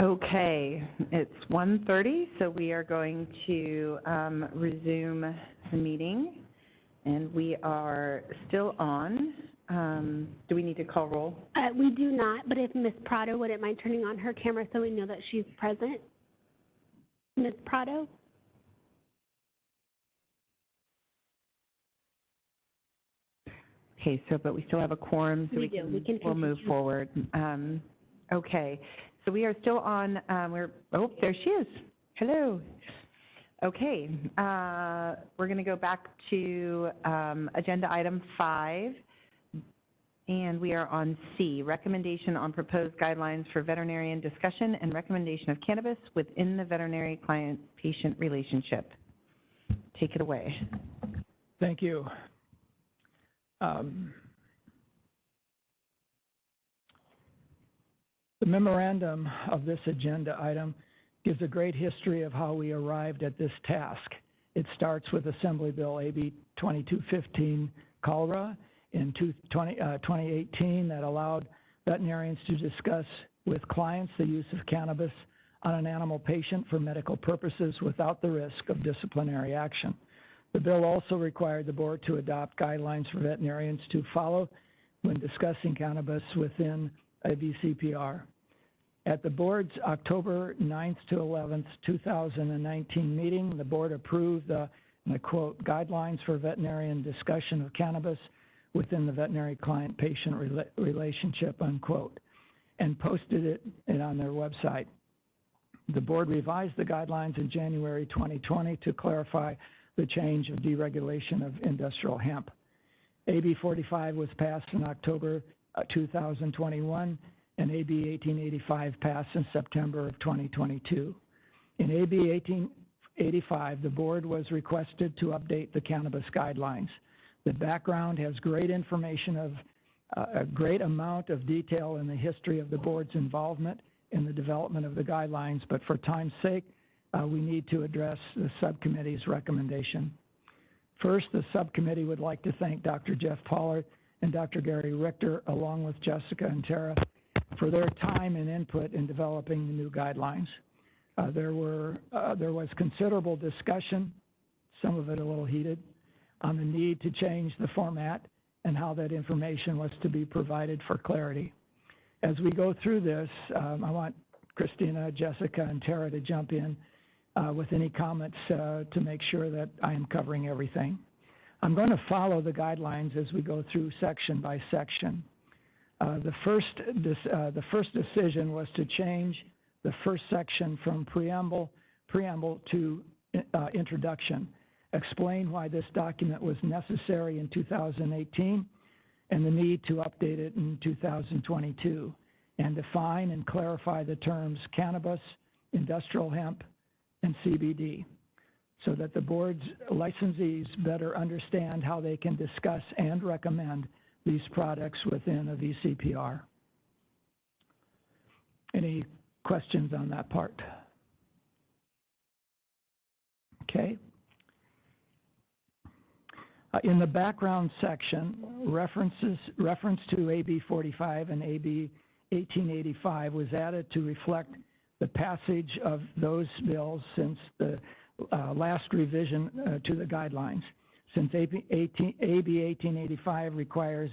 Okay, it's 1:30, so we are going to resume the meeting, and we are still on. Do we need to call roll? We do not, but if Ms. Prado wouldn't mind turning on her camera so we know that she's present. Ms. Prado? Okay, so but we still have a quorum, so we'll move forward. Okay, so we are still on. Oh, there she is. Hello. Okay, we're going to go back to agenda item 5, and we are on C, recommendation on proposed guidelines for veterinarian discussion and recommendation of cannabis within the veterinary client-patient relationship. Take it away. Thank you. The memorandum of this agenda item gives a great history of how we arrived at this task. It starts with Assembly Bill AB 2215 CALRA in 2018 that allowed veterinarians to discuss with clients the use of cannabis on an animal patient for medical purposes without the risk of disciplinary action. The bill also required the board to adopt guidelines for veterinarians to follow when discussing cannabis within a VCPR. At the board's October 9th to 11th, 2019 meeting, the board approved the, and I quote, guidelines for veterinarian discussion of cannabis within the veterinary client-patient relationship, unquote, and posted it on their website. The board revised the guidelines in January 2020 to clarify the change of deregulation of industrial hemp. AB 45 was passed in October 2021, and AB 1885 passed in September of 2022. In AB 1885, the board was requested to update the cannabis guidelines. The background has great information of a great amount of detail in the history of the board's involvement in the development of the guidelines, but for time's sake, we need to address the subcommittee's recommendation. First, the subcommittee would like to thank Dr. Jeff Pollard and Dr. Gary Richter, along with Jessica and Tara, for their time and input in developing the new guidelines. There was considerable discussion, some of it a little heated, on the need to change the format and how that information was to be provided for clarity. As we go through this, I want Christina, Jessica, and Tara to jump in with any comments to make sure that I am covering everything. I'm going to follow the guidelines as we go through section by section. The first decision was to change the first section from preamble to introduction, explain why this document was necessary in 2018 and the need to update it in 2022, and define and clarify the terms cannabis, industrial hemp, and CBD, so that the board's licensees better understand how they can discuss and recommend these products within a VCPR. Any questions on that part? Okay. In the background section, reference to AB 45 and AB 1885 was added to reflect the passage of those bills since the last revision to the guidelines. Since AB 1885 requires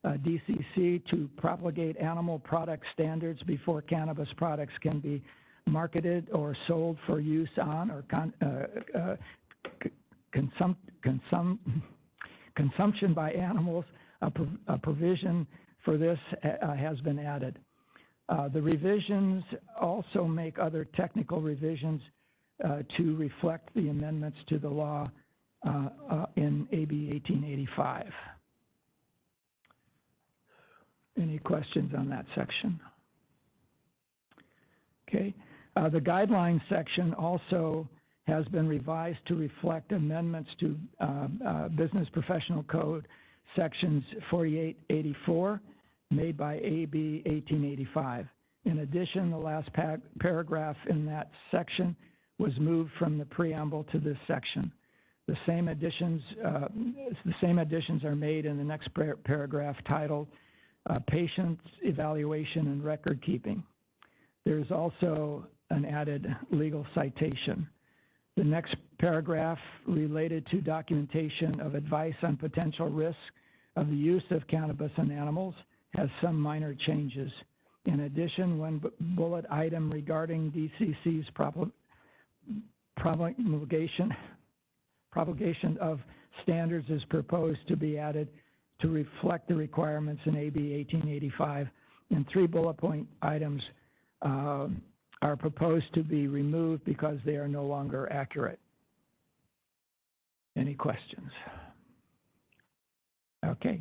DCC to propagate animal product standards before cannabis products can be marketed or sold for use on or consumption by animals, a provision for this has been added. The revisions also make other technical revisions to reflect the amendments to the law in AB 1885. Any questions on that section? Okay. The guidelines section also has been revised to reflect amendments to Business Professional Code sections 4884 made by AB 1885. In addition, the last paragraph in that section was moved from the preamble to this section. The same additions are made in the next paragraph titled Patients Evaluation and Record Keeping. There's also an added legal citation. The next paragraph related to documentation of advice on potential risks of the use of cannabis in animals has some minor changes. In addition, one bullet item regarding DCC's propagation of standards is proposed to be added to reflect the requirements in AB 1885, and 3 bullet point items are proposed to be removed because they are no longer accurate. Any questions? Okay.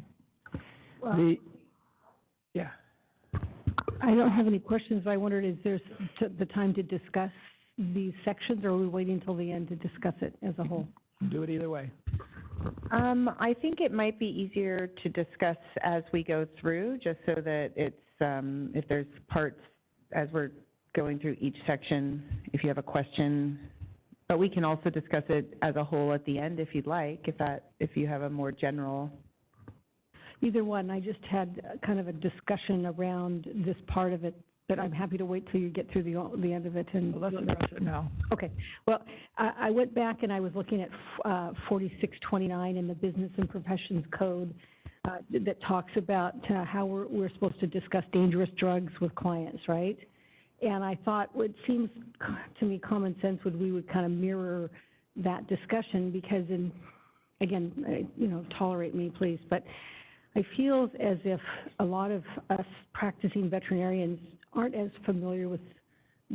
Well, yeah. I don't have any questions. I wondered, is there the time to discuss these sections, or are we waiting until the end to discuss it as a whole? Do it either way. I think it might be easier to discuss as we go through, just so that it's, if there's parts as we're going through each section, if you have a question, but we can also discuss it as a whole at the end if you'd like, if you have a more general. Either one. I just had kind of a discussion around this part of it, but I'm happy to wait till you get through the end of it. And well, let's address it now. Okay. Well, I went back and I was looking at 4629 in the Business and Professions Code that talks about how we're supposed to discuss dangerous drugs with clients, right? And I thought, it seems to me common sense we would kind of mirror that discussion, because again, tolerate me, please, but I feel as if a lot of us practicing veterinarians aren't as familiar with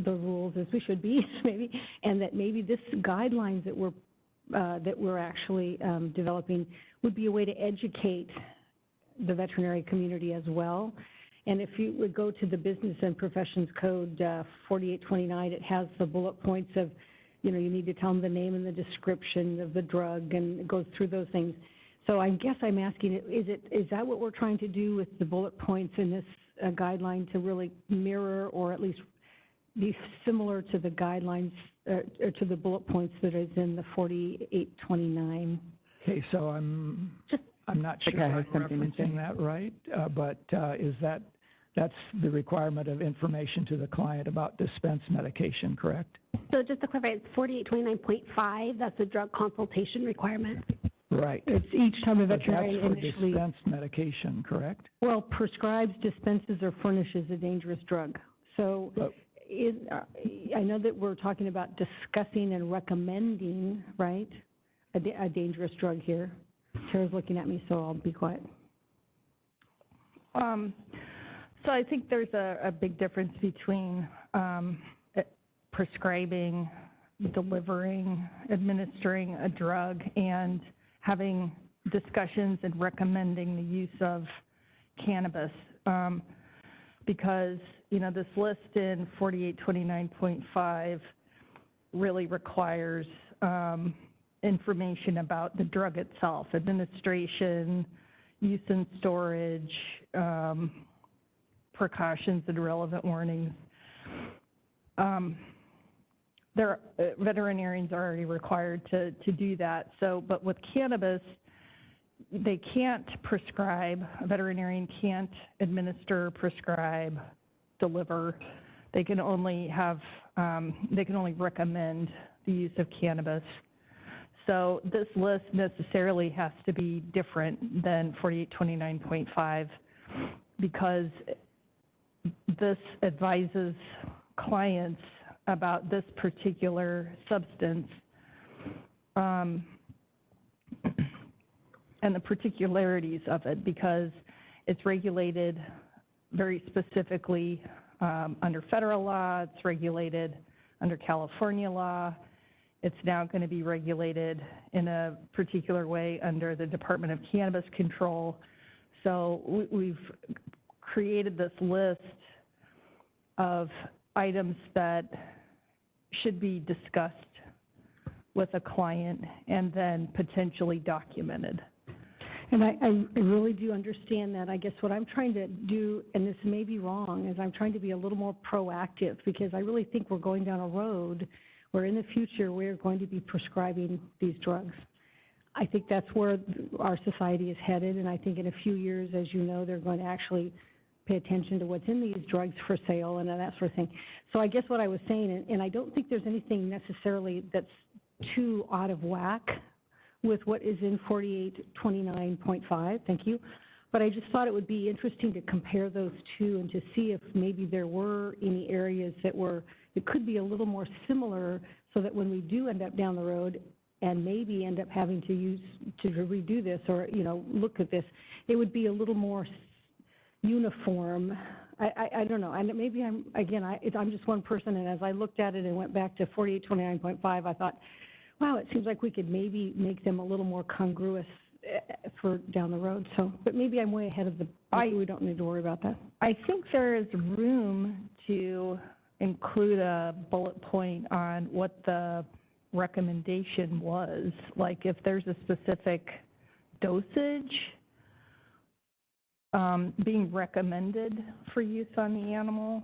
the rules as we should be, maybe, and that maybe this guidelines that we're actually developing would be a way to educate the veterinary community as well. And if you would go to the Business and Professions Code 4829, it has the bullet points of, you need to tell them the name and the description of the drug, and it goes through those things. So I guess I'm asking, is that what we're trying to do with the bullet points in this guideline, to really mirror or at least be similar to the guidelines or to the bullet points that is in the 4829? Okay, so I'm not sure I'm referencing that right, but that's the requirement of information to the client about dispensed medication, correct? So just to clarify, it's 4829.5, that's the drug consultation requirement. Right. It's each time a veterinarian that's for dispensed medication, correct? Well, prescribes, dispenses, or furnishes a dangerous drug. So I know that we're talking about discussing and recommending, right, a dangerous drug here. Tara's looking at me, so I'll be quiet. So I think there's a big difference between prescribing, delivering, administering a drug, and having discussions and recommending the use of cannabis. Because, this list in 4829.5 really requires information about the drug itself, administration, use and storage, precautions and relevant warnings. Veterinarians are already required to do that. So, but with cannabis, they can't prescribe, a veterinarian can't administer, prescribe, deliver. They can only recommend the use of cannabis. So this list necessarily has to be different than 4829.5, because this advises clients about this particular substance and the particularities of it, because it's regulated very specifically under federal law, it's regulated under California law. It's now going to be regulated in a particular way under the Department of Cannabis Control. So we've created this list of items that should be discussed with a client and then potentially documented. And I really do understand that. I guess what I'm trying to do, and this may be wrong, is I'm trying to be a little more proactive, because I really think we're going down a road where in the future we're going to be prescribing these drugs. I think that's where our society is headed, and I think in a few years, as you know, they're going to actually pay attention to what's in these drugs for sale and that sort of thing. So I guess what I was saying, and I don't think there's anything necessarily that's too out of whack with what is in 4829.5, thank you. But I just thought it would be interesting to compare those two and to see if maybe there were any areas that could be a little more similar, so that when we do end up down the road and maybe end up having to redo this or, look at this, it would be a little more uniform. I don't know, and maybe I'm just one person, and as I looked at it and went back to 4829.5, I thought, wow, it seems like we could maybe make them a little more congruous for down the road. So, but maybe I'm way ahead of we don't need to worry about that. I think there is room to include a bullet point on what the recommendation was, like if there's a specific dosage being recommended for use on the animal.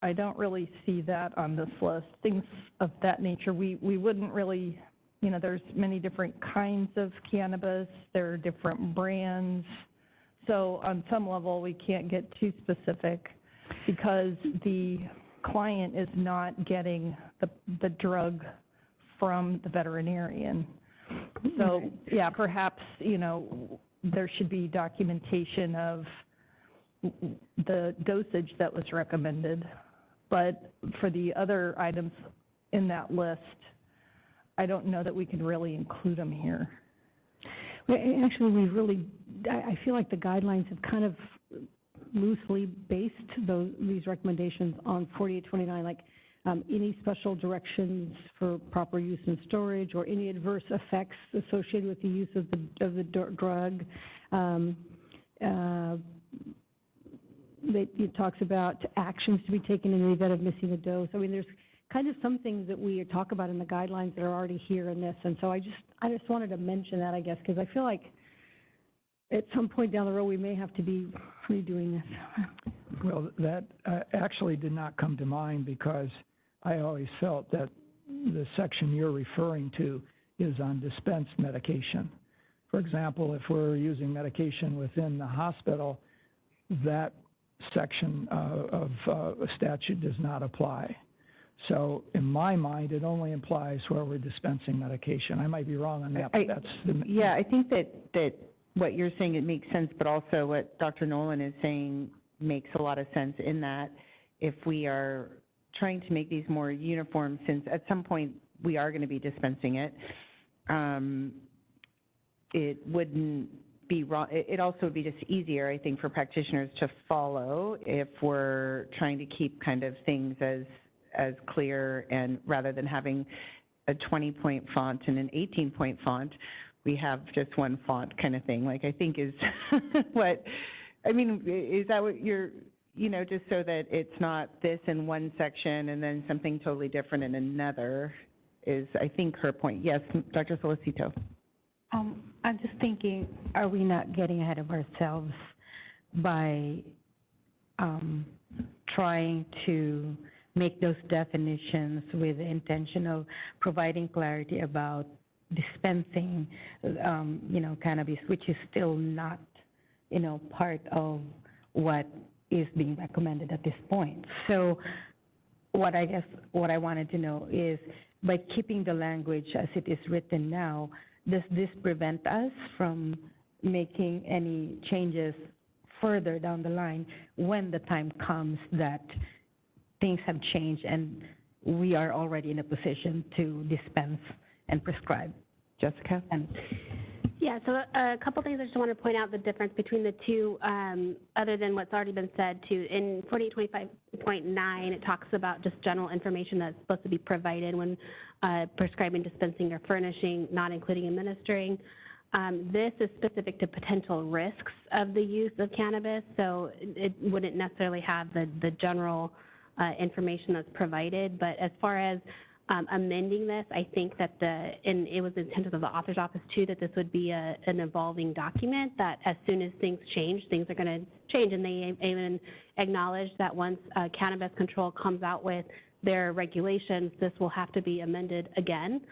I don't really see that on this list. Things of that nature, we wouldn't really, there's many different kinds of cannabis, there are different brands. So on some level, we can't get too specific because the client is not getting the drug from the veterinarian. So yeah, perhaps, there should be documentation of the dosage that was recommended. But for the other items in that list, I don't know that we can really include them here. Well, actually, I feel like the guidelines have kind of loosely based these recommendations on 4829, like any special directions for proper use and storage, or any adverse effects associated with the use of the drug. It talks about actions to be taken in the event of missing a dose. I mean, there's kind of some things that we talk about in the guidelines that are already here in this, and so I just wanted to mention that, I guess, because I feel like at some point down the road we may have to be redoing this. Well, that actually did not come to mind, because I always felt that the section you're referring to is on dispensed medication. For example, if we're using medication within the hospital, that section of statute does not apply. So in my mind, it only applies where we're dispensing medication. I might be wrong on that, but yeah, I think that what you're saying, it makes sense, but also what Dr. Nolan is saying makes a lot of sense, in that if we are trying to make these more uniform, since at some point we are going to be dispensing it, it wouldn't be wrong. It also would be just easier, I think, for practitioners to follow if we're trying to keep kind of things as clear, and rather than having a 20-point font and an 18-point font, we have just one font kind of thing, like I think is what, I mean, is that what you're, just so that it's not this in one section and then something totally different in another is, I think, her point. Yes, Dr. Solicito. I'm just thinking, are we not getting ahead of ourselves by trying to make those definitions with the intention of providing clarity about dispensing, cannabis, which is still not, part of what is being recommended at this point. So what I wanted to know is, by keeping the language as it is written now, does this prevent us from making any changes further down the line when the time comes that things have changed and we are already in a position to dispense and prescribe? Jessica? Yeah, so a couple things I just want to point out the difference between the two, other than what's already been said too. In 4825.9, it talks about just general information that's supposed to be provided when prescribing, dispensing, or furnishing, not including administering. This is specific to potential risks of the use of cannabis, so it wouldn't necessarily have the general information that's provided. But as far as amending this, I think that and it was intended of the author's office too, that this would be an evolving document, that as soon as things change, things are going to change. And they even acknowledge that once Cannabis Control comes out with their regulations, this will have to be amended again.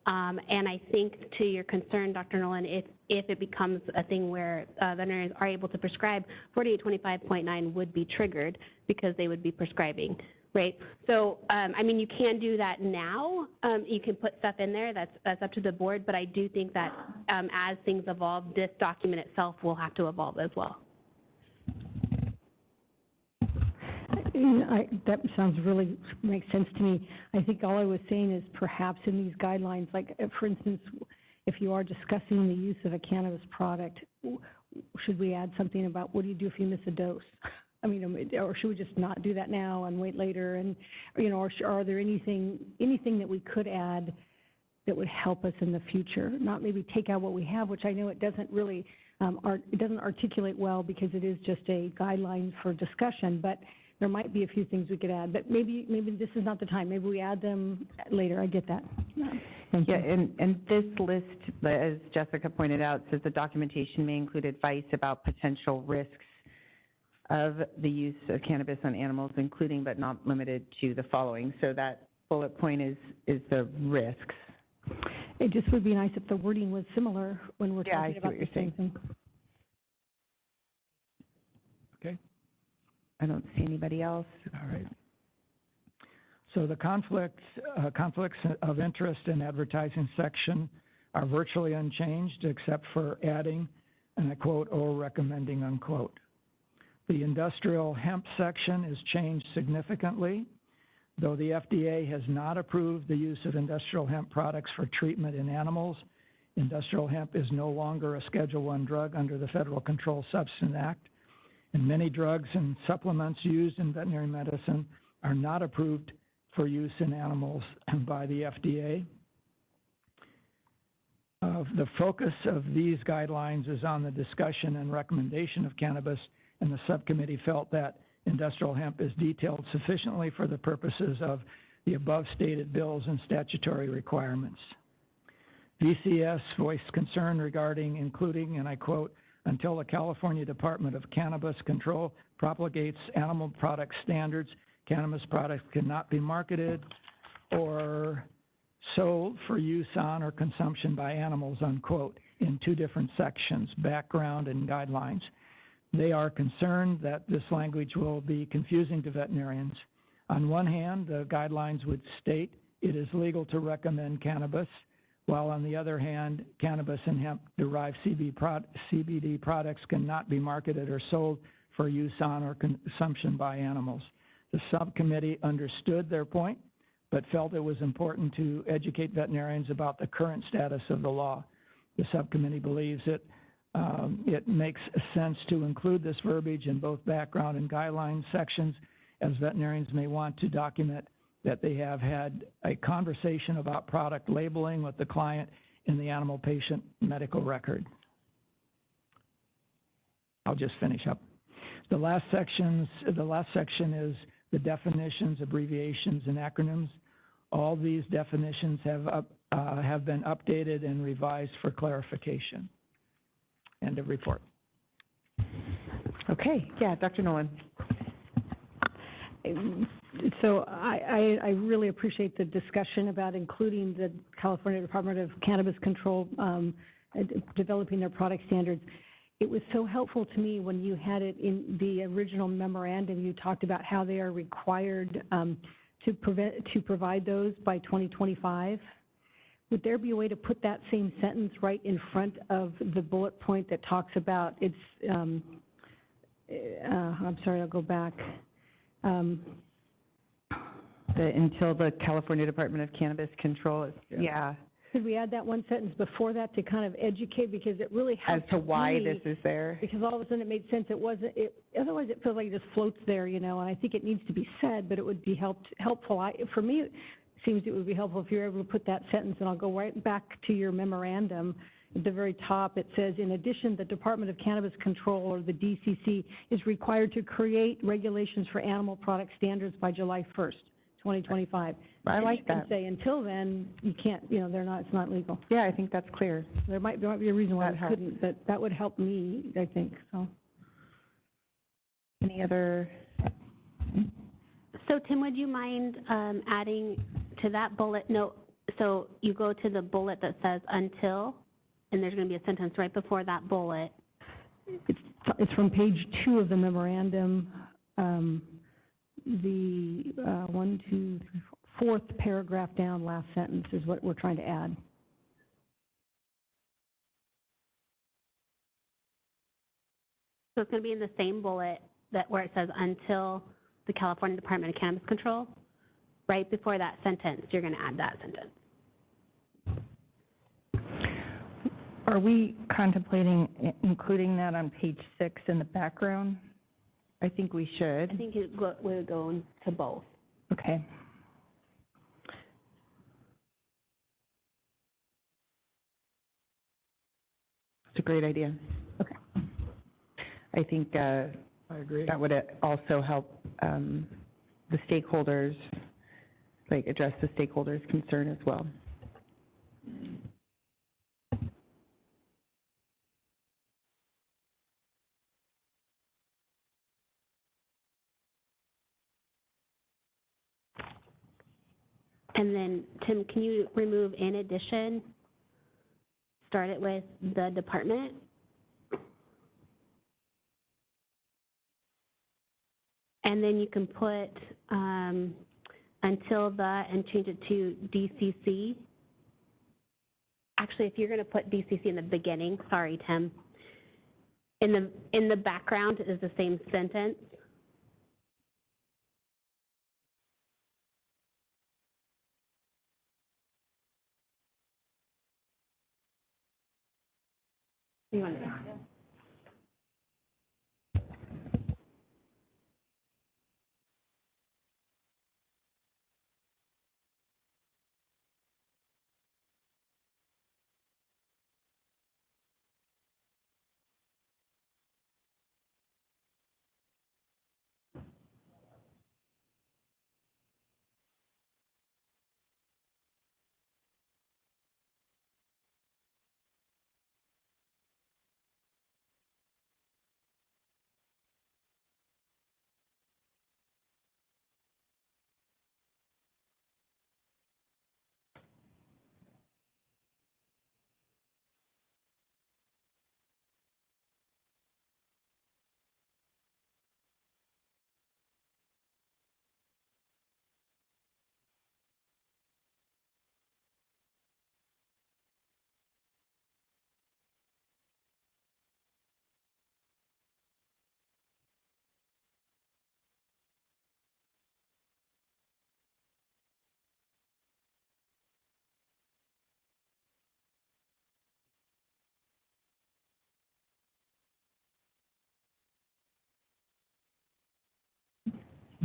And I think to your concern, Dr. Nolan, if it becomes a thing where veterinarians are able to prescribe, 4825.9 would be triggered because they would be prescribing, right? So, I mean, you can do that now. You can put stuff in there. That's up to the board. But I do think that as things evolve, this document itself will have to evolve as well. That sounds really, makes sense to me. I think all I was saying is perhaps in these guidelines, like for instance, if you are discussing the use of a cannabis product, should we add something about what do you do if you miss a dose? I mean, or should we just not do that now and wait later? And, you know, or are there anything that we could add that would help us in the future? Not maybe take out what we have, which I know it doesn't really, it doesn't articulate well because it is just a guideline for discussion, but there might be a few things we could add, but maybe this is not the time. Maybe we add them later. I get that. Thank you. And this list, as Jessica pointed out, says the documentation may include advice about potential risks of the use of cannabis on animals, including but not limited to the following. So that bullet point is the risks. It just would be nice if the wording was similar when we're talking about the same thing. Okay. I don't see anybody else. All right. So the conflicts of interest in advertising section are virtually unchanged except for adding, and I quote, or recommending, unquote. The industrial hemp section is changed significantly. Though the FDA has not approved the use of industrial hemp products for treatment in animals, industrial hemp is no longer a Schedule I drug under the Federal Controlled Substance Act. And many drugs and supplements used in veterinary medicine are not approved for use in animals by the FDA. The focus of these guidelines is on the discussion and recommendation of cannabis, and the subcommittee felt that industrial hemp is detailed sufficiently for the purposes of the above stated bills and statutory requirements. VCS voiced concern regarding including, and I quote, until the California Department of Cannabis Control propagates animal product standards, cannabis products cannot be marketed or sold for use on or consumption by animals, unquote, in two different sections, background and guidelines. They are concerned that this language will be confusing to veterinarians. On one hand, the guidelines would state it is legal to cannabis, while on the other hand, cannabis and hemp-derived CBD products cannot be marketed or sold for use on or consumption by animals. The subcommittee understood their point, but felt it was important to educate veterinarians about the current status of the law. The subcommittee believes it makes sense to include this verbiage in both background and guidelines sections, as veterinarians may want to document that they have had a conversation about product labeling with the client in the animal patient medical record. I'll just finish up. The last section is the definitions, abbreviations, and acronyms. All these definitions have been updated and revised for clarification. End of report. Okay, yeah, Dr. Nolan. So I really appreciate the discussion about including the California Department of Cannabis Control developing their product standards. It was so helpful to me when you had it in the original memorandum. You talked about how they are required to provide those by 2025. Would there be a way to put that same sentence right in front of the bullet point that talks about its, I'm sorry, I'll go back. Until the California Department of Cannabis Control is, yeah. Could we add that one sentence before that to kind of educate, because it really helps as to why me, this is there? Because all of a sudden it made sense. It wasn't, otherwise it feels like it just floats there, you know, and I think it needs to be said, but it would be helpful. For me, it seems it would be helpful if you're able to put that sentence, and I'll go right back to your memorandum. At the very top, it says, in addition, the Department of Cannabis Control, or the DCC, is required to create regulations for animal product standards by July 1st, 2025. I like that. You can say until then, you can't, you know, it's not legal. Yeah, I think that's clear. There might be a reason why it couldn't, but that would help me, I think, so. Any other? So Tim, would you mind adding to that bullet note So you go to the bullet that says until, and there's going to be a sentence right before that bullet. It's from page 2 of the memorandum. The 1, 2, 3, 4th paragraph down, last sentence is what we're trying to add. So it's going to be in the same bullet that where it says until the California Department of Cannabis Control. Right before that sentence, you're going to add that sentence. Are we contemplating including that on page 6 in the background? I think we should. I think we would go into both. Okay. It's a great idea. Okay. I think I agree. that would also help the stakeholders, like address the stakeholders' concern as well. And then, Tim, can you remove in addition, start it with the department? And then you can put until the and change it to DCC. Actually, if you're going to put DCC in the beginning, sorry, Tim. In the background is the same sentence. You want to?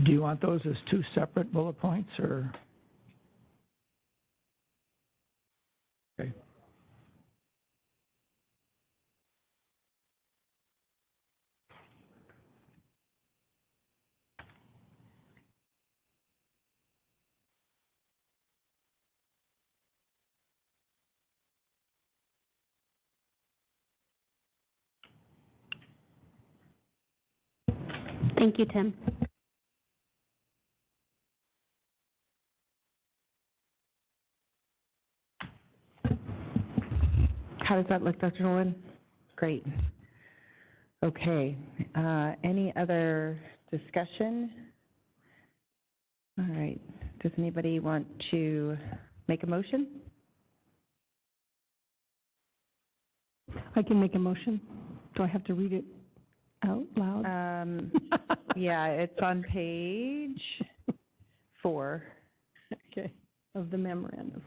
Do you want those as 2 separate bullet points, or? Okay. Thank you, Tim. How does that look, Dr. Nolan? Great. Okay. Any other discussion? All right. Does anybody want to make a motion? I can make a motion. Do I have to read it out loud? Yeah, it's on page 4. Okay, of the memorandum.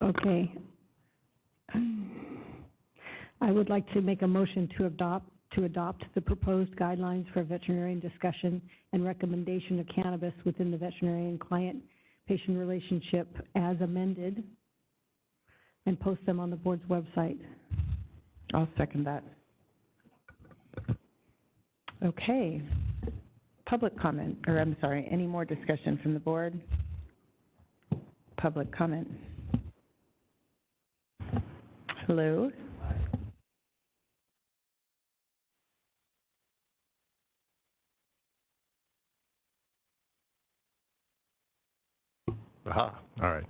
Okay. I would like to make a motion to adopt the proposed guidelines for veterinarian discussion and recommendation of cannabis within the veterinarian client-patient relationship as amended, and post them on the board's website. I'll second that. Okay. Public comment, or I'm sorry, any more discussion from the board? Public comment. Hello? Aha, all right.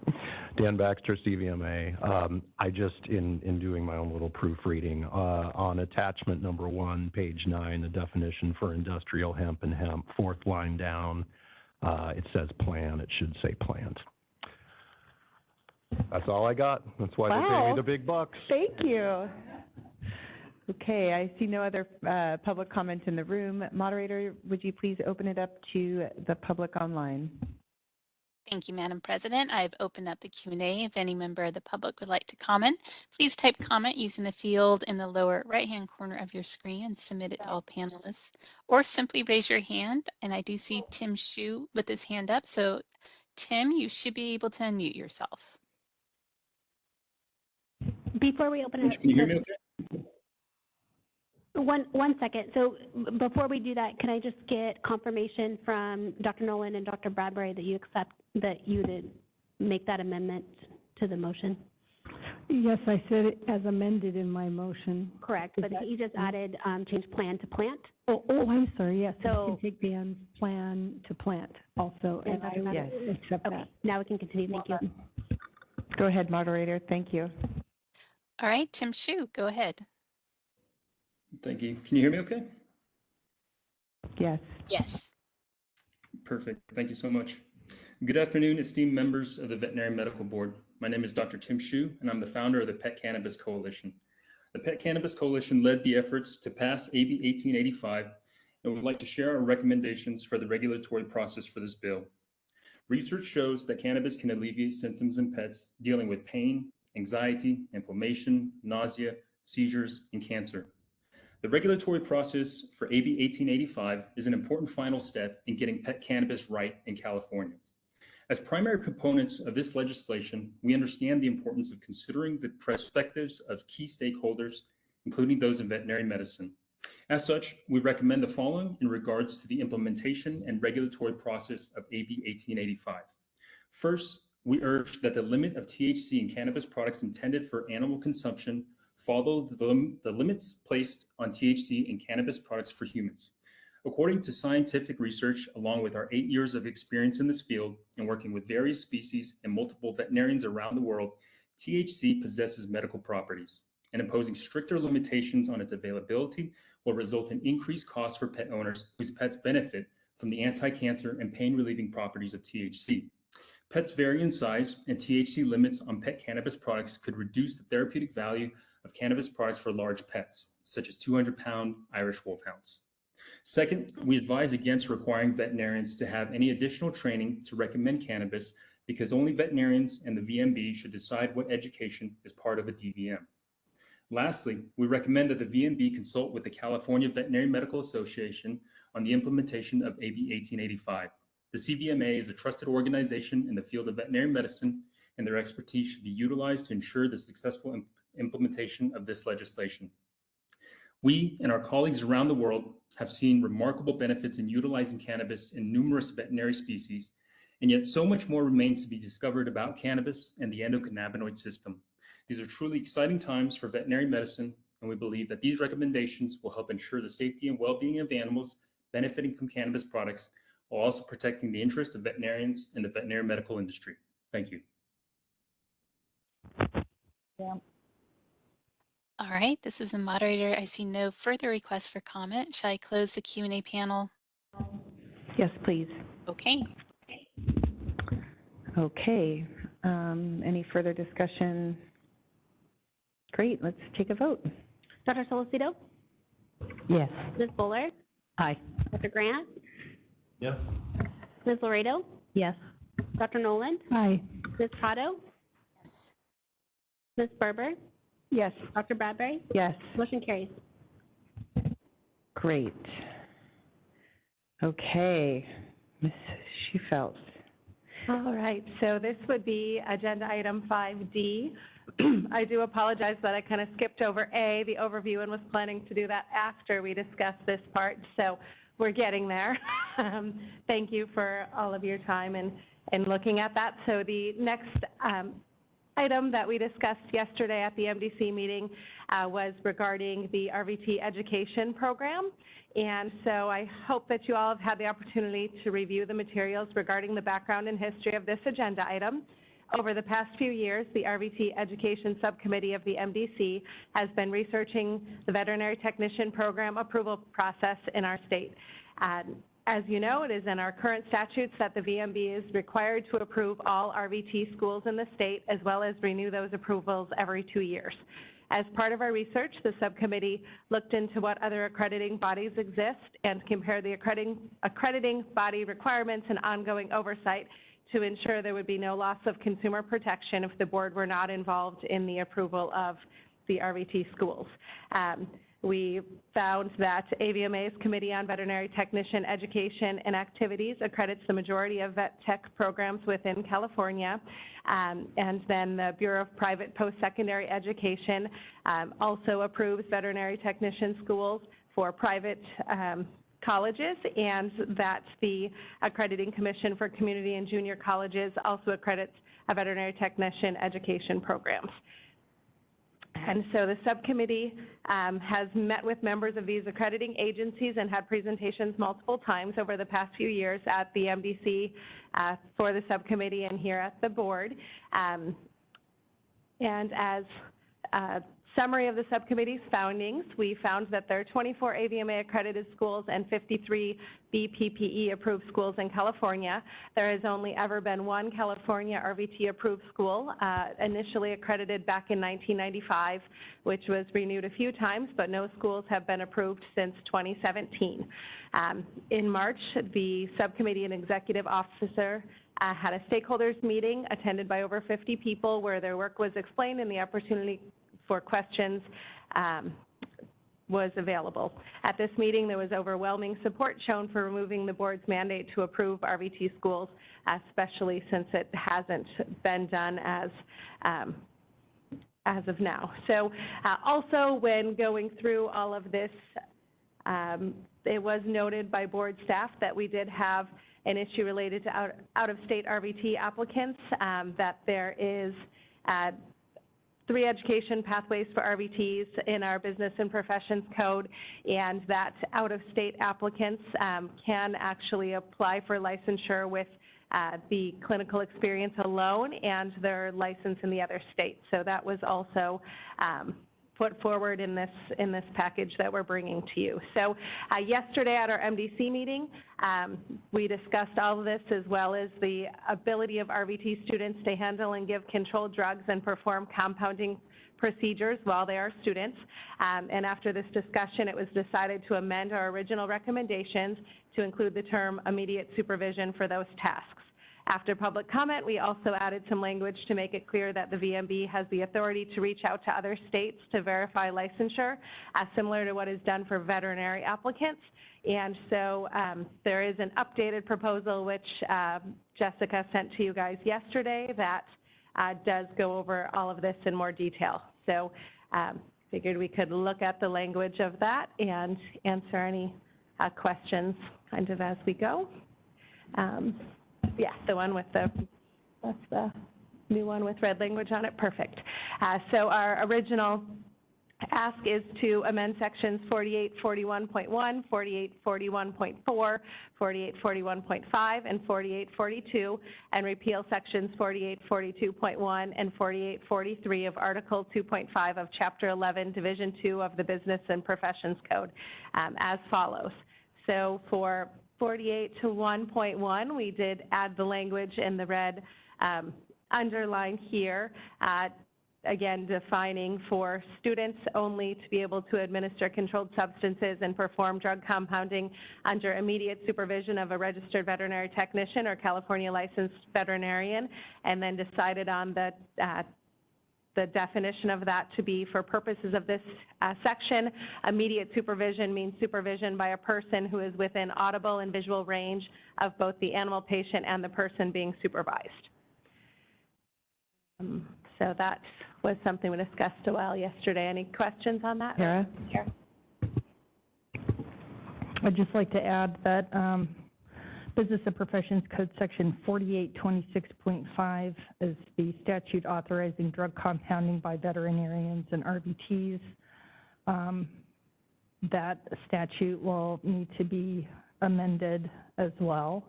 Dan Baxter, CVMA. I just, in doing my own little proofreading, on attachment number 1, page 9, the definition for industrial hemp and hemp, 4th line down, it says plan, it should say plant. That's all I got. That's why they pay me the big bucks. Thank you. Okay, I see no other public comment in the room. Moderator, would you please open it up to the public online? Thank you, Madam President. I've opened up the Q&A. If any member of the public would like to comment, please type comment using the field in the lower right-hand corner of your screen and submit it to all panelists, or simply raise your hand. And I do see Tim Hsu with his hand up. So Tim, you should be able to unmute yourself. Before we open it up, Can you hear me okay? One second. So before we do that, can I just get confirmation from Dr. Nolan and Dr. Bradbury that you accept that you did make that amendment to the motion? Yes, I said it as amended in my motion. Correct, but he just added change plan to plant. Oh, I'm sorry, yes. So- We can take Dan's plan to plant also, and I will Yes. accept Okay, that. now we can continue. Thank you. Go ahead, moderator. Thank you. All right, Tim Hsu, go ahead. Thank you. Can you hear me okay? Yes. Yes. Perfect. Thank you so much. Good afternoon, esteemed members of the Veterinary Medical Board. My name is Dr. Tim Hsu, and I'm the founder of the Pet Cannabis Coalition. The Pet Cannabis Coalition led the efforts to pass AB 1885, and would like to share our recommendations for the regulatory process for this bill. Research shows that cannabis can alleviate symptoms in pets dealing with pain, anxiety, inflammation, nausea, seizures, and cancer. The regulatory process for AB 1885 is an important final step in getting pet cannabis right in California. As primary components of this legislation, we understand the importance of considering the perspectives of key stakeholders, including those in veterinary medicine. As such, we recommend the following in regards to the implementation and regulatory process of AB 1885. First, we urge that the limit of THC in cannabis products intended for animal consumption follow the limits placed on THC in cannabis products for humans. According to scientific research, along with our 8 years of experience in this field and working with various species and multiple veterinarians around the world, THC possesses medical properties, and imposing stricter limitations on its availability will result in increased costs for pet owners whose pets benefit from the anti-cancer and pain-relieving properties of THC. Pets vary in size, and THC limits on pet cannabis products could reduce the therapeutic value of cannabis products for large pets, such as 200-pound Irish Wolfhounds. Second, we advise against requiring veterinarians to have any additional training to recommend cannabis because only veterinarians and the VMB should decide what education is part of a DVM. Lastly, we recommend that the VMB consult with the California Veterinary Medical Association on the implementation of AB 1885. The CVMA is a trusted organization in the field of veterinary medicine, and their expertise should be utilized to ensure the successful implementation of this legislation. We and our colleagues around the world have seen remarkable benefits in utilizing cannabis in numerous veterinary species, and yet so much more remains to be discovered about cannabis and the endocannabinoid system. These are truly exciting times for veterinary medicine, and we believe that these recommendations will help ensure the safety and well-being of animals benefiting from cannabis products, while also protecting the interest of veterinarians and the veterinary medical industry. Thank you. Yeah. All right, this is the moderator. I see no further requests for comment. Shall I close the Q&A panel? Yes, please. Okay. Okay. Any further discussion? Great, let's take a vote. Dr. Solocito? Yes. Ms. Bullard? Aye. Dr. Grant? Yes. Ms. Laredo? Yes. Dr. Nolan? Aye. Ms. Prado? Yes. Ms. Berber? Yes. Dr. Bradbury? Yes. Motion carries. Great. Okay, Ms. Schufelt. All right, so this would be agenda item 5D. I do apologize that I kind of skipped over A, the overview, and was planning to do that after we discussed this part, so we're getting there. Thank you for all of your time and looking at that. So the next item that we discussed yesterday at the MDC meeting was regarding the RVT education program. And so I hope that you all have had the opportunity to review the materials regarding the background and history of this agenda item. Over the past few years, the RVT Education Subcommittee of the MDC has been researching the veterinary technician program approval process in our state. As you know, it is in our current statutes that the VMB is required to approve all RVT schools in the state, as well as renew those approvals every 2 years. As part of our research, the subcommittee looked into what other accrediting bodies exist and compared the accrediting body requirements and ongoing oversight to ensure there would be no loss of consumer protection if the board were not involved in the approval of the RVT schools. We found that AVMA's Committee on Veterinary Technician Education and Activities accredits the majority of vet tech programs within California. And then the Bureau of Private Post-Secondary Education also approves veterinary technician schools for private colleges, and that the Accrediting Commission for Community and Junior Colleges also accredits veterinary technician education programs. And so the subcommittee has met with members of these accrediting agencies and had presentations multiple times over the past few years at the MDC for the subcommittee and here at the board. And as summary of the subcommittee's findings, we found that there are 24 AVMA accredited schools and 53 BPPE approved schools in California. There has only ever been one California RVT approved school, initially accredited back in 1995, which was renewed a few times, but no schools have been approved since 2017. In March, the subcommittee and executive officer had a stakeholders meeting attended by over 50 people where their work was explained and the opportunity for questions was available. At this meeting, there was overwhelming support shown for removing the board's mandate to approve RVT schools, especially since it hasn't been done as of now. So also when going through all of this, it was noted by board staff that we did have an issue related to out-of-state RVT applicants, that there is 3 education pathways for RVTs in our Business and Professions Code, and that out-of-state applicants can actually apply for licensure with the clinical experience alone and their license in the other state. So that was also put forward in this package that we're bringing to you. So yesterday at our MDC meeting, we discussed all of this as well as the ability of RVT students to handle and give controlled drugs and perform compounding procedures while they are students. And after this discussion, it was decided to amend our original recommendations to include the term immediate supervision for those tasks. After public comment, we also added some language to make it clear that the VMB has the authority to reach out to other states to verify licensure, similar to what is done for veterinary applicants. And so there is an updated proposal which Jessica sent to you guys yesterday that does go over all of this in more detail. So figured we could look at the language of that and answer any questions kind of as we go. Yeah, the one with that's the new one with red language on it, perfect. So our original ask is to amend sections 4841.1, 4841.4, 4841.5, and 4842, and repeal sections 4842.1 and 4843 of Article 2.5 of Chapter 11, Division 2 of the Business and Professions Code as follows. So for 48 to 1.1, we did add the language in the red underline here, again defining for students only to be able to administer controlled substances and perform drug compounding under immediate supervision of a registered veterinary technician or California licensed veterinarian, and then decided on the definition of that to be, for purposes of this section, immediate supervision means supervision by a person who is within audible and visual range of both the animal patient and the person being supervised. So that was something we discussed a while yesterday. Any questions on that? Kara? I'd just like to add that Business and Professions Code Section 4826.5 is the statute authorizing drug compounding by veterinarians and RVTs. That statute will need to be amended as well.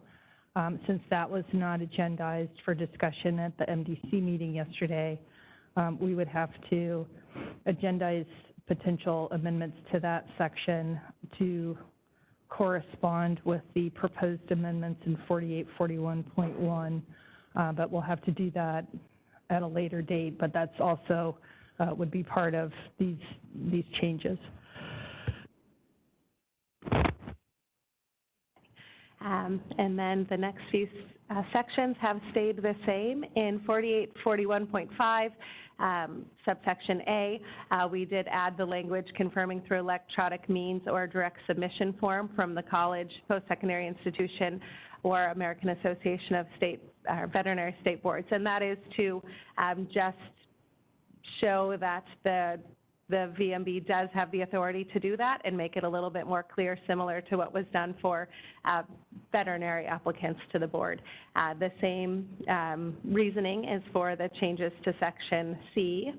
Since that was not agendized for discussion at the MDC meeting yesterday, we would have to agendize potential amendments to that section to correspond with the proposed amendments in 4841.1, but we'll have to do that at a later date, but that's also would be part of these changes. And then the next few sections have stayed the same. In 4841.5, subsection A, we did add the language confirming through electronic means or direct submission form from the college, post-secondary institution, or American Association of Veterinary State Boards. And that is to just show that the VMB does have the authority to do that and make it a little bit more clear, similar to what was done for veterinary applicants to the board. The same reasoning is for the changes to section C,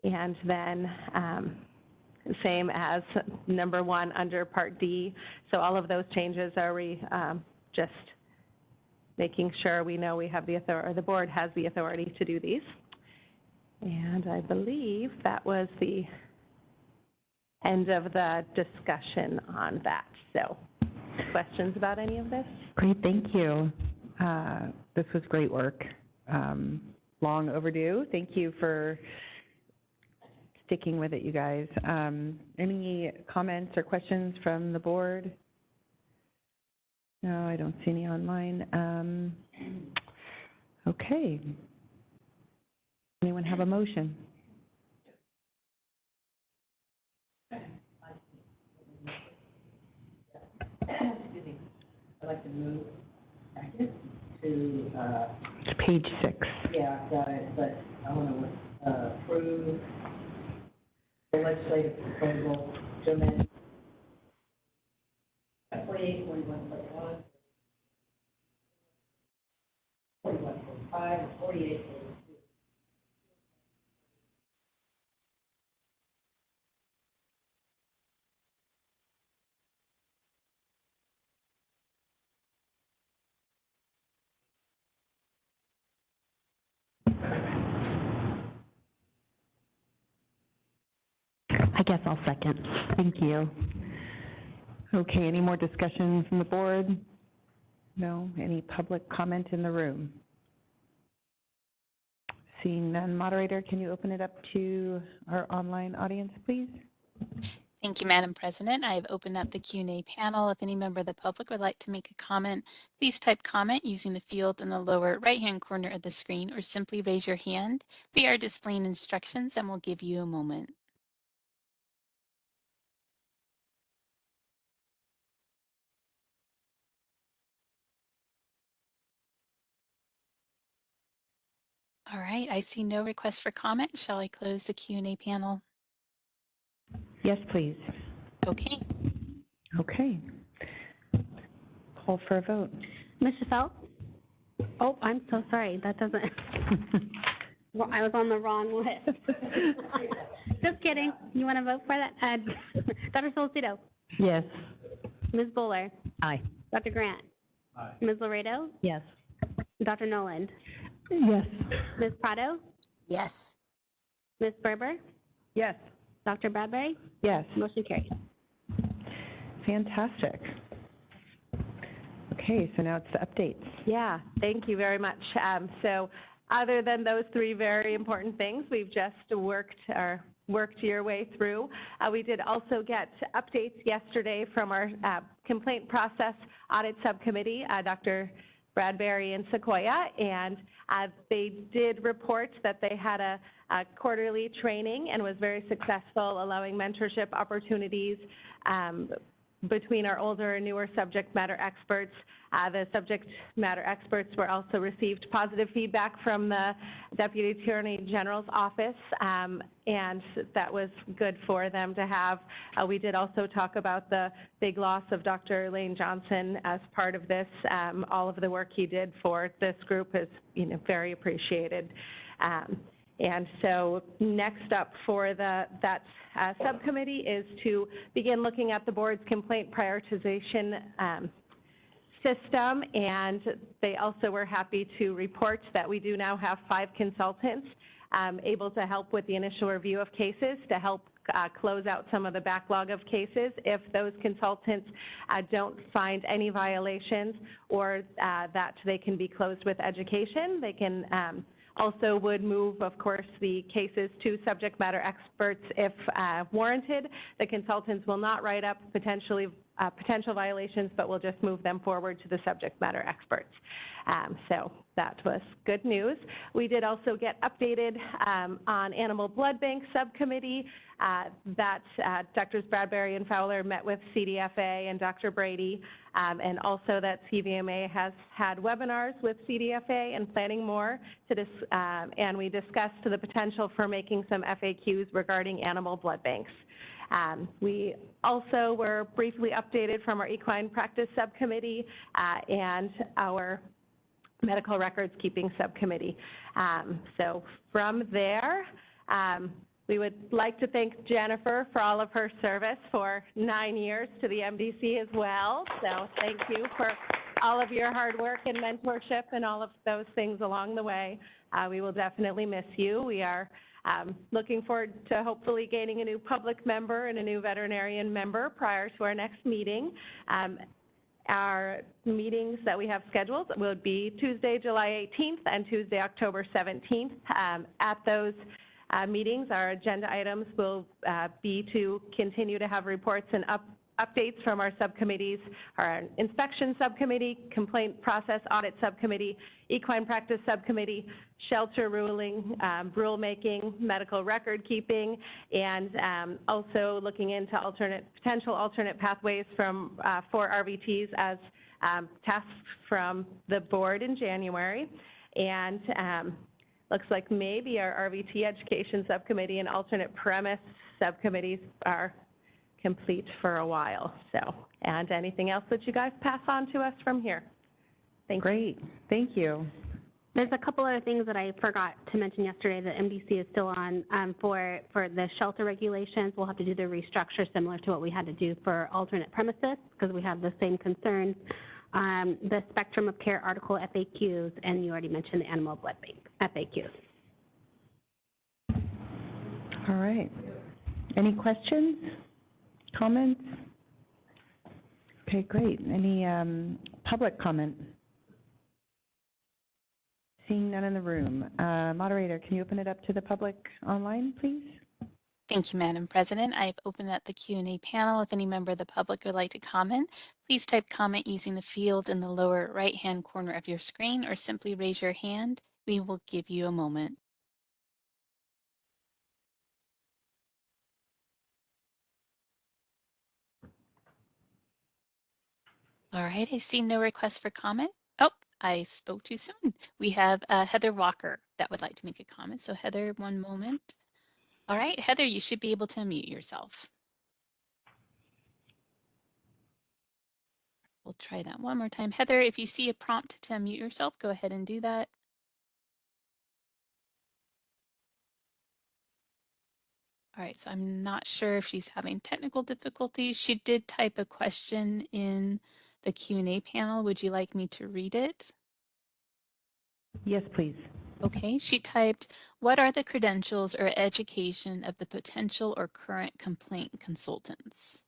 and then same as number 1 under part D. So all of those changes are just making sure we know we have the authority, or the board has the authority to do these. And I believe that was the end of the discussion on that. So, questions about any of this? Great, thank you. This was great work. Long overdue. Thank you for sticking with it, you guys. Any comments or questions from the board? No, I don't see any online. Okay. Anyone have a motion? I'd like to move to Page 6. Yeah, got it, but I want to approve the legislative proposal to amend 4841.1, 41.5, 48. I guess I'll second. Thank you. Okay, any more discussion from the board? No? Any public comment in the room? Seeing none, moderator, can you open it up to our online audience, please? Thank you, Madam President. I have opened up the Q&A panel. If any member of the public would like to make a comment, please type comment using the field in the lower right-hand corner of the screen, or simply raise your hand. We are displaying instructions and we'll give you a moment. All right, I see no request for comment. Shall I close the Q&A panel? Yes, please. Okay. Okay. Call for a vote. Mr. Phelps? Oh, I'm so sorry. That doesn't. Well, I was on the wrong list. Just kidding. You want to vote for that? Dr. Solcito? Yes. Ms. Buller? Aye. Dr. Grant? Aye. Ms. Laredo? Yes. Dr. Noland? Yes. Ms. Prado? Yes. Ms. Berber? Yes. Dr. Bradbury? Yes. Motion carries. Fantastic. Okay, so now it's the updates. Yeah, thank you very much. So other than those 3 very important things, we've just worked your way through. We did also get updates yesterday from our complaint process audit subcommittee, Dr. Bradbury and Sequoia, and they did report that they had a quarterly training and was very successful, allowing mentorship opportunities between our older and newer subject matter experts. The subject matter experts were also received positive feedback from the Deputy Attorney General's office, and that was good for them to have. We did also talk about the big loss of Dr. Lane Johnson as part of this. All of the work he did for this group is, very appreciated. And so next up for that subcommittee is to begin looking at the board's complaint prioritization system, and they also were happy to report that we do now have 5 consultants able to help with the initial review of cases to help close out some of the backlog of cases. If those consultants don't find any violations or that they can be closed with education, they can also would move, of course, the cases to subject matter experts if warranted. The consultants will not write up potential violations, but will just move them forward to the subject matter experts. So that was good news. We did also get updated on Animal Blood Bank Subcommittee that Drs. Bradbury and Fowler met with CDFA and Dr. Brady, and also that CVMA has had webinars with CDFA and planning more to and we discussed the potential for making some FAQs regarding animal blood banks. We also were briefly updated from our Equine Practice Subcommittee and our Medical Records Keeping Subcommittee. So from there, we would like to thank Jennifer for all of her service for 9 years to the MDC as well. So thank you for all of your hard work and mentorship and all of those things along the way. We will definitely miss you. We are looking forward to hopefully gaining a new public member and a new veterinarian member prior to our next meeting. Our meetings that we have scheduled will be Tuesday, July 18th and Tuesday, October 17th. At those meetings, our agenda items will be to continue to have reports and updates from our subcommittees, our inspection subcommittee, complaint process audit subcommittee, equine practice subcommittee, shelter ruling, rulemaking, medical record keeping, and also looking into potential alternate pathways for RVTs as tasks from the board in January. And looks like maybe our RVT education subcommittee and alternate premise subcommittees are complete for a while. So, and anything else that you guys pass on to us from here? Thank you. Great, thank you. There's a couple other things that I forgot to mention yesterday. The MDC is still on for the shelter regulations. We'll have to do the restructure similar to what we had to do for alternate premises because we have the same concerns. The spectrum of care article FAQs, and you already mentioned the animal blood bank FAQs. All right. Any questions? Comments? Okay, great. Any public comment? Seeing none in the room. Moderator, can you open it up to the public online, please? Thank you, Madam President. I've opened up the Q&A panel. If any member of the public would like to comment, please type comment using the field in the lower right-hand corner of your screen or simply raise your hand. We will give you a moment. All right, I see no request for comment. Oh, I spoke too soon. We have Heather Walker that would like to make a comment. So Heather, one moment. All right, Heather, you should be able to unmute yourself. We'll try that one more time. Heather, if you see a prompt to unmute yourself, go ahead and do that. All right, so I'm not sure if she's having technical difficulties. She did type a question in the Q&A panel. Would you like me to read it? Yes, please. Okay, she typed, what are the credentials or education of the potential or current complaint consultants?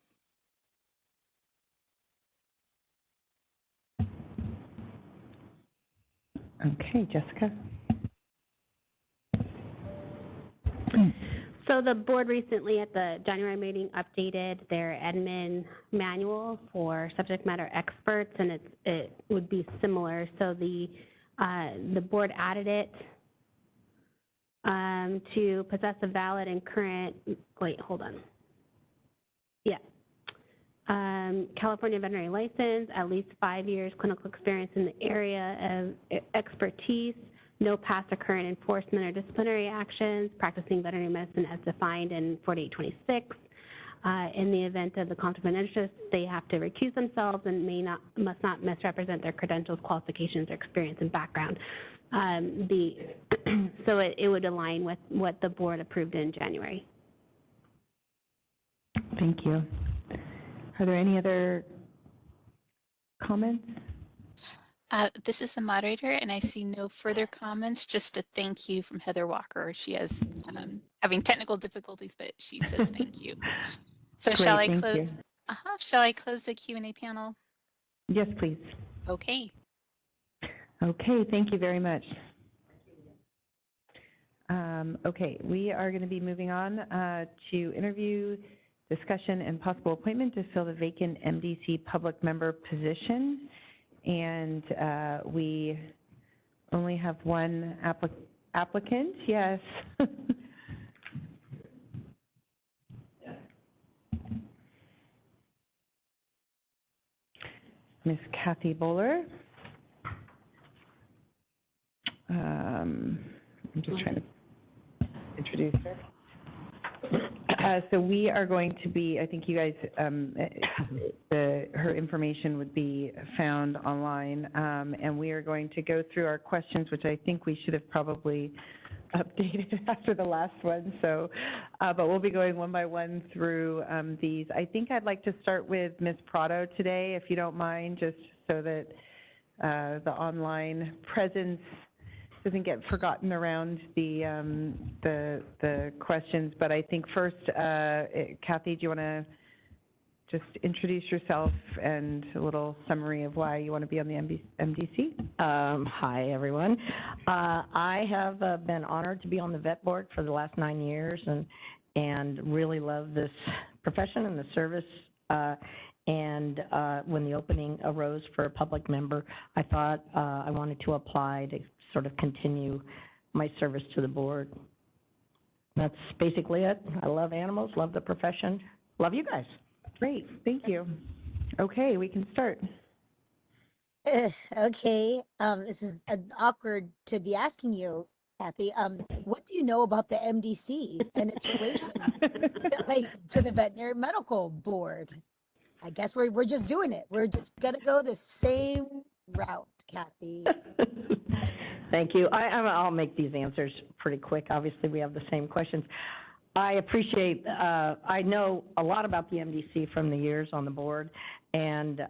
Okay, Jessica. So the board recently at the January meeting updated their admin manual for subject matter experts, and it would be similar. So the board added it to possess a valid and current, wait, hold on. Yeah. California veterinary license, at least 5 years clinical experience in the area of expertise, no past or current enforcement or disciplinary actions, practicing veterinary medicine as defined in 4826. In the event of the conflict of interest, they have to recuse themselves and must not misrepresent their credentials, qualifications, or experience and background. So it would align with what the board approved in January. Thank you. Are there any other comments? This is the moderator, and I see no further comments. Just a thank you from Heather Walker. She is having technical difficulties, but she says thank you. So Great, shall I thank close? you. Shall I close the Q&A panel? Yes, please. Okay. Okay, thank you very much. Okay, we are going to be moving on to interview, discussion, and possible appointment to fill the vacant MDC public member position. And we only have one applicant, yes. Miss Kathy Bowler. I'm just trying to introduce her. So we are going to be, I think you guys, her information would be found online, and we are going to go through our questions, which I think we should have probably updated after the last one. So, but we'll be going one by one through these. I think I'd like to start with Ms. Prado today, if you don't mind, just so that the online presence doesn't get forgotten around the questions. But I think first, Kathy, do you want to just introduce yourself and a little summary of why you want to be on the MDC? Hi, everyone. I have been honored to be on the vet board for the last 9 years and really love this profession and the service. And when the opening arose for a public member, I thought I wanted to apply to sort of continue my service to the board. That's basically it. I love animals, love the profession, love you guys. Great, thank you. Okay, we can start. Okay, this is awkward to be asking you, Kathy. What do you know about the MDC and its relation to the Veterinary Medical Board? I guess we're just doing it. We're just gonna go the same route, Kathy. Thank you. I'll make these answers pretty quick. Obviously, we have the same questions. I appreciate, I know a lot about the MDC from the years on the board, and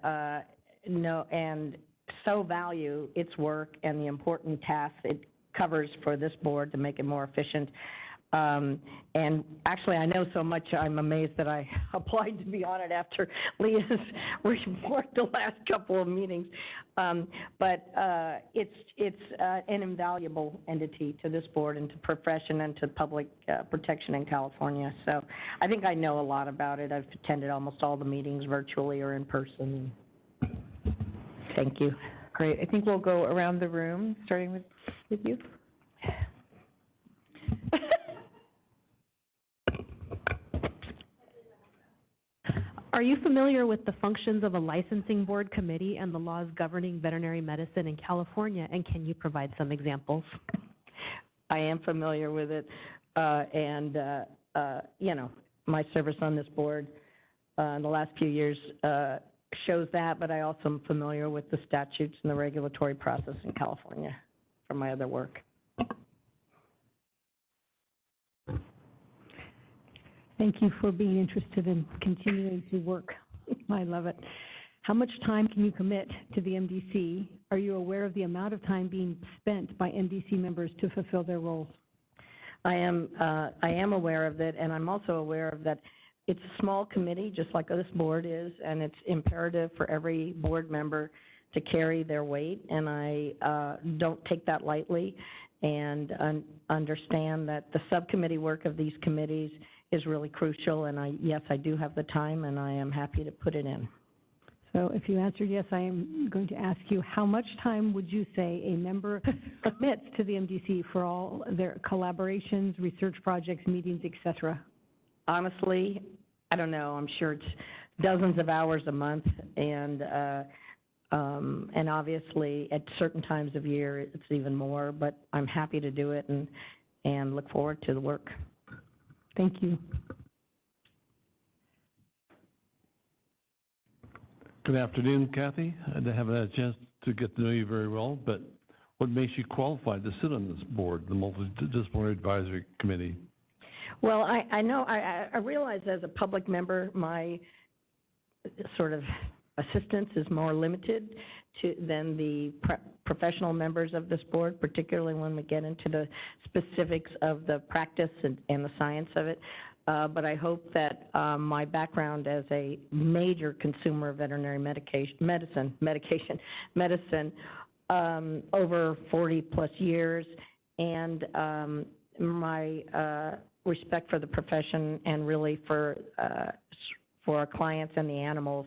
so value its work and the important tasks it covers for this board to make it more efficient. And actually, I know so much, I'm amazed that I applied to be on it after Leah's report the last couple of meetings. But it's an invaluable entity to this board and to profession and to public protection in California. So I think I know a lot about it. I've attended almost all the meetings virtually or in person. Thank you. Great. I think we'll go around the room, starting with you. Are you familiar with the functions of a licensing board committee and the laws governing veterinary medicine in California, and can you provide some examples? I am familiar with it, and you know, my service on this board in the last few years shows that, but I also am familiar with the statutes and the regulatory process in California from my other work. Thank you for being interested in continuing to work. I love it. How much time can you commit to the MDC? Are you aware of the amount of time being spent by MDC members to fulfill their roles? I am aware of it, and I'm also aware of that it's a small committee, just like this board is, and it's imperative for every board member to carry their weight, and I don't take that lightly, and understand that the subcommittee work of these committees is really crucial, and yes, I do have the time, and I am happy to put it in. So if you answered yes, I am going to ask you, how much time would you say a member commits to the MDC for all their collaborations, research projects, meetings, et cetera? Honestly, I don't know. I'm sure it's dozens of hours a month, and obviously at certain times of year it's even more, but I'm happy to do it and look forward to the work. Thank you. Good afternoon, Kathy. I haven't had a chance to get to know you very well, but what makes you qualified to sit on this board, the Multidisciplinary Advisory Committee? Well, I know, I realize as a public member, my sort of assistance is more limited than the professional members of this board, particularly when we get into the specifics of the practice and the science of it. But I hope that my background as a major consumer of veterinary medicine, over 40 plus years, and my respect for the profession and really for our clients and the animals,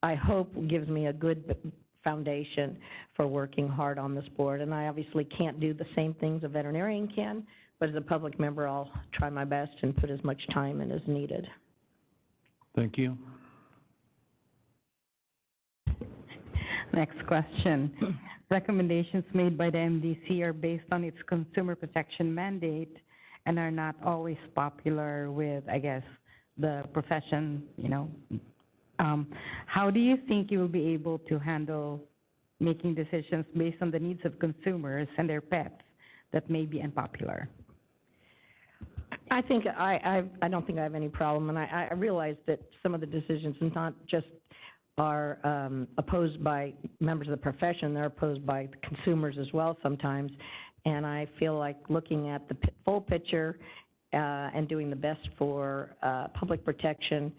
I hope gives me a good foundation for working hard on this board. And I obviously can't do the same things a veterinarian can, but as a public member, I'll try my best and put as much time in as needed. Thank you. Next question. Recommendations made by the MDC are based on its consumer protection mandate and are not always popular with, I guess, the profession, you know. How do you think you will be able to handle making decisions based on the needs of consumers and their pets that may be unpopular? I think I don't think I have any problem, and I realize that some of the decisions not just are opposed by members of the profession, they're opposed by consumers as well sometimes, and I feel like looking at the full picture and doing the best for public protection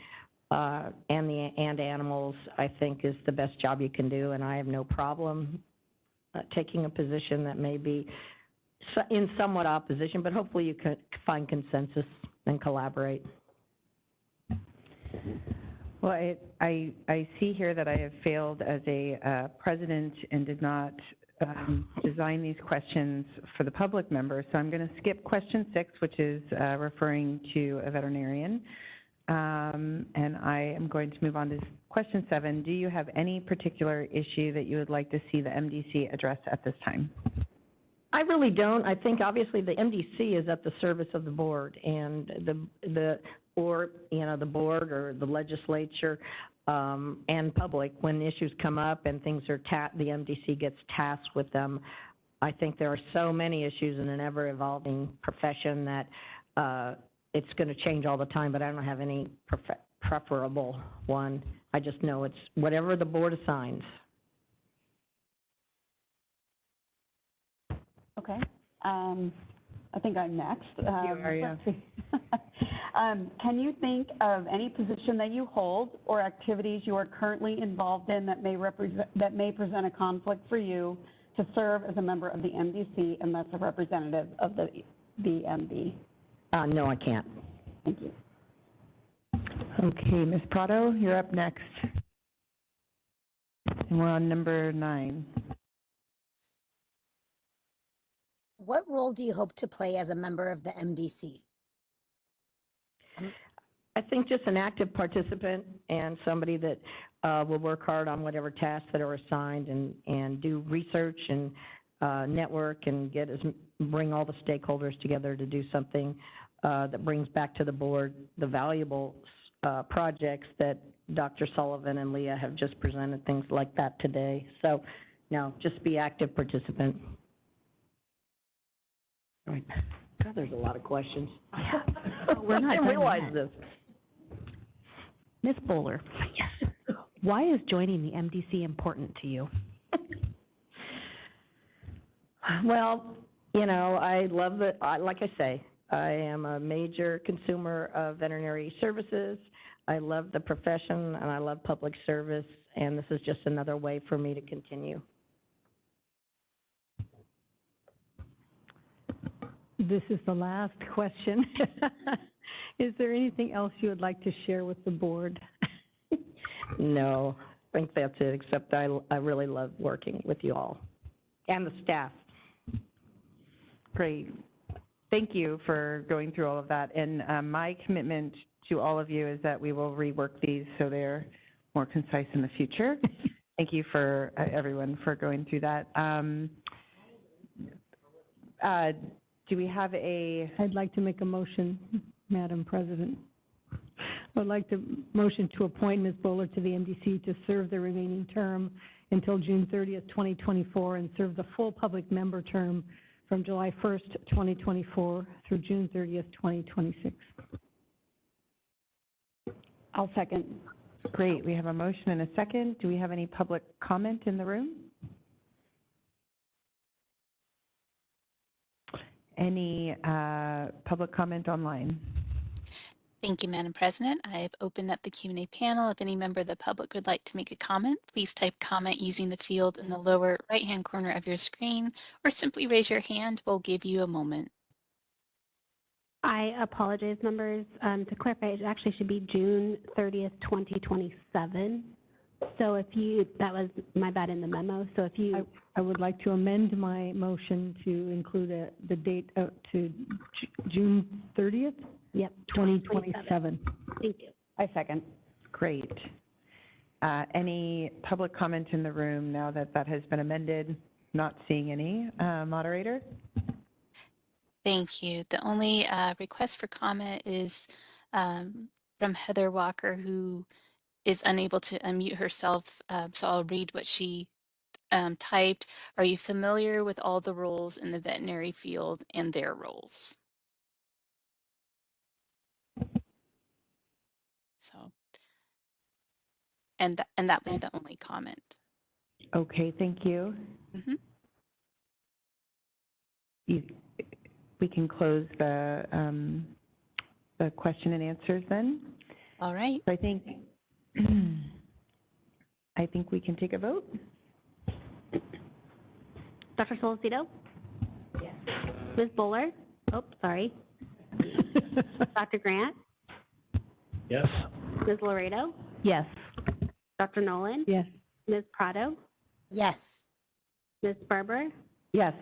and animals, I think is the best job you can do, and I have no problem taking a position that may be in somewhat opposition, but hopefully you can find consensus and collaborate. Well, I see here that I have failed as a president and did not design these questions for the public members, so I'm going to skip question 6, which is referring to a veterinarian, and I am going to move on to question 7. Do you have any particular issue that you would like to see the MDC address at this time? I really don't. I think obviously the MDC is at the service of the board, and the board or the legislature and public, when issues come up and things are the MDC gets tasked with them. I think there are so many issues in an ever-evolving profession that it's going to change all the time, but I don't have any preferable one. I just know it's whatever the board assigns. Okay. I think I'm next. You are, yeah. Can you think of any position that you hold or activities you are currently involved in that may present a conflict for you to serve as a member of the MDC and thus a representative of the MD? No, I can't. Thank you. Okay, Ms. Prado, you're up next. And we're on number 9. What role do you hope to play as a member of the MDC? I think just an active participant and somebody that will work hard on whatever tasks that are assigned and do research and network and bring all the stakeholders together to do something that brings back to the board the valuable projects that Dr. Sullivan and Leah have just presented, things like that today. So, no, just be active participant. Right. God, there's a lot of questions. We're not I didn't realize this. Ms. Bowler. Yes. Why is joining the MDC important to you? Well, you know, I love like I say, I am a major consumer of veterinary services. I love the profession and I love public service, and this is just another way for me to continue. This is the last question. Is there anything else you would like to share with the board? No, I think that's it, except I really love working with you all and the staff. Great. Thank you for going through all of that. And my commitment to all of you is that we will rework these so they're more concise in the future. Thank you for everyone for going through that. Do we have a? I'd like to make a motion, Madam President. I'd like to motion to appoint Ms. Bowler to the MDC to serve the remaining term until June 30th, 2024, and serve the full public member term from July 1st, 2024 through June 30th, 2026. I'll second. Great, we have a motion and a second. Do we have any public comment in the room? Any public comment online? Thank you, Madam President. I've opened up the Q&A panel. If any member of the public would like to make a comment, please type comment using the field in the lower right-hand corner of your screen, or simply raise your hand. We'll give you a moment. I apologize, members. To clarify, it actually should be June 30th, 2027. So if you, that was my bad in the memo. So if you, I would like to amend my motion to include the date to June 30th? Yep. 2027. Thank you. I second. Great. Any public comment in the room now that that has been amended? Not seeing any. Moderator? Thank you. The only request for comment is from Heather Walker, who is unable to unmute herself, so I'll read what she typed. Are you familiar with all the roles in the veterinary field and their roles? So, and that was the only comment. Okay, thank you. Mm-hmm. We can close the question and answers then. All right. So I think we can take a vote. Dr. Solicito? Yes. Ms. Bowler? Oh, sorry. Dr. Grant? Yes. Ms. Laredo? Yes. Dr. Nolan? Yes. Ms. Prado? Yes. Ms. Barber? Yes.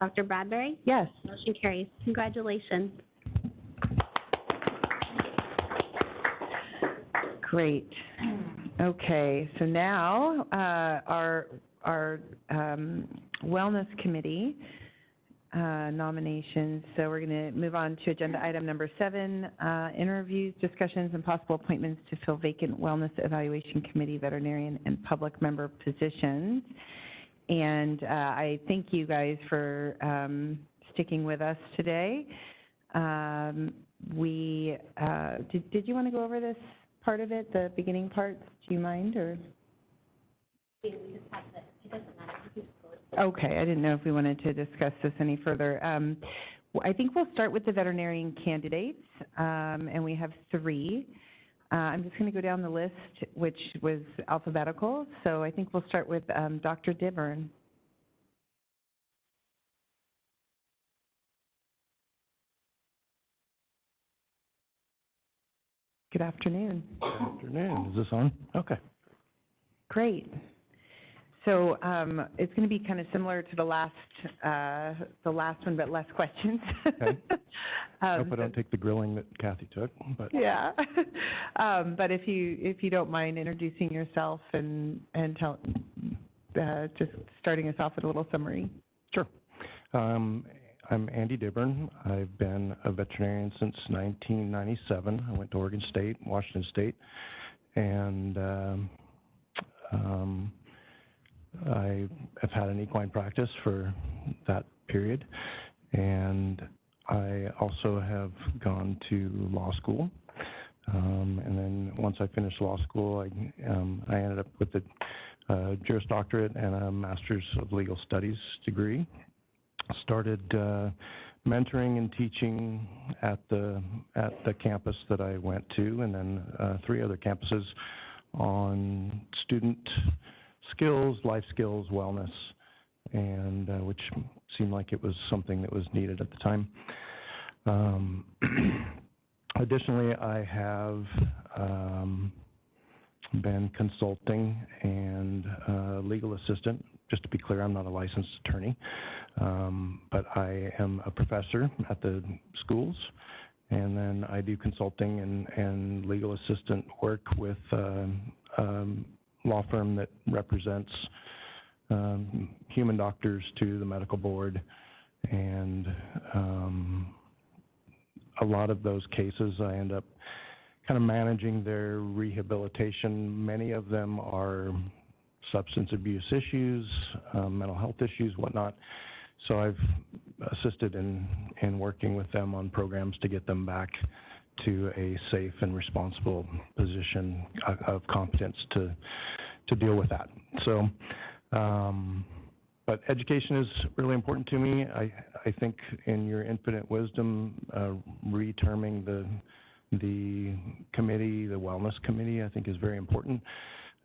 Dr. Bradbury? Yes. Motion carries. Congratulations. Great. Okay, so now our Wellness Committee nominations. So we're going to move on to agenda item number 7, interviews, discussions, and possible appointments to fill vacant Wellness Evaluation Committee, veterinarian, and public member positions. And I thank you guys for sticking with us today. Did you want to go over this part of it, the beginning parts? Do you mind, or? Okay, I didn't know if we wanted to discuss this any further. I think we'll start with the veterinarian candidates, and we have 3. I'm just going to go down the list, which was alphabetical. So I think we'll start with Dr. Dibburn. Good afternoon. Good afternoon. Is this on? Okay. Great. So it's going to be kind of similar to the last one, but less questions. Okay. I hope I don't take the grilling that Kathy took. But yeah. But if you don't mind introducing yourself and just starting us off with a little summary. Sure. I'm Andy Dibburn. I've been a veterinarian since 1997. I went to Oregon State, Washington State, and I have had an equine practice for that period, and I also have gone to law school. And then once I finished law school, I ended up with a Juris Doctorate and a Master's of Legal Studies degree. Started mentoring and teaching at the campus that I went to, and then 3 other campuses on student skills, life skills, wellness, and which seemed like it was something that was needed at the time. Additionally, I have been consulting and legal assistant. Just to be clear, I'm not a licensed attorney, but I am a professor at the schools, And then I do consulting and legal assistant work with law firm that represents human doctors to the medical board, and a lot of those cases I end up kind of managing their rehabilitation. Many of them are substance abuse issues, mental health issues, whatnot. So I've assisted in working with them on programs to get them back to a safe and responsible position of competence to deal with that. So, but education is really important to me. I think in your infinite wisdom, reterming the committee, the wellness committee, I think is very important.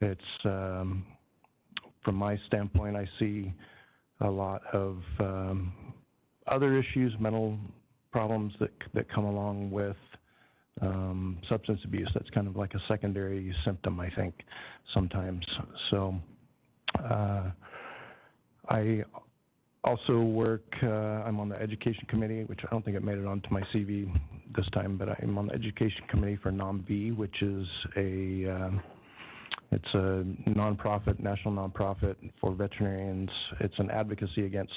It's, from my standpoint, I see a lot of other issues, mental problems that come along with substance abuse. That's kind of like a secondary symptom, I think, sometimes. So I also work, I'm on the education committee, which I don't think it made it onto my CV this time, but I'm on the education committee for NOMV, which is it's a nonprofit, national nonprofit for veterinarians. It's an advocacy against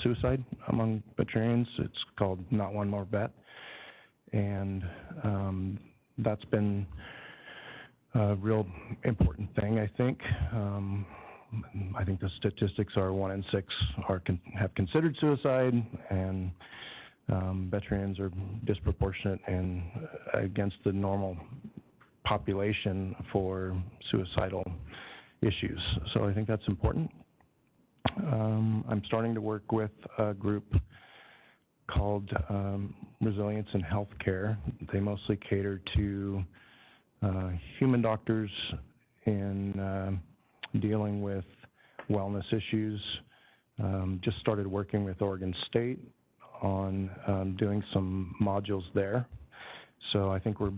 suicide among veterinarians. It's called Not One More Vet. And that's been a real important thing, I think. I think the statistics are 1 in 6 have considered suicide, and veterinarians are disproportionate and against the normal population for suicidal issues. So I think that's important. I'm starting to work with a group called Resilience in Healthcare. They mostly cater to human doctors in dealing with wellness issues. Just started working with Oregon State on doing some modules there. So I think we're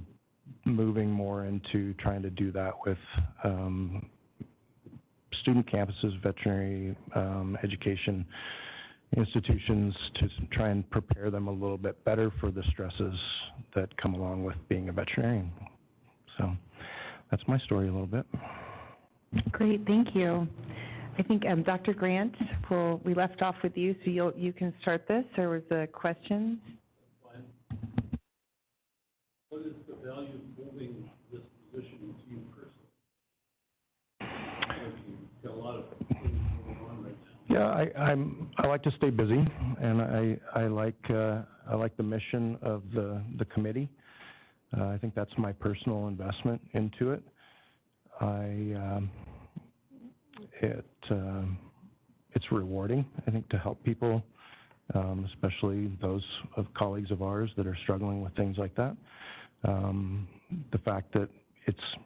moving more into trying to do that with student campuses, veterinary education institutions, to try and prepare them a little bit better for the stresses that come along with being a veterinarian. So that's my story a little bit. Great, thank you. I think Dr. Grant, we left off with you, so you can start this. There was a question. What is the value of moving this position to you personally? You've got a lot of things going on right now. Yeah, I like to stay busy, and I like the mission of the committee. I think that's my personal investment into it. It's rewarding, I think, to help people, especially those of colleagues of ours that are struggling with things like that. The fact that it's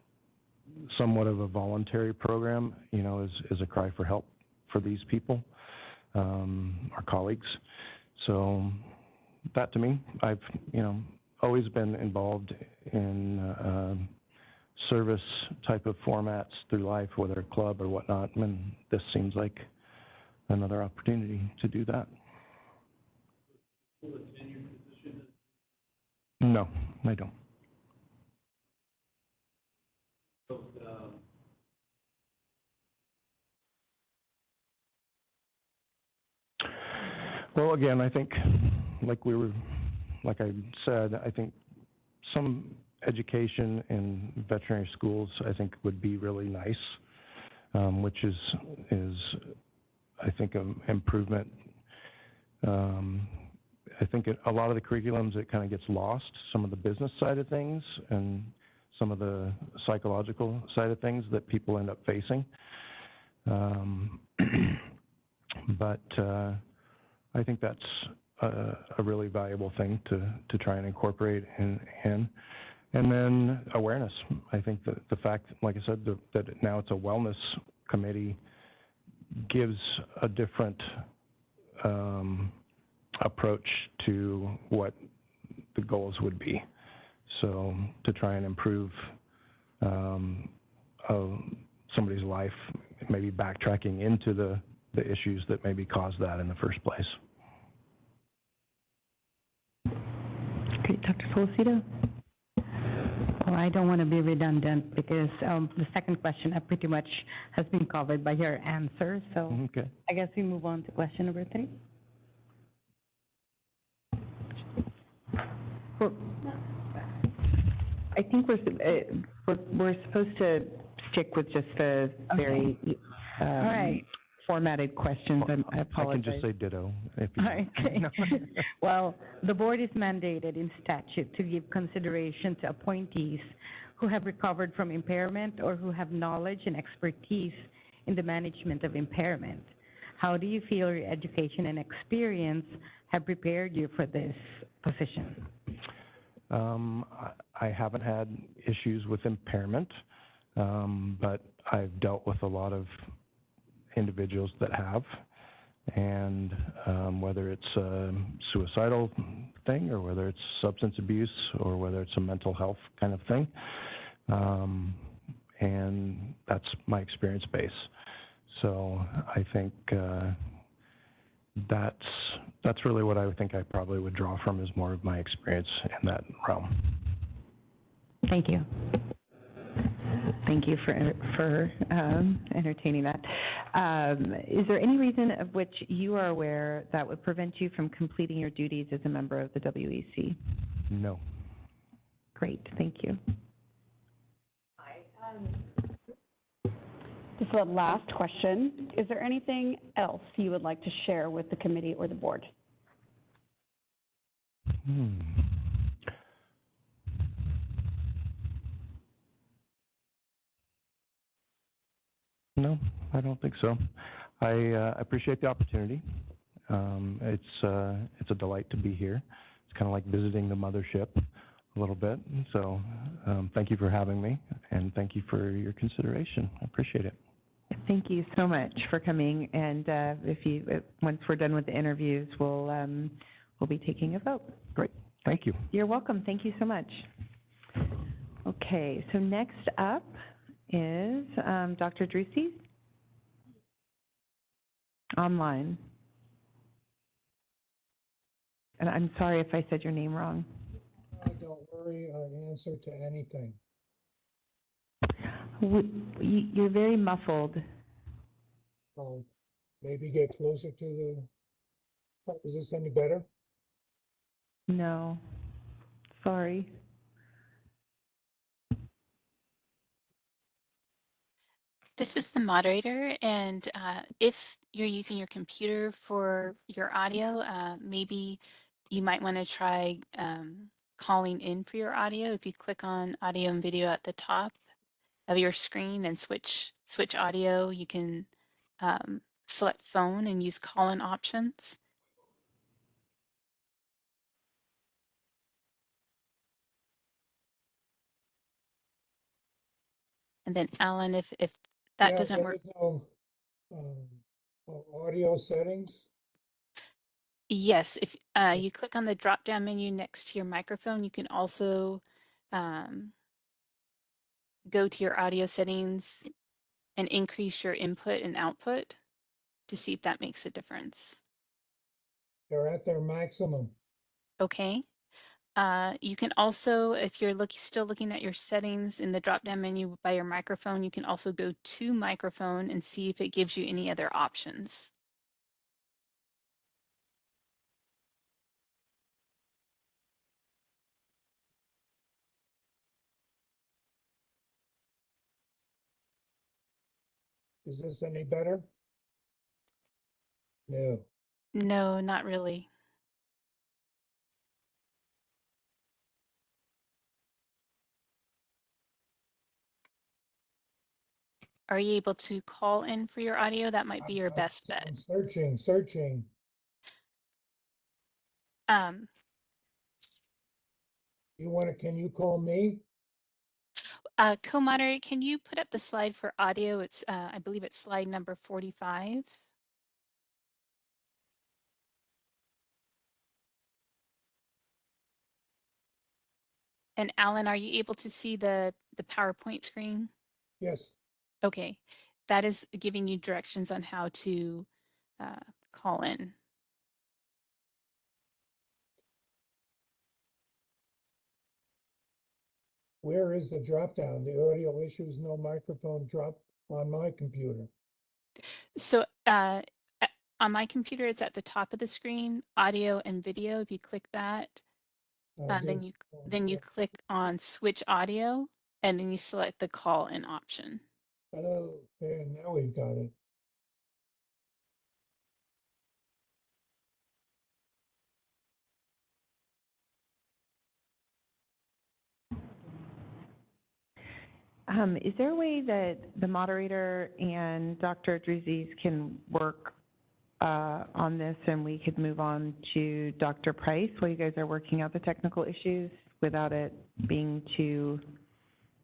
somewhat of a voluntary program, is a cry for help for these people, our colleagues. So that, to me, I've, always been involved in service type of formats through life, whether a club or whatnot, and this seems like another opportunity to do that. Will a tenured position? No, I don't. Well, again, I think, like I said, I think some education in veterinary schools, I think, would be really nice, which is I think an improvement. I think a lot of the curriculums, it kind of gets lost, some of the business side of things and some of the psychological side of things that people end up facing. But I think that's a really valuable thing to try and incorporate in. And then awareness. I think that the fact, like I said, that now it's a wellness committee gives a different approach to what the goals would be. So to try and improve somebody's life, maybe backtracking into the issues that maybe caused that in the first place. Great, Dr. Felicito? Well, I don't want to be redundant because the second question pretty much has been covered by your answer. So Okay. I guess we move on to question number 3. Well, I think we're supposed to stick with just the very All right. formatted questions. I I apologize. can just say ditto if you Okay. Well, the board is mandated in statute to give consideration to appointees who have recovered from impairment or who have knowledge and expertise in the management of impairment. How do you feel your education and experience have prepared you for this position? I haven't had issues with impairment, but I've dealt with a lot of individuals that have, and whether it's a suicidal thing or whether it's substance abuse or whether it's a mental health kind of thing, and that's my experience base. So I think that's really what I would think I probably would draw from, is more of my experience in that realm. Thank you. Thank you for entertaining that. Is there any reason of which you are aware that would prevent you from completing your duties as a member of the WEC? No. Great, thank you. This is the last question. Is there anything else you would like to share with the committee or the board? No, I don't think so. I appreciate the opportunity. It's a delight to be here. It's kind of like visiting the mothership a little bit. So thank you for having me, and thank you for your consideration. I appreciate it. Thank you so much for coming. And once we're done with the interviews, we'll be taking a vote. Great. Thank you. You're welcome. Thank you so much. Okay, so next up is Dr. Drusi, online. And I'm sorry if I said your name wrong. Don't worry, I answer to anything. You're very muffled. Maybe get closer to the, is this any better? No, sorry. This is the moderator, and if you're using your computer for your audio, maybe you might want to try calling in for your audio. If you click on audio and video at the top of your screen and switch audio, you can select phone and use call-in options. And then Alan, if that doesn't work. No audio settings? Yes, if you click on the drop-down menu next to your microphone, you can also go to your audio settings and increase your input and output to see if that makes a difference. They're at their maximum. Okay. You can also, if you're still looking at your settings in the drop-down menu by your microphone, you can also go to microphone and see if it gives you any other options. Is this any better? No. No, not really. Are you able to call in for your audio? That might be your best bet. I'm searching. Can you call me? Co-moderator, can you put up the slide for audio? It's, I believe it's slide number 45. And Alan, are you able to see the PowerPoint screen? Yes. Okay, that is giving you directions on how to call in. Where is the drop down? The audio issues, no microphone drop on my computer. So on my computer, it's at the top of the screen, audio and video. If you click that, then you click on switch audio, and then you select the call in option. Oh, okay, now we've got it. Is there a way that the moderator and Dr. Druzes can work on this and we could move on to Dr. Price while you guys are working out the technical issues without it being too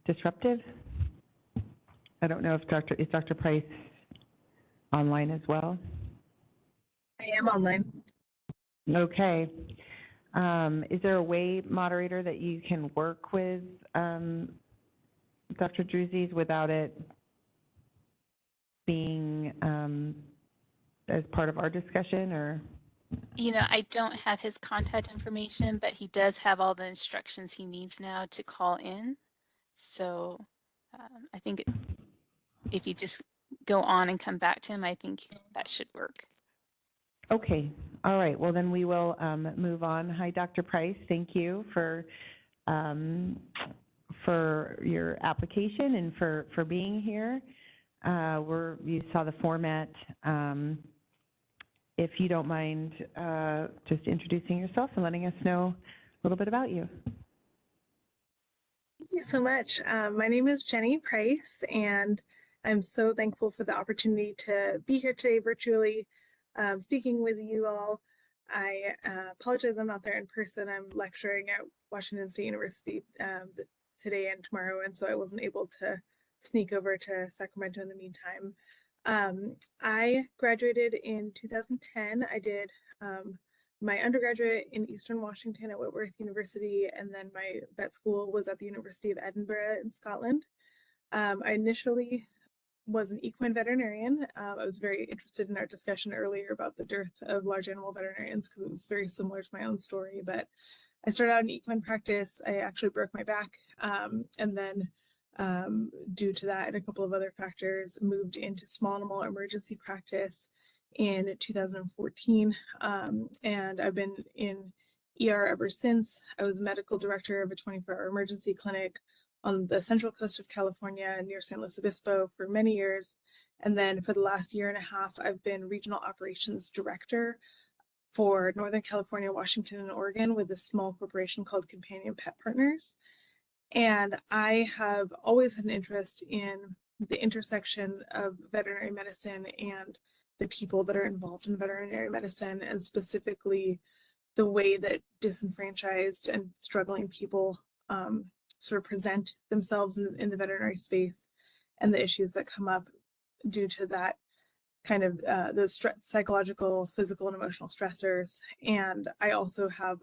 disruptive? I don't know if is Dr. Price online as well? I am online. Okay. Is there a way, moderator, that you can work with Dr. Druzes without it being as part of our discussion, or? You know, I don't have his contact information, but he does have all the instructions he needs now to call in. So I think if you just go on and come back to him, I think that should work. Okay. All right. Well, then we will move on. Hi, Dr. Price. Thank you for your application and for being here. You saw the format. If you don't mind just introducing yourself and letting us know a little bit about you. Thank you so much. My name is Jenny Price, and I'm so thankful for the opportunity to be here today virtually, speaking with you all. I apologize I'm not there in person. I'm lecturing at Washington State University today and tomorrow, and so I wasn't able to sneak over to Sacramento in the meantime. I graduated in 2010. I did my undergraduate in Eastern Washington at Whitworth University, and then my vet school was at the University of Edinburgh in Scotland. I initially was an equine veterinarian. I was very interested in our discussion earlier about the dearth of large animal veterinarians because it was very similar to my own story, but I started out in equine practice. I actually broke my back, and then due to that and a couple of other factors, moved into small animal emergency practice in 2014, and I've been in ER ever since. I was medical director of a 24-hour emergency clinic on the central coast of California near San Luis Obispo for many years, and then for the last year and a half, I've been regional operations director for Northern California, Washington, and Oregon with a small corporation called Companion Pet Partners. And I have always had an interest in the intersection of veterinary medicine and the people that are involved in veterinary medicine, and specifically the way that disenfranchised and struggling people sort of present themselves in the veterinary space, and the issues that come up due to that kind of the psychological, physical, and emotional stressors. And I also have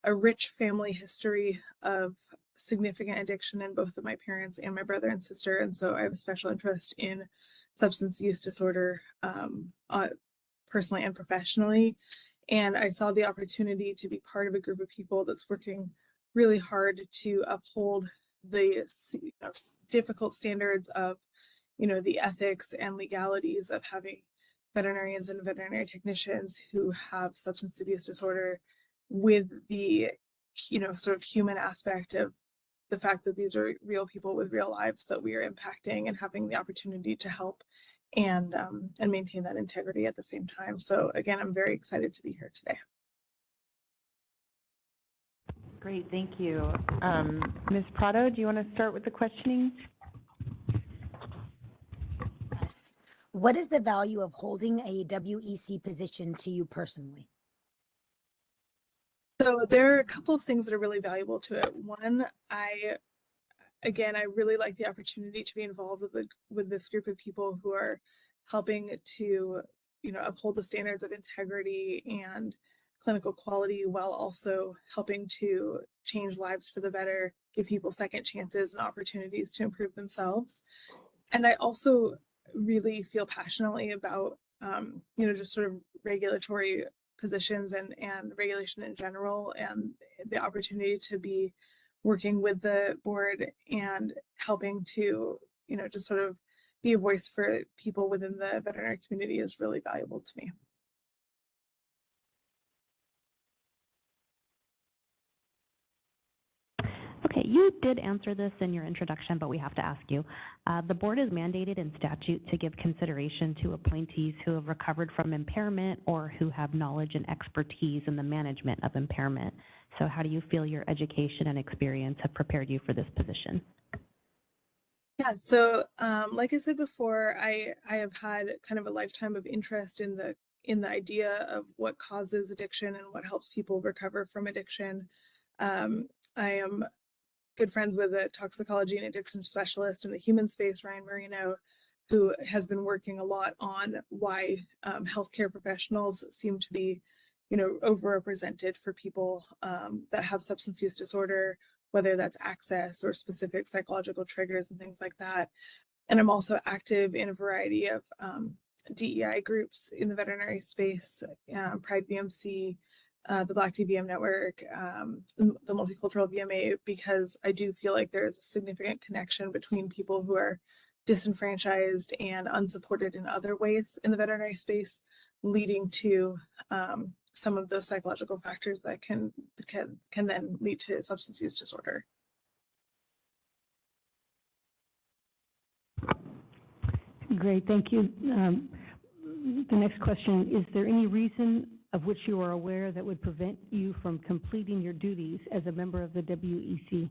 a rich family history of significant addiction in both of my parents and my brother and sister. And so I have a special interest in substance use disorder, personally and professionally. And I saw the opportunity to be part of a group of people that's working really hard to uphold the difficult standards of, the ethics and legalities of having veterinarians and veterinary technicians who have substance abuse disorder, with the sort of human aspect of the fact that these are real people with real lives that we are impacting, and having the opportunity to help and maintain that integrity at the same time. So again, I'm very excited to be here today. Great, thank you. Ms. Prado, do you want to start with the questioning? Yes. What is the value of holding a WEC position to you personally? So there are a couple of things that are really valuable to it. One, I really like the opportunity to be involved with this group of people who are helping to, uphold the standards of integrity and clinical quality, while also helping to change lives for the better, give people second chances and opportunities to improve themselves. And I also really feel passionately about, just sort of regulatory positions and regulation in general, and the opportunity to be working with the board and helping to, just sort of be a voice for people within the veterinary community is really valuable to me. Okay, you did answer this in your introduction, but we have to ask you. The board is mandated in statute to give consideration to appointees who have recovered from impairment or who have knowledge and expertise in the management of impairment. So how do you feel your education and experience have prepared you for this position? Yeah, so like I said before, I have had kind of a lifetime of interest in the idea of what causes addiction and what helps people recover from addiction. I am good friends with a toxicology and addiction specialist in the human space, Ryan Marino, who has been working a lot on why healthcare professionals seem to be, overrepresented for people that have substance use disorder, whether that's access or specific psychological triggers and things like that. And I'm also active in a variety of DEI groups in the veterinary space, Pride VMC, the Black DVM Network, the Multicultural VMA, because I do feel like there is a significant connection between people who are disenfranchised and unsupported in other ways in the veterinary space, leading to some of those psychological factors that can then lead to substance use disorder. Great, thank you. The next question, is there any reason of which you are aware that would prevent you from completing your duties as a member of the WEC?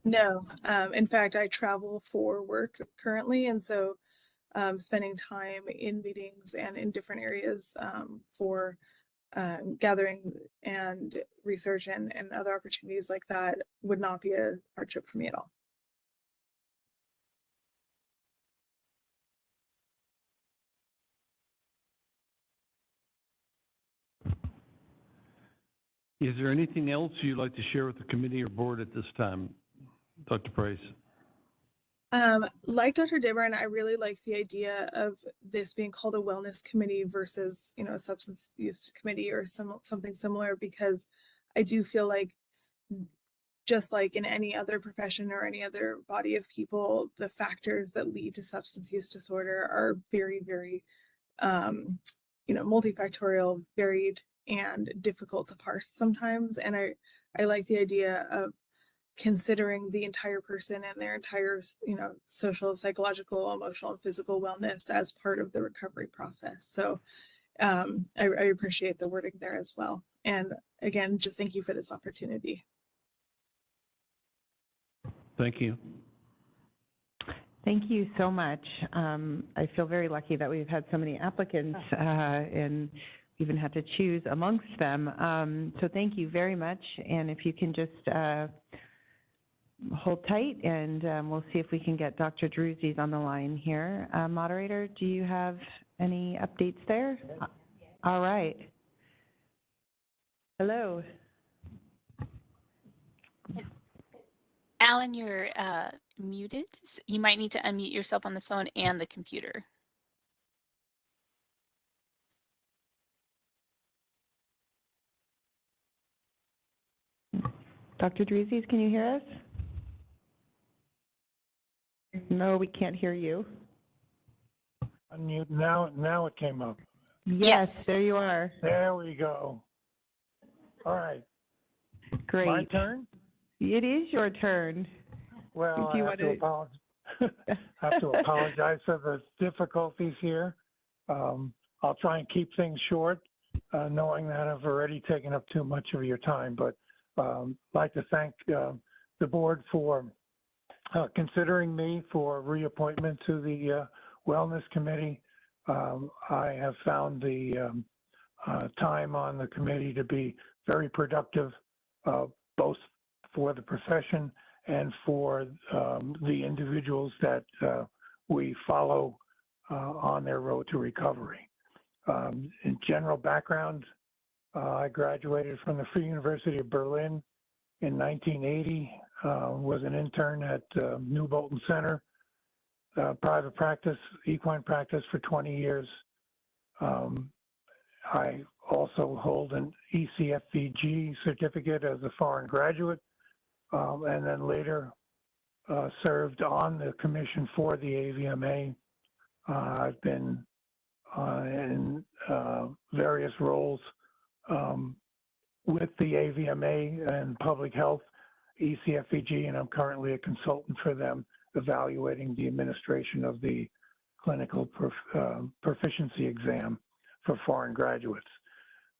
No, in fact, I travel for work currently, and so spending time in meetings and in different areas for gathering and research and other opportunities like that would not be a hardship for me at all. Is there anything else you'd like to share with the committee or board at this time, Dr. Price? Like Dr. Dibburn, I really like the idea of this being called a wellness committee versus, a substance use committee or something similar, because I do feel like, just like in any other profession or any other body of people, the factors that lead to substance use disorder are very, very, multifactorial, varied, and difficult to parse sometimes. And I like the idea of considering the entire person and their entire, social, psychological, emotional, and physical wellness as part of the recovery process. So I appreciate the wording there as well. And again, just thank you for this opportunity. Thank you. Thank you so much. I feel very lucky that we've had so many applicants and even had to choose amongst them. So thank you very much. And if you can just hold tight, and we'll see if we can get Dr. Druzes on the line here. Moderator, do you have any updates there? All right. Hello. Alan, you're muted. You might need to unmute yourself on the phone and the computer. Dr. Druzes, can you hear us? No, we can't hear you. Unmute now it came up. Yes, there you are. There we go. All right. Great. My turn? It is your turn. Well, I have to apologize for the difficulties here. I'll try and keep things short, knowing that I've already taken up too much of your time, but I'd like to thank the board for considering me for reappointment to the Wellness Committee. I have found the time on the committee to be very productive, both for the profession and for the individuals that we follow on their road to recovery. In general background, I graduated from the Free University of Berlin in 1980, was an intern at New Bolton Center, private practice, equine practice for 20 years. I also hold an ECFVG certificate as a foreign graduate and then later served on the commission for the AVMA. I've been in various roles with the AVMA and public health, ECFEG, and I'm currently a consultant for them evaluating the administration of the clinical proficiency exam for foreign graduates.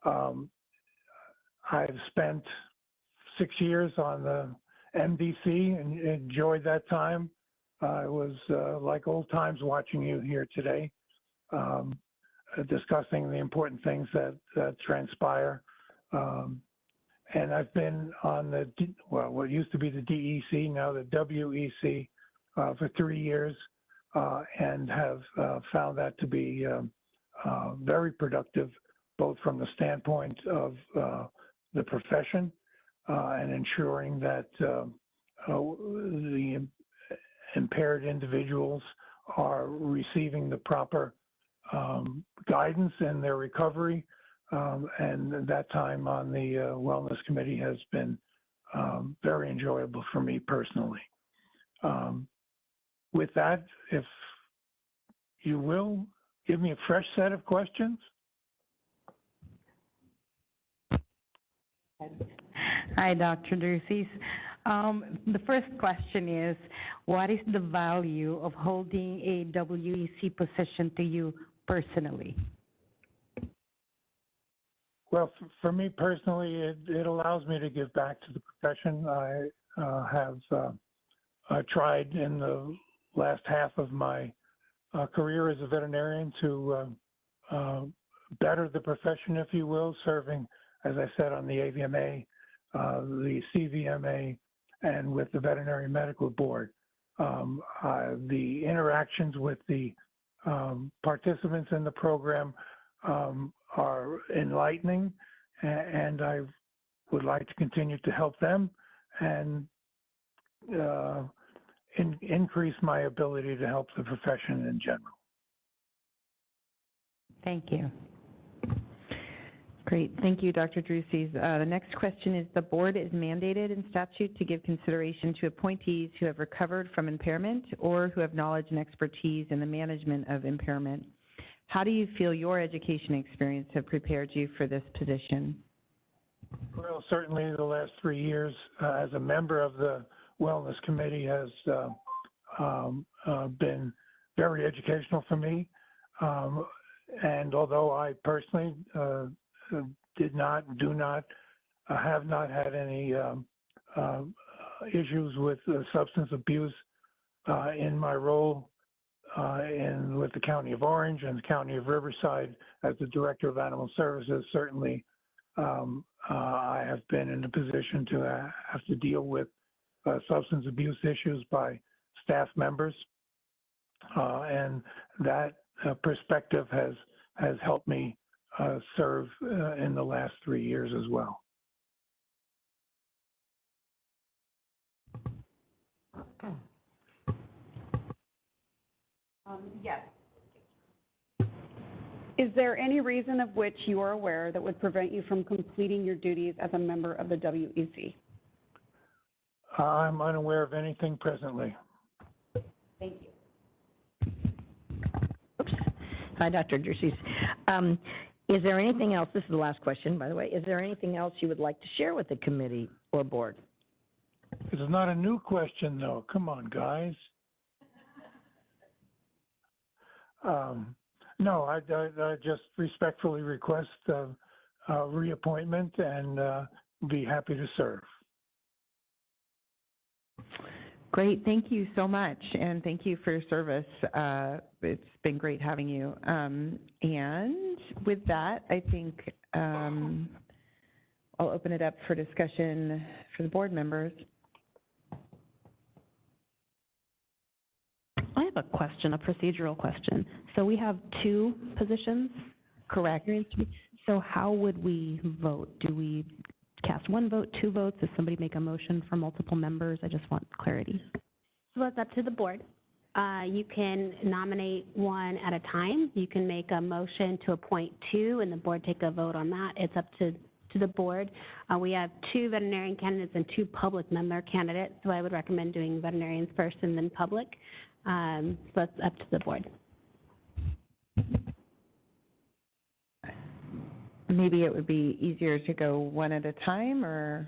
I've spent 6 years on the MDC and enjoyed that time. It was like old times watching you here today, discussing the important things that transpire. And I've been on the, what used to be the DEC, now the WEC, for 3 years, and have found that to be very productive, both from the standpoint of the profession and ensuring that the impaired individuals are receiving the proper guidance in their recovery. And that time on the Wellness Committee has been very enjoyable for me personally. With that, if you will, give me a fresh set of questions. Hi, Dr. Druces. The first question is, what is the value of holding a WEC position to you personally? Well, for me personally, it allows me to give back to the profession. I have tried in the last half of my career as a veterinarian to better the profession, if you will, serving, as I said, on the AVMA, the CVMA, and with the Veterinary Medical Board. The interactions with the participants in the program are enlightening, and I would like to continue to help them and increase my ability to help the profession in general. Thank you. Great. Thank you, Dr. Druces. The next question is, the board is mandated in statute to give consideration to appointees who have recovered from impairment or who have knowledge and expertise in the management of impairment. How do you feel your education experience have prepared you for this position? Well, certainly the last 3 years as a member of the Wellness Committee has been very educational for me. And although I personally have not had any issues with substance abuse in my role with the County of Orange and the County of Riverside as the Director of Animal Services, certainly I have been in a position to have to deal with substance abuse issues by staff members, and that perspective has helped me serve in the last 3 years as well. Yes. Is there any reason of which you are aware that would prevent you from completing your duties as a member of the WEC? I'm unaware of anything presently. Thank you. Oops. Hi, Dr. Druces. Is there anything else, this is the last question, by the way, is there anything else you would like to share with the committee or board? This is not a new question, though. Come on, guys. No, I just respectfully request reappointment and be happy to serve. Great. Thank you so much, and thank you for your service. It's been great having you. And with that, I think I'll open it up for discussion for the board members. I have a question, a procedural question. So we have 2 positions? Correct. So how would we vote? Do we cast 1 vote, 2 votes? Does somebody make a motion for multiple members? I just want clarity. So that's up to the board. You can nominate 1 at a time. You can make a motion to appoint 2, and the board take a vote on that. It's up to to the board. We have 2 veterinarian candidates and 2 public member candidates, so I would recommend doing veterinarians first and then public. So that's up to the board. Maybe it would be easier to go one at a time, or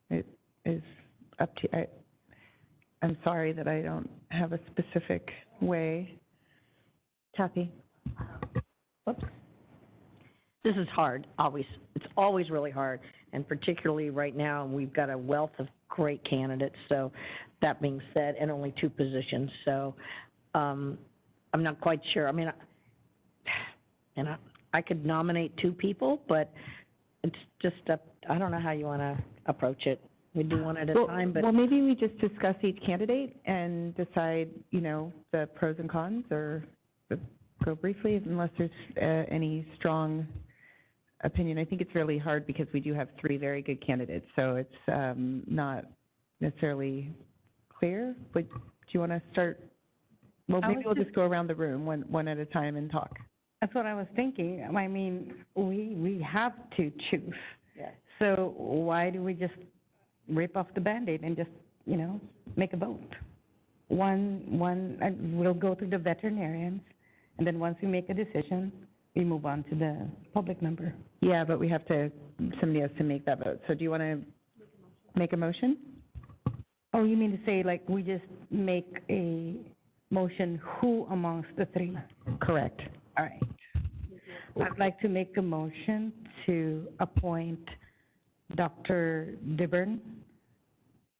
it is up to, I'm sorry that I don't have a specific way. Kathy? Whoops. This is hard, always. It's always really hard, and particularly right now, we've got a wealth of great candidates. So that being said, and only 2 positions. So I'm not quite sure. I mean, I could nominate 2 people, but it's just I don't know how you want to approach it. We do one at a time, but. Well, maybe we just discuss each candidate and decide, the pros and cons, or go briefly, unless there's any strong opinion. I think it's really hard because we do have 3 very good candidates, so it's not necessarily clear. But do you want to start? Well, maybe we'll just go around the room one at a time and talk. That's what I was thinking. I mean, we have to choose. Yeah. So why do we just rip off the Band-Aid and just, make a vote? We'll go through the veterinarians, and then once we make a decision, we move on to the public member. Yeah, but somebody has to make that vote. So do you want to make a motion? Oh, you mean to say, like, we just make a motion, who amongst the 3? Correct. All right. I'd like to make a motion to appoint Dr. Dibburn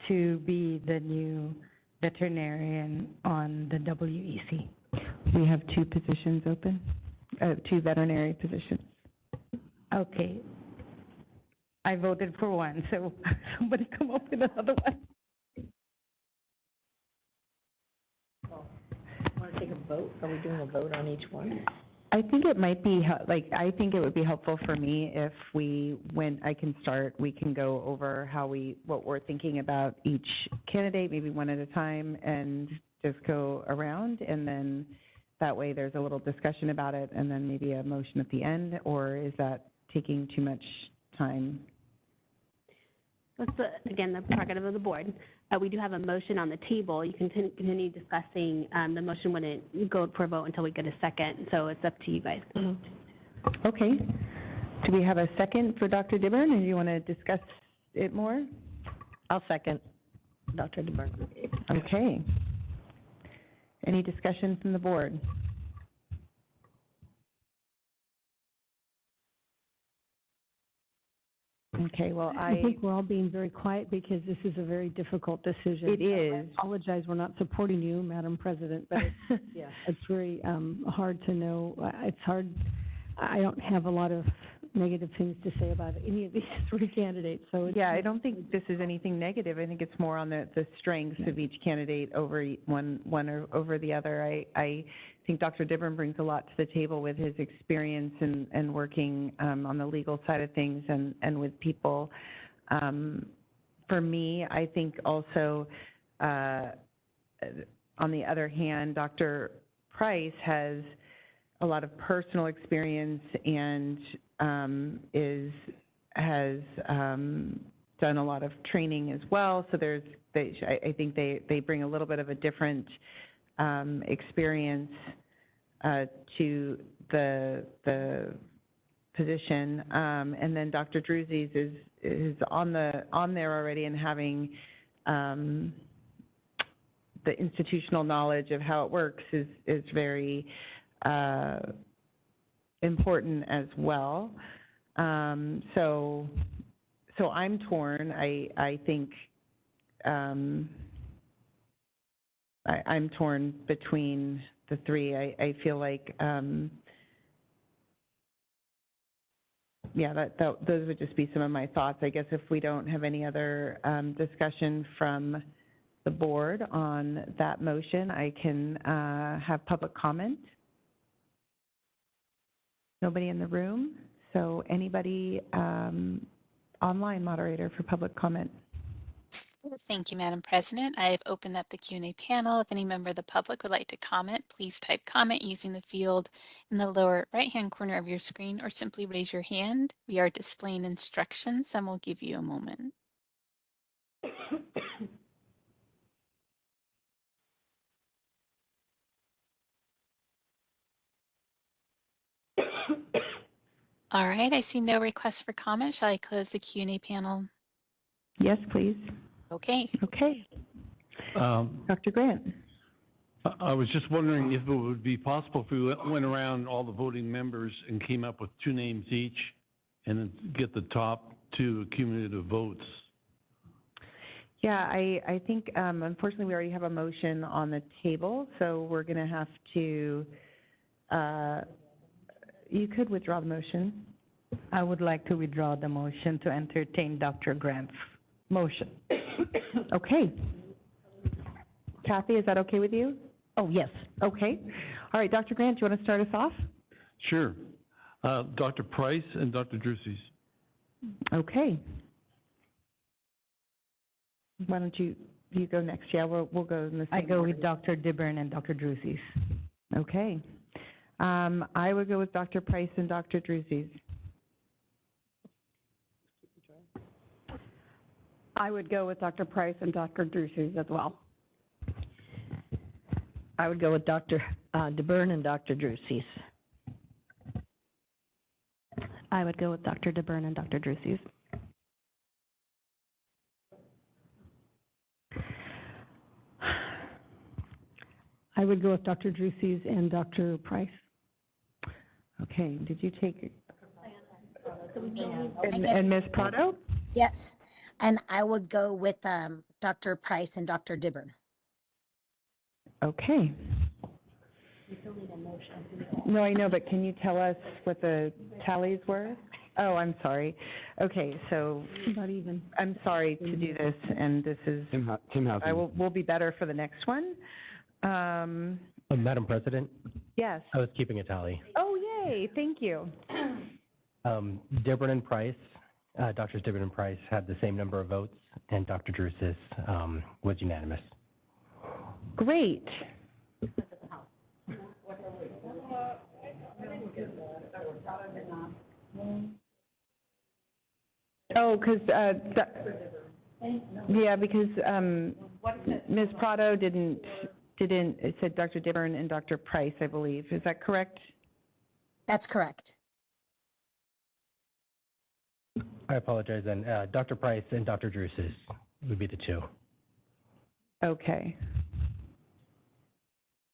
to be the new veterinarian on the WEC. We have 2 positions open, 2 veterinary positions. Okay. I voted for one, so somebody come up with another one. Want to take a vote? Are we doing a vote on each one? I think it might be, I think it would be helpful for me if we can go over what we're thinking about each candidate, maybe one at a time, and just go around, and then that way there's a little discussion about it, and then maybe a motion at the end, or is that taking too much time? That's, again, the prerogative of the board. We do have a motion on the table. You can continue discussing the motion when it go for a vote until we get a second, so it's up to you guys. Okay. Do we have a second for Dr. Dibburn, and do you want to discuss it more? I'll second Dr. Dibburn. Okay. Any discussion from the board? Okay, well, I think we're all being very quiet because this is a very difficult decision. It is. I apologize, we're not supporting you, Madam President, but it's very hard to know. It's hard. I don't have a lot of negative things to say about any of these 3 candidates, so. Yeah, I don't think this is anything negative. I think it's more on the strengths of each candidate over one or over the other. I think Dr. Dibburn brings a lot to the table with his experience and working on the legal side of things and with people. For me, I think also, on the other hand, Dr. Price has a lot of personal experience and has done a lot of training as well. So I think they bring a little bit of a different experience to the position. And then Dr. Druzes is on there already, and having the institutional knowledge of how it works is very important as well. So I'm torn. I think I'm torn between the 3. I feel like, those would just be some of my thoughts. I guess if we don't have any other discussion from the board on that motion, I can have public comment. Nobody in the room, so anybody online, moderator, for public comment? Thank you, Madam President. I have opened up the Q&A panel. If any member of the public would like to comment, please type comment using the field in the lower right-hand corner of your screen or simply raise your hand. We are displaying instructions and we'll give you a moment. All right, I see no requests for comment. Shall I close the Q&A panel? Yes, please. Okay. Okay. Dr. Grant. I was just wondering if it would be possible if we went around all the voting members and came up with 2 names each and then get the top 2 cumulative votes. Yeah, I think unfortunately we already have a motion on the table, so we're going to have to, you could withdraw the motion. I would like to withdraw the motion to entertain Dr. Grant's motion. Okay. Kathy, is that okay with you? Oh, yes. Okay. All right, Dr. Grant, do you want to start us off? Sure. Dr. Price and Dr. Druces. Okay. Why don't you go next? Yeah, we'll go in the same I go order. with Dr. Dibburn and Dr. Druces. Okay. I would go with Dr. Price and Dr. Druces. I would go with Dr. Price and Dr. Druces as well. I would go with Dr. Dibburn and Dr. Druces. I would go with Dr. Dibburn and Dr. Druces. I would go with Dr. Druces and Dr. Price. Okay, did you take, And and Ms. Prado? Yes, and I would go with Dr. Price and Dr. Dibburn. Okay. No, I know, but can you tell us what the tallies were? Oh, I'm sorry. Okay, so Not even. I'm sorry to do this, and this is, Tim Housen. we'll be better for the next one. Madam President, Yes. I was keeping a tally. Oh, yay, thank you. Dibburn and Price, Drs. Dibburn and Price had the same number of votes, and Dr. Druces was unanimous. Great. Oh, because, yeah, because Ms. Prado didn't, it said Dr. Dibburn and Dr. Price, I believe. Is that correct? That's correct. I apologize then. Dr. Price and Dr. Druces would be the 2. Okay.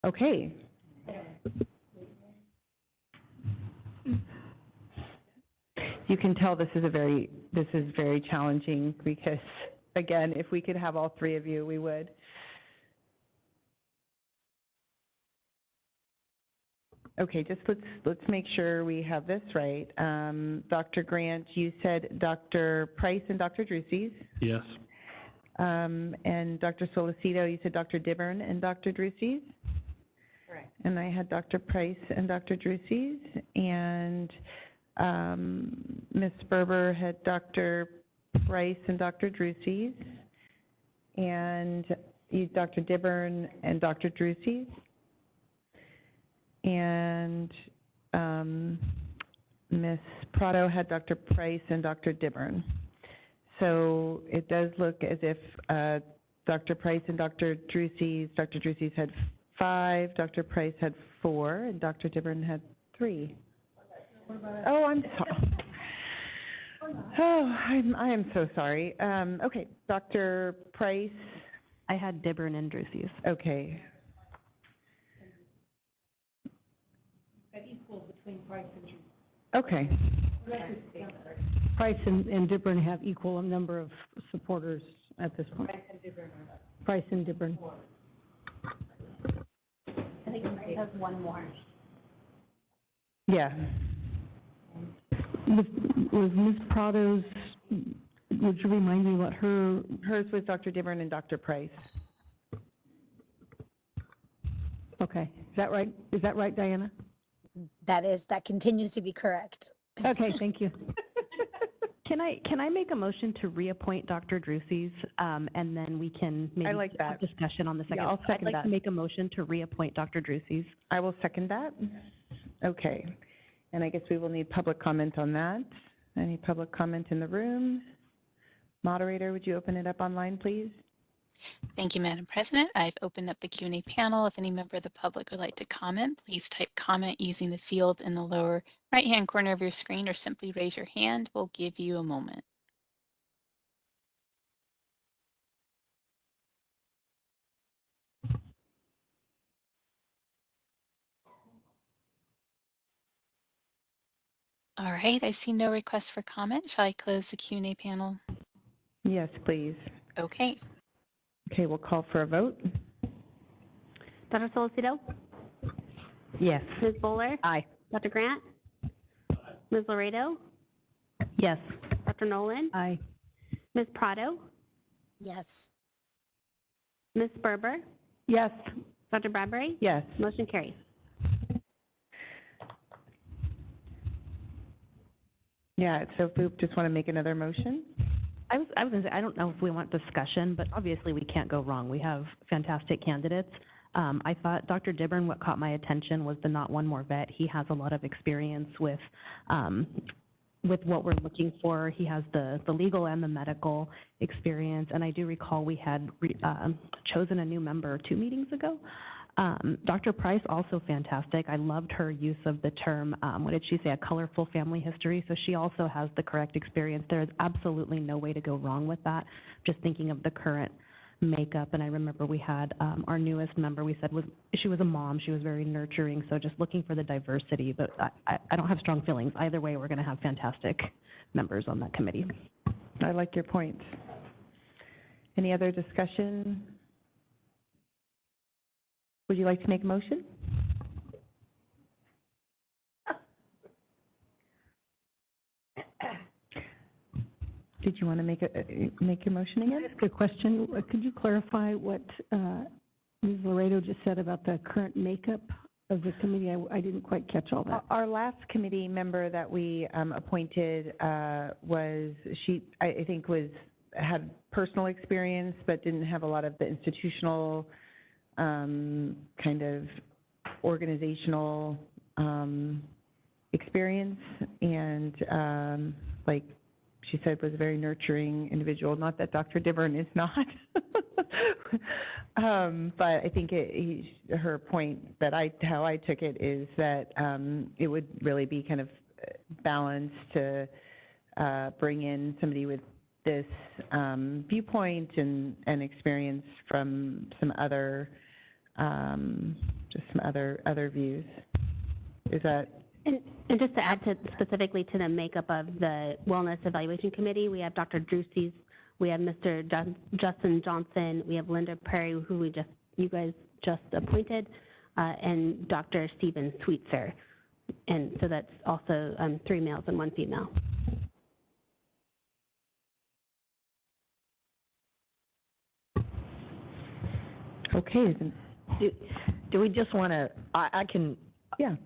Okay. You can tell this is very challenging because, again, if we could have all 3 of you, we would. Okay, just let's make sure we have this right. Dr. Grant, you said Dr. Price and Dr. Druces. Yes. And Dr. Solicito, you said Dr. Dibburn and Dr. Druces. Correct. And I had Dr. Price and Dr. Druces. And Ms. Berber had Dr. Price and Dr. Druces. And you, Dr. Dibburn and Dr. Druces. And Ms. Prado had Dr. Price and Dr. Dibburn. So it does look as if Dr. Price and Dr. Druces had 5, Dr. Price had 4, and Dr. Dibburn had 3. Oh, I'm sorry. Oh, I am so sorry. Okay, Dr. Price. I had Dibburn and Druces. Okay. Okay. Price and Dibburn have equal number of supporters at this point. Price and Dibburn. I think Price has 1 more. Yeah. Was Ms. Prado's, would you remind me what hers was Dr. Dibburn and Dr. Price. Okay, is that right? Is that right, Diana? That continues to be correct. Okay, thank you. Can I make a motion to reappoint Dr. Druces, and then we can maybe have discussion on the second? Yeah, I'll second I'd like that. to make a motion to reappoint Dr. Druces. I will second that. Okay. And I guess we will need public comment on that. Any public comment in the room? Moderator, would you open it up online, please? Thank you, Madam President. I've opened up the Q&A panel. If any member of the public would like to comment, please type comment using the field in the lower right-hand corner of your screen or simply raise your hand. We'll give you a moment. All right, I see no requests for comment. Shall I close the Q&A panel? Yes, please. Okay. Okay, we'll call for a vote. Dr. Solocito? Yes. Ms. Bowler? Aye. Dr. Grant? Ms. Laredo? Yes. Dr. Nolan? Aye. Ms. Prado? Yes. Ms. Berber? Yes. Dr. Bradbury? Yes. Motion carries. Yeah, so if we just want to make another motion? I was going to say, I don't know if we want discussion, but obviously we can't go wrong. We have fantastic candidates. I thought Dr. Dibburn, what caught my attention was the not one more vet. He has a lot of experience with what we're looking for. He has the legal and the medical experience, and I do recall we had chosen a new member 2 meetings ago. Dr. Price, also fantastic. I loved her use of the term, what did she say, a colorful family history. So she also has the correct experience. There is absolutely no way to go wrong with that. Just thinking of the current makeup, and I remember we had our newest member, we said she was a mom. She was very nurturing, so just looking for the diversity. But I don't have strong feelings. Either way, we're going to have fantastic members on that committee. I like your points. Any other discussion? Would you like to make a motion? Did you want to make your motion again? Ask a question. Could you clarify what Ms. Laredo just said about the current makeup of the committee? I didn't quite catch all that. Our last committee member that we appointed was, I think had personal experience, but didn't have a lot of the institutional kind of organizational experience, and like she said, was a very nurturing individual. Not that Dr. Dibburn is not, but I think her point that how I took it is that it would really be kind of balanced to bring in somebody with this viewpoint and experience from some other other views. Is that? And just to add specifically to the makeup of the Wellness Evaluation Committee, we have Dr. Druces, we have Mr. Justin Johnson, we have Linda Perry, who you guys just appointed, and Dr. Stephen Sweetser. And so that's also 3 males and 1 female. Okay. Do we just want to, I can,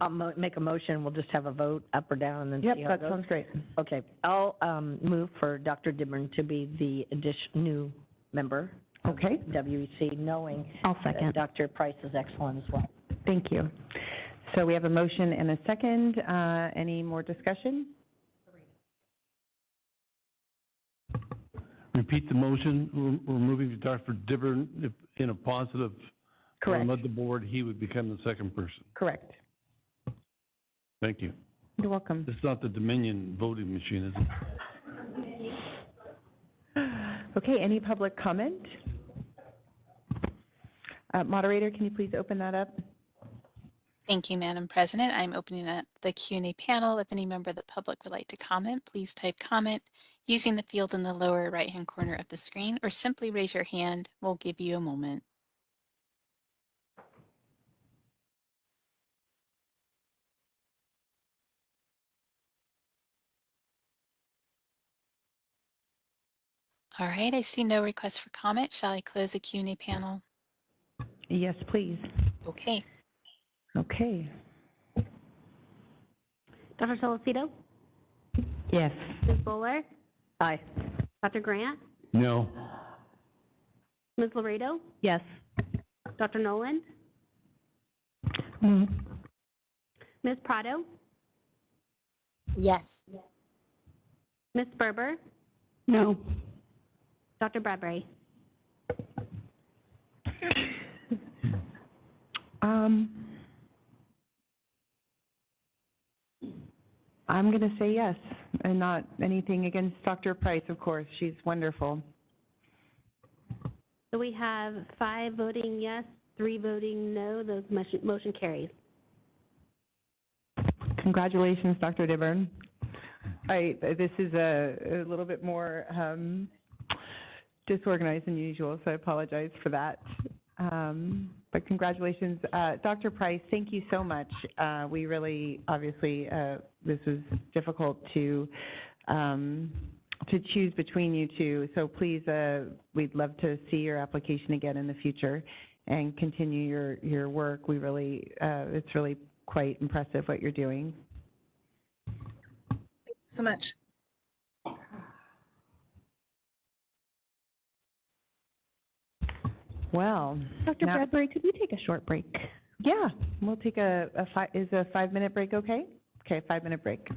I'll make a motion, we'll just have a vote up or down and then see how it goes? That sounds great. Okay, I'll move for Dr. Dibburn to be the new member. Okay. WEC, knowing I'll second. Dr. Price is excellent as well. Thank you. So we have a motion and a second. Any more discussion? Repeat the motion. We're moving to Dr. Dibburn in a positive. Correct. Let the board, he would become the second person. Correct. Thank you. You're welcome. It's not the Dominion voting machine, is it? Okay, any public comment? Moderator, can you please open that up? Thank you, Madam President. I'm opening up the Q&A panel. If any member of the public would like to comment, please type comment using the field in the lower right-hand corner of the screen, or simply raise your hand. We'll give you a moment. All right, I see no requests for comment. Shall I close the Q&A panel? Yes, please. Okay. Okay. Dr. Solocito? Yes. Ms. Bowler? Aye. Dr. Grant? No. Ms. Laredo? Yes. Dr. Nolan? Mm. Ms. Prado? Yes. Ms. Berber? No. Dr. Bradbury? I'm going to say yes, and not anything against Dr. Price, of course. She's wonderful. So we have 5 voting yes, 3 voting no. Those motion carries. Congratulations, Dr. Dibburn. This is a little bit more disorganized than usual, so I apologize for that. But congratulations. Dr. Price, thank you so much. We really, obviously, this was difficult to choose between you two. So please, we'd love to see your application again in the future and continue your work. We really, it's really quite impressive what you're doing. Thank you so much. Well, Dr. Bradbury, could we take a short break? Yeah, we'll take is a 5-minute break okay? Okay, 5-minute break.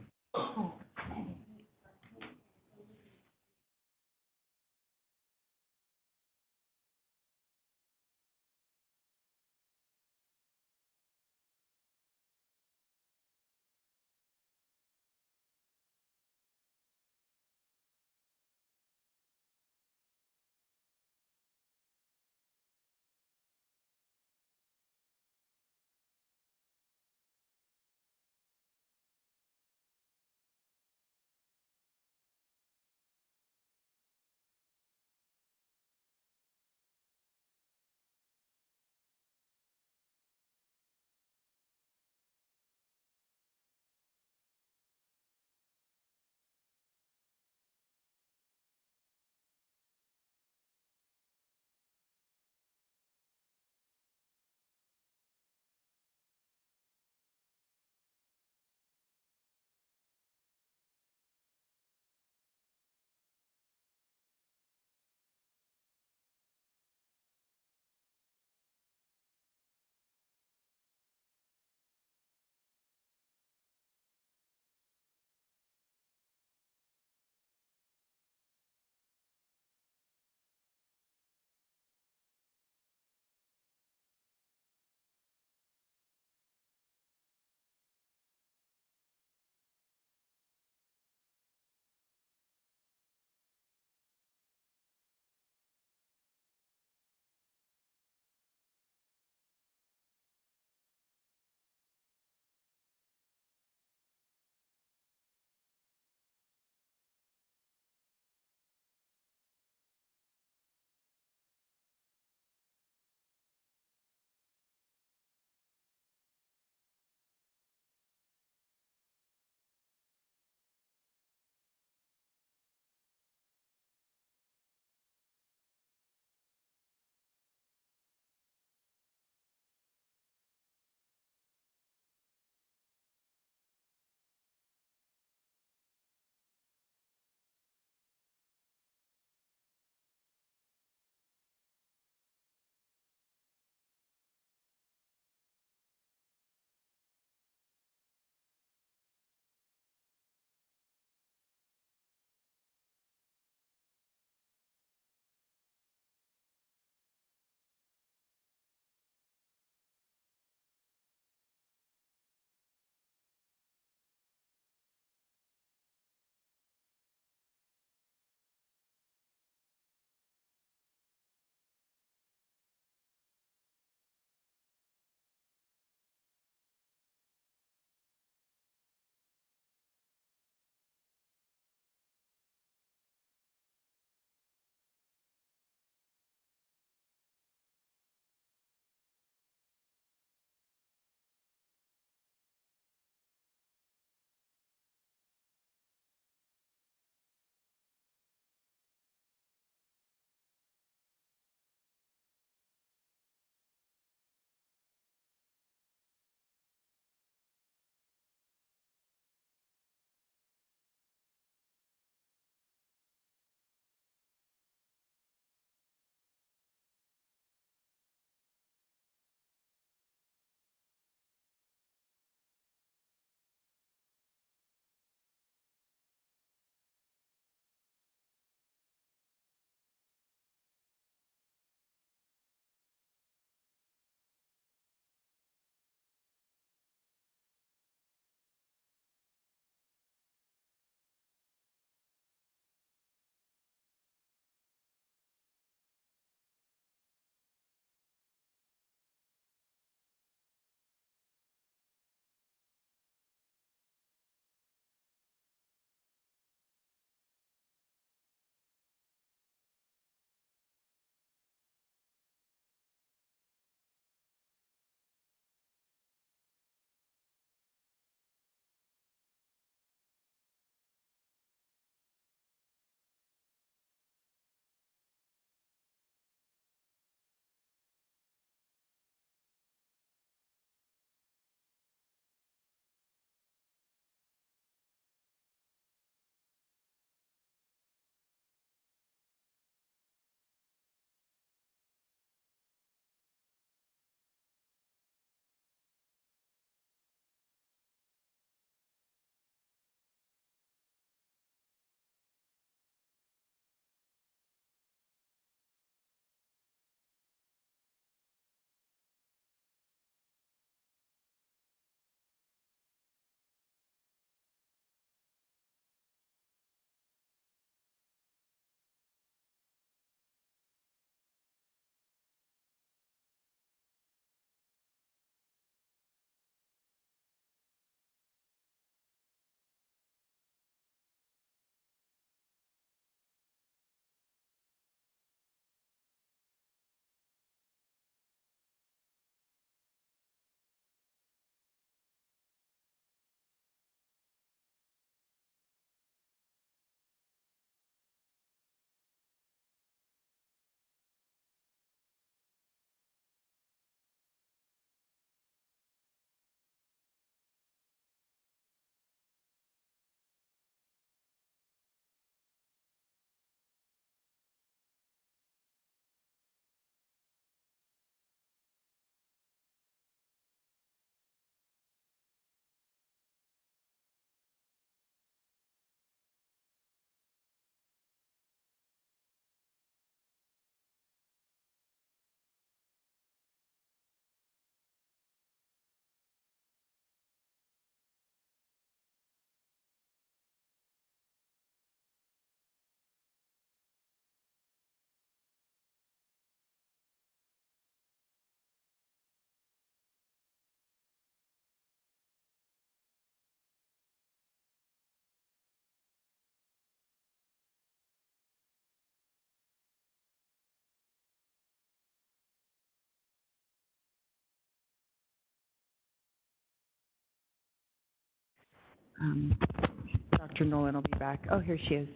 Dr. Nolan will be back. Oh, here she is.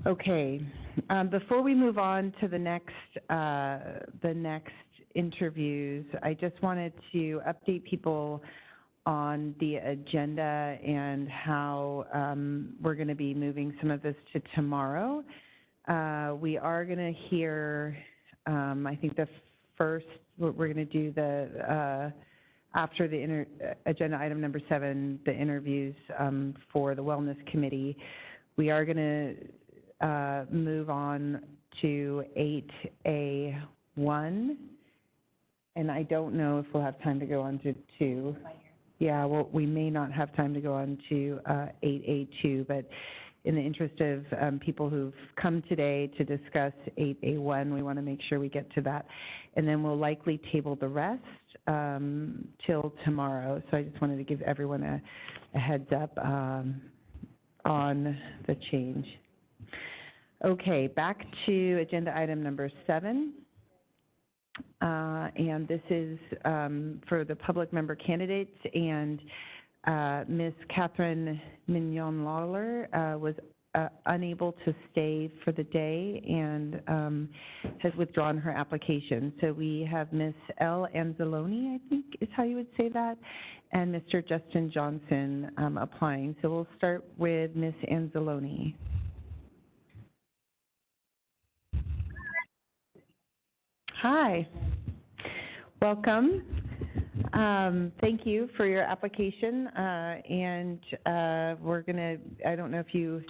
Okay. Before we move on to the next interviews, I just wanted to update people on the agenda and how we're going to be moving some of this to tomorrow. We are going to hear, I think the first, we're going to do the, after the agenda item number 7, the interviews for the Wellness Committee. We are going to move on to 8A1, and I don't know if we'll have time to go on to 2. Yeah, well, we may not have time to go on to 8A2, but in the interest of people who've come today to discuss 8A1, we want to make sure we get to that. And then we'll likely table the rest till tomorrow. So I just wanted to give everyone a heads up on the change. Okay, back to agenda item number 7. And this is for the public member candidates, and Ms. Catherine Mignon-Lawler was unable to stay for the day and has withdrawn her application. So we have Ms. L. Anzalone, I think is how you would say that, and Mr. Justin Johnson applying. So we'll start with Ms. Anzalone. Hi, welcome. Thank you for your application, and we're gonna, I don't know if you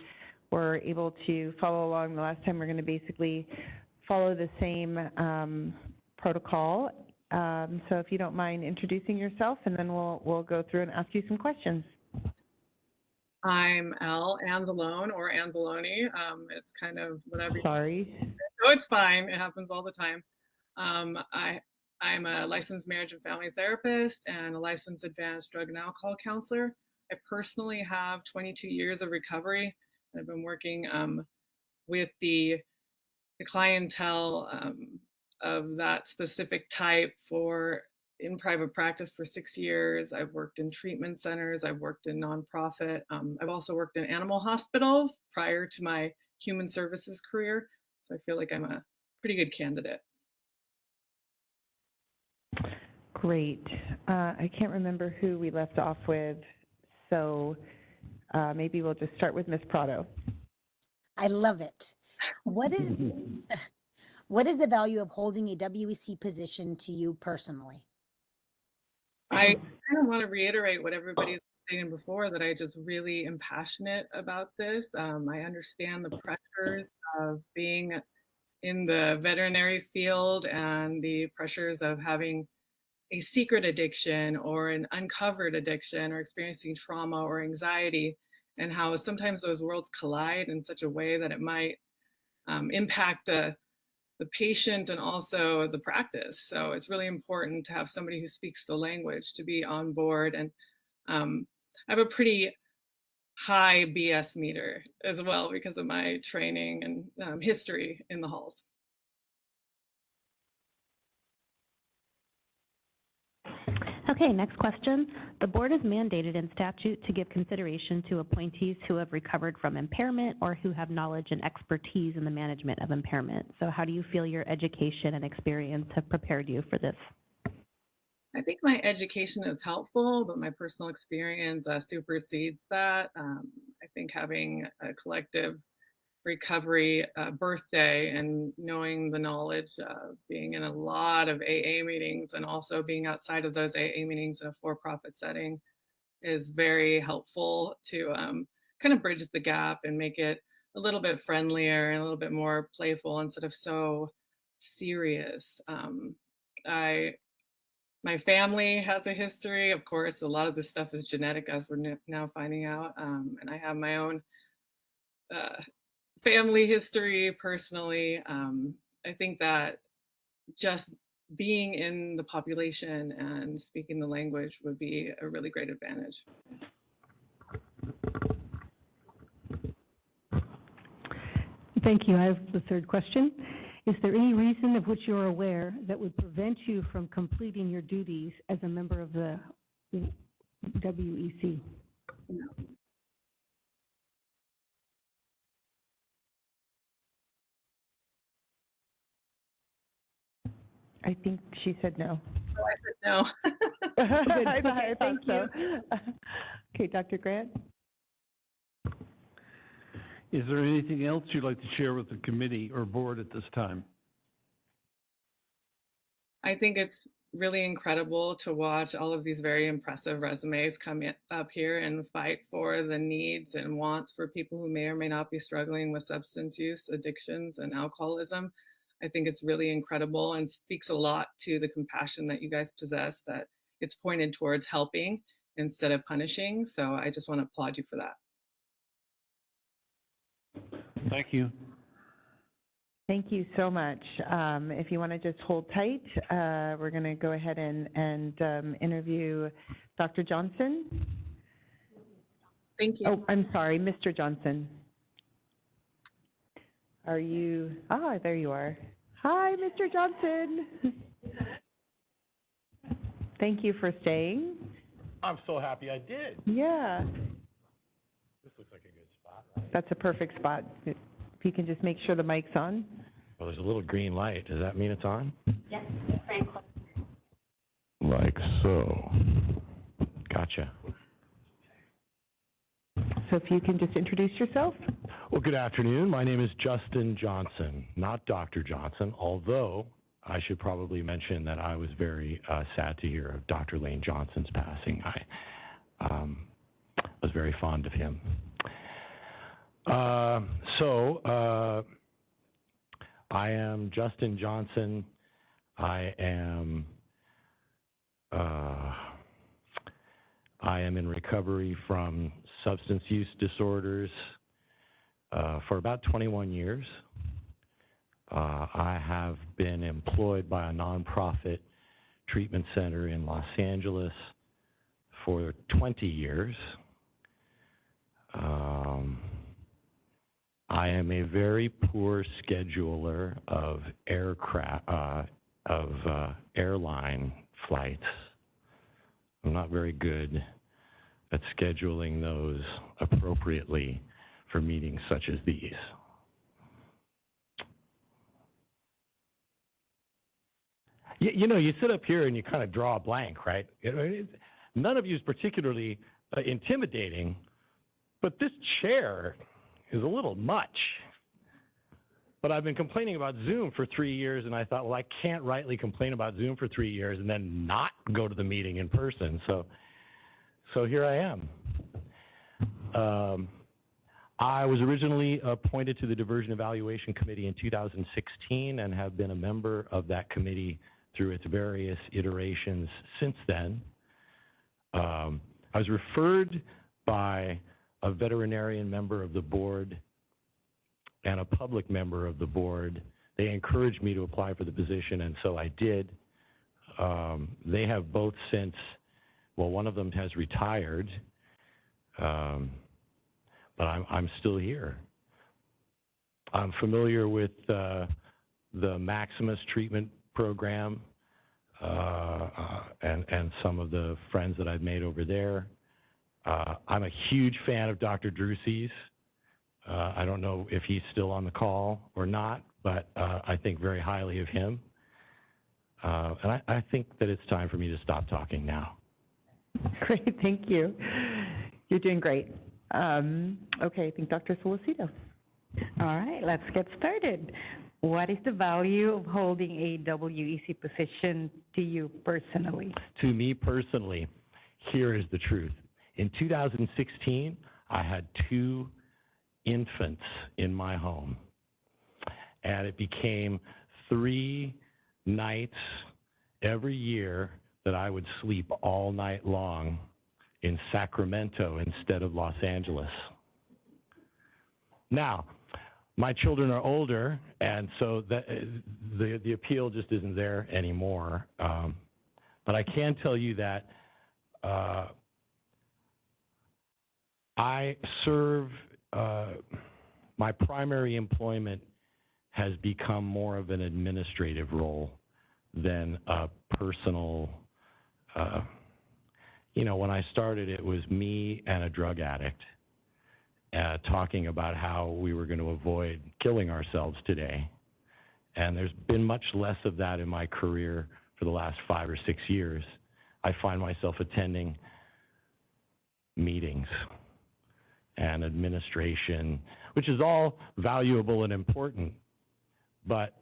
were able to follow along the last time, we're gonna basically follow the same protocol. So if you don't mind introducing yourself, and then we'll go through and ask you some questions. I'm L. Anzalone or Anzalone. It's kind of whatever. Sorry. No, it's fine. It happens all the time. I'm a licensed marriage and family therapist and a licensed advanced drug and alcohol counselor. I personally have 22 years of recovery. I've been working with the clientele of that specific type in private practice for 6 years. I've worked in treatment centers. I've worked in nonprofit. I've also worked in animal hospitals prior to my human services career. So I feel like I'm a pretty good candidate. Great. I can't remember who we left off with, so maybe we'll just start with Ms. Prado. I love it. What is the value of holding a WEC position to you personally? I kind of want to reiterate what everybody's saying before, that I just really am passionate about this. I understand the pressures of being in the veterinary field and the pressures of having a secret addiction or an uncovered addiction or experiencing trauma or anxiety, and how sometimes those worlds collide in such a way that it might impact the patient and also the practice. So it's really important to have somebody who speaks the language to be on board. And I have a pretty high BS meter as well because of my training and history in the halls. Okay, next question. The board is mandated in statute to give consideration to appointees who have recovered from impairment or who have knowledge and expertise in the management of impairment. So how do you feel your education and experience have prepared you for this? I think my education is helpful, but my personal experience supersedes that. I think having a collective recovery birthday and knowing the knowledge, being in a lot of AA meetings and also being outside of those AA meetings in a for-profit setting is very helpful to kind of bridge the gap and make it a little bit friendlier and a little bit more playful instead of so serious. My family has a history. Of course, a lot of this stuff is genetic, as we're now finding out, and I have my own family history personally. I think that just being in the population and speaking the language would be a really great advantage. Thank you. I have the third question. Is there any reason of which you're aware that would prevent you from completing your duties as a member of the WEC? I think she said no. Oh, I said no. I thought so. Okay, Dr. Grant? Is there anything else you'd like to share with the committee or board at this time? I think it's really incredible to watch all of these very impressive resumes come up here and fight for the needs and wants for people who may or may not be struggling with substance use, addictions, and alcoholism. I think it's really incredible and speaks a lot to the compassion that you guys possess, that it's pointed towards helping instead of punishing. So I just want to applaud you for that. Thank you. Thank you so much. If you want to just hold tight, we're going to go ahead and interview Dr. Johnson. Thank you. Oh, I'm sorry, Mr. Johnson. Are you? Ah, there you are. Hi, Mr. Johnson. Thank you for staying. I'm so happy I did. Yeah. This looks like a good spot, right? That's a perfect spot. If you can just make sure the mic's on. Well, there's a little green light. Does that mean it's on? Yes, very close. Like so. Gotcha. So if you can just introduce yourself. Well, good afternoon. My name is Justin Johnson, not Dr. Johnson, although I should probably mention that I was very sad to hear of Dr. Lane Johnson's passing. I was very fond of him. I am Justin Johnson. I am in recovery from substance use disorders for about 21 years. I have been employed by a nonprofit treatment center in Los Angeles for 20 years. I am a very poor scheduler of airline flights. I'm not very good at scheduling those appropriately for meetings such as these. You know, you sit up here and you kind of draw a blank, right? None of you is particularly intimidating, but this chair is a little much. But I've been complaining about Zoom for 3 years, and I thought, well, I can't rightly complain about Zoom for 3 years and then not go to the meeting in person. So here I am. I was originally appointed to the Diversion Evaluation Committee in 2016 and have been a member of that committee through its various iterations since then. I was referred by a veterinarian member of the board and a public member of the board. They encouraged me to apply for the position, and so I did. They have both since, well, one of them has retired, but I'm still here. I'm familiar with the Maximus treatment program and some of the friends that I've made over there. I'm a huge fan of Dr. Druses. I don't know if he's still on the call or not, but I think very highly of him. And I think that it's time for me to stop talking now. Great, thank you. You're doing great. Okay, I think Dr. Solicito. All right, let's get started. What is the value of holding a WEC position to you personally? To me personally, here is the truth. In 2016, I had 2 infants in my home, and it became 3 nights every year that I would sleep all night long in Sacramento instead of Los Angeles. Now, my children are older, and so the appeal just isn't there anymore. But I can tell you that I serve, my primary employment has become more of an administrative role than a personal, when I started, it was me and a drug addict talking about how we were going to avoid killing ourselves today. And there's been much less of that in my career for the last 5 or 6 years. I find myself attending meetings and administration, which is all valuable and important. But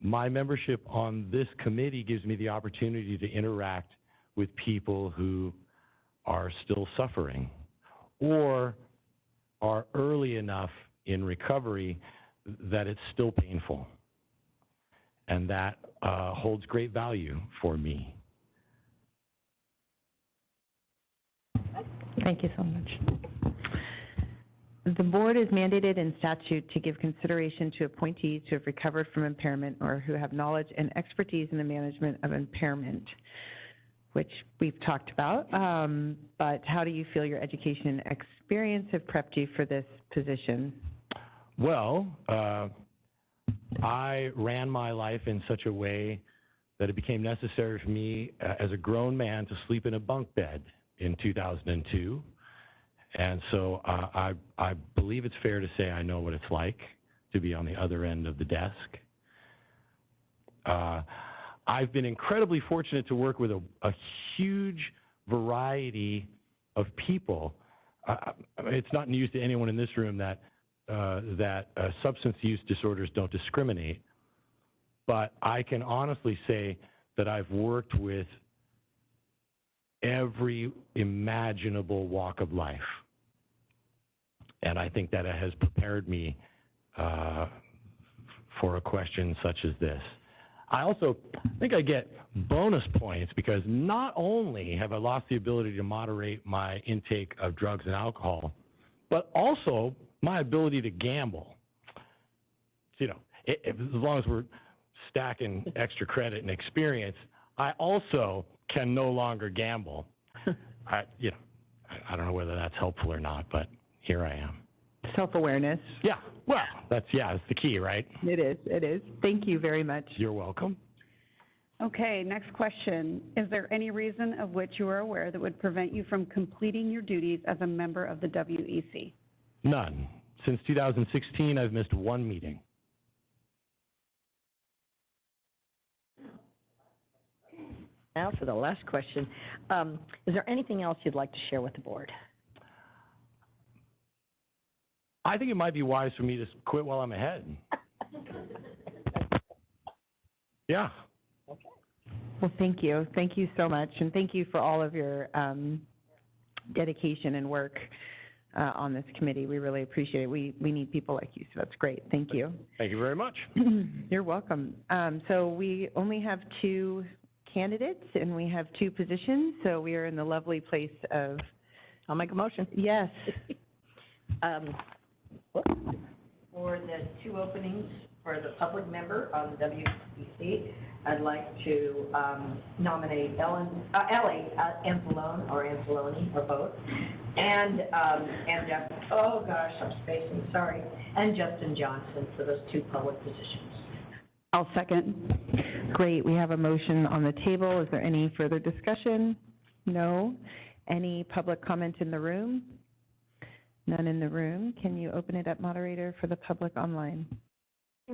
my membership on this committee gives me the opportunity to interact with people who are still suffering or are early enough in recovery that it's still painful. And that holds great value for me. Thank you so much. The board is mandated in statute to give consideration to appointees who have recovered from impairment or who have knowledge and expertise in the management of impairment, which we've talked about. But how do you feel your education and experience have prepped you for this position? Well, I ran my life in such a way that it became necessary for me as a grown man to sleep in a bunk bed in 2002. And so I believe it's fair to say I know what it's like to be on the other end of the desk. I've been incredibly fortunate to work with a huge variety of people. It's not news to anyone in this room that substance use disorders don't discriminate. But I can honestly say that I've worked with every imaginable walk of life. And I think that it has prepared me for a question such as this. I also think I get bonus points because not only have I lost the ability to moderate my intake of drugs and alcohol, but also my ability to gamble. As long as we're stacking extra credit and experience, I also can no longer gamble. I don't know whether that's helpful or not, but here I am. Self-awareness. Yeah, well, that's the key, right? It is. Thank you very much. You're welcome. Okay, next question. Is there any reason of which you are aware that would prevent you from completing your duties as a member of the WEC? None. Since 2016, I've missed one meeting. Now for the last question. Is there anything else you'd like to share with the board? I think it might be wise for me to quit while I'm ahead. Yeah. Okay. Well, thank you. Thank you so much. And thank you for all of your dedication and work on this committee. We really appreciate it. We need people like you, so that's great. Thank you. Thank you very much. You're welcome. So we only have 2 candidates and we have 2 positions, so we are in the lovely place of... I'll make a motion. Yes. For the 2 openings for the public member on the WEC, I'd like to nominate Ellie Anzalone, or Anzalone, or both, and oh gosh, I'm spacing, sorry, and Justin Johnson for those 2 public positions. I'll second. Great. We have a motion on the table. Is there any further discussion? No. Any public comment in the room? None in the room. Can you open it up, moderator, for the public online?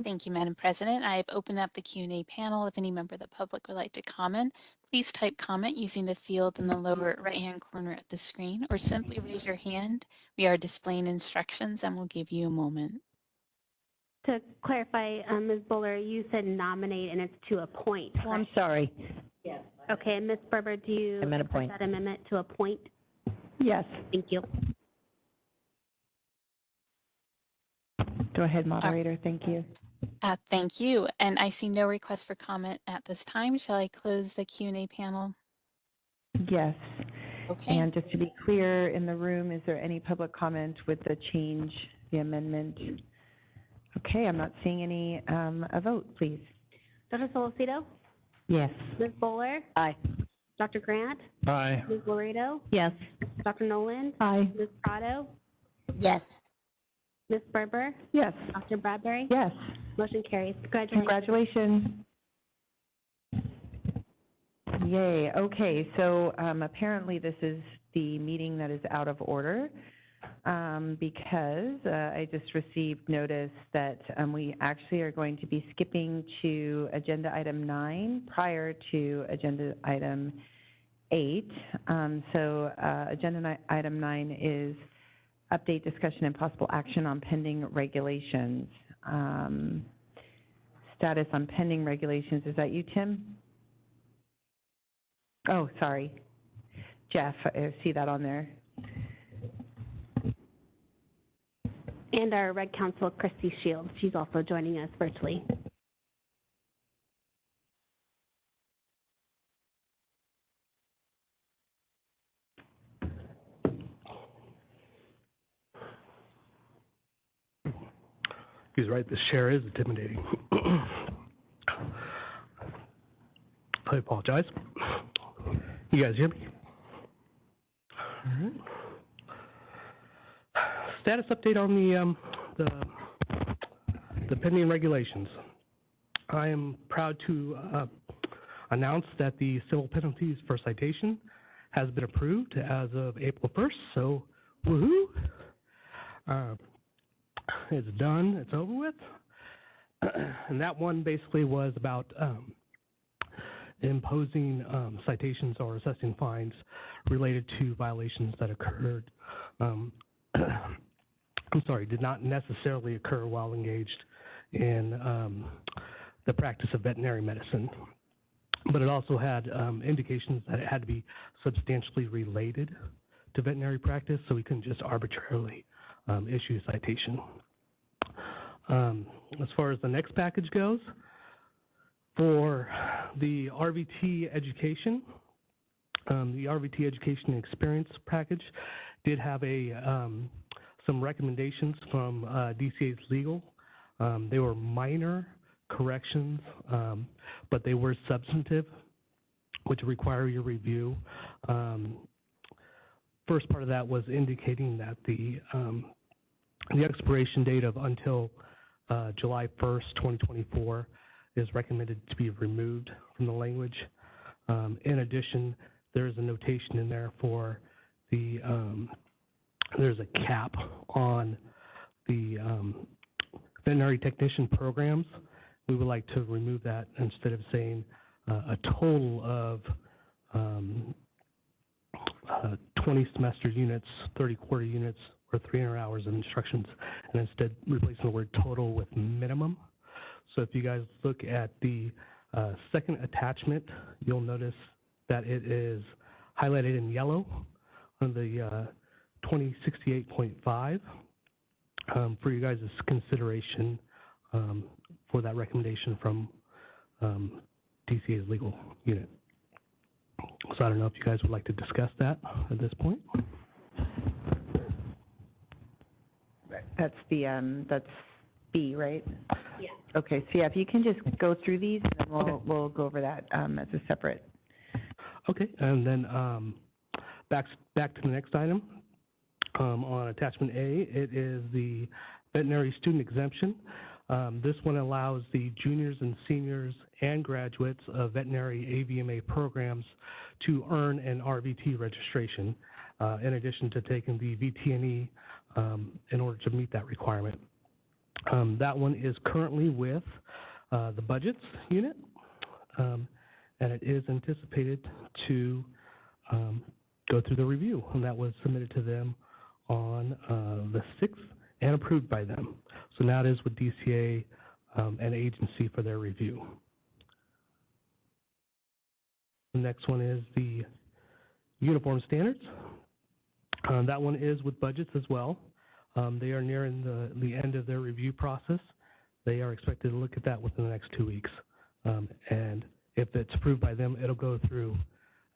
Thank you, Madam President. I have opened up the Q&A panel. If any member of the public would like to comment, please type comment using the field in the lower right-hand corner of the screen, or simply raise your hand. We are displaying instructions and we'll give you a moment. To clarify, Ms. Buller, you said nominate and it's to appoint. Oh, I'm sorry. Yes. Okay, and Ms. Berber, do you accept that amendment to appoint? Yes. Thank you. Go ahead, moderator. Thank you. Thank you. And I see no request for comment at this time. Shall I close the Q&A panel? Yes. Okay. And just to be clear, in the room, is there any public comment with the change, the amendment? Okay, I'm not seeing any. A vote, please. Dr. Solocito? Yes. Ms. Buller? Aye. Dr. Grant? Aye. Ms. Laredo? Yes. Dr. Nolan? Aye. Ms. Prado? Yes. Ms. Berber? Yes. Dr. Bradbury? Yes. Motion carries. Congratulations. Congratulations. Yay, okay, so apparently this is the meeting that is out of order because I just received notice that we actually are going to be skipping to agenda item 9 prior to agenda item 8. Agenda item 9 is update, discussion, and possible action on pending regulations. Status on pending regulations, is that you, Tim? Oh, sorry. Jeff, I see that on there. And our Reg Counsel, Christy Shields, she's also joining us virtually. He's right, this chair is intimidating. I apologize. You guys hear me? All right. Status update on the pending regulations. I am proud to announce that the civil penalties for citation has been approved as of April 1st, so woohoo. It's done, it's over with. And that one basically was about imposing citations or assessing fines related to violations that occurred, did not necessarily occur while engaged in the practice of veterinary medicine. But it also had indications that it had to be substantially related to veterinary practice, so we couldn't just arbitrarily issue a citation. As far as the next package goes, for the RVT education, the RVT education and experience package did have some recommendations from DCA's legal. They were minor corrections, but they were substantive, which require your review. First part of that was indicating that the expiration date of until July 1st, 2024 is recommended to be removed from the language. In addition, there's a notation in there for the, there's a cap on the veterinary technician programs. We would like to remove that instead of saying a total of 20 semester units, 30 quarter units, or 300 hours of instructions, and instead replacing the word total with minimum. So if you guys look at the second attachment, you'll notice that it is highlighted in yellow on the 2068.5 for you guys' consideration for that recommendation from DCA's legal unit. So I don't know if you guys would like to discuss that at this point. That's the that's B, right? Yeah. Okay, so yeah, if you can just go through these, and then we'll go over that as a separate. Okay, and then back to the next item. On attachment A, it is the veterinary student exemption. This one allows the juniors and seniors and graduates of veterinary AVMA programs to earn an RVT registration, in addition to taking the VT&E in order to meet that requirement. That one is currently with the budgets unit, and it is anticipated to go through the review, and that was submitted to them on the 6th and approved by them. So now it is with DCA and agency for their review. The next one is the uniform standards. That one is with budgets as well. They are nearing the end of their review process. They are expected to look at that within the next 2 weeks. And if it's approved by them, it'll go through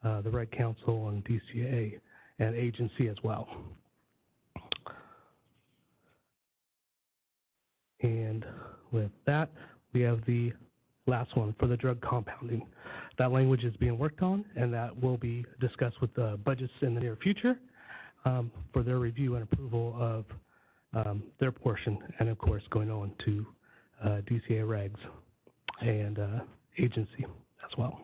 the Reg Council and DCA and agency as well. And with that, we have the last one for the drug compounding. That language is being worked on, and that will be discussed with the budgets in the near future for their review and approval of their portion, and of course going on to DCA regs and agency as well.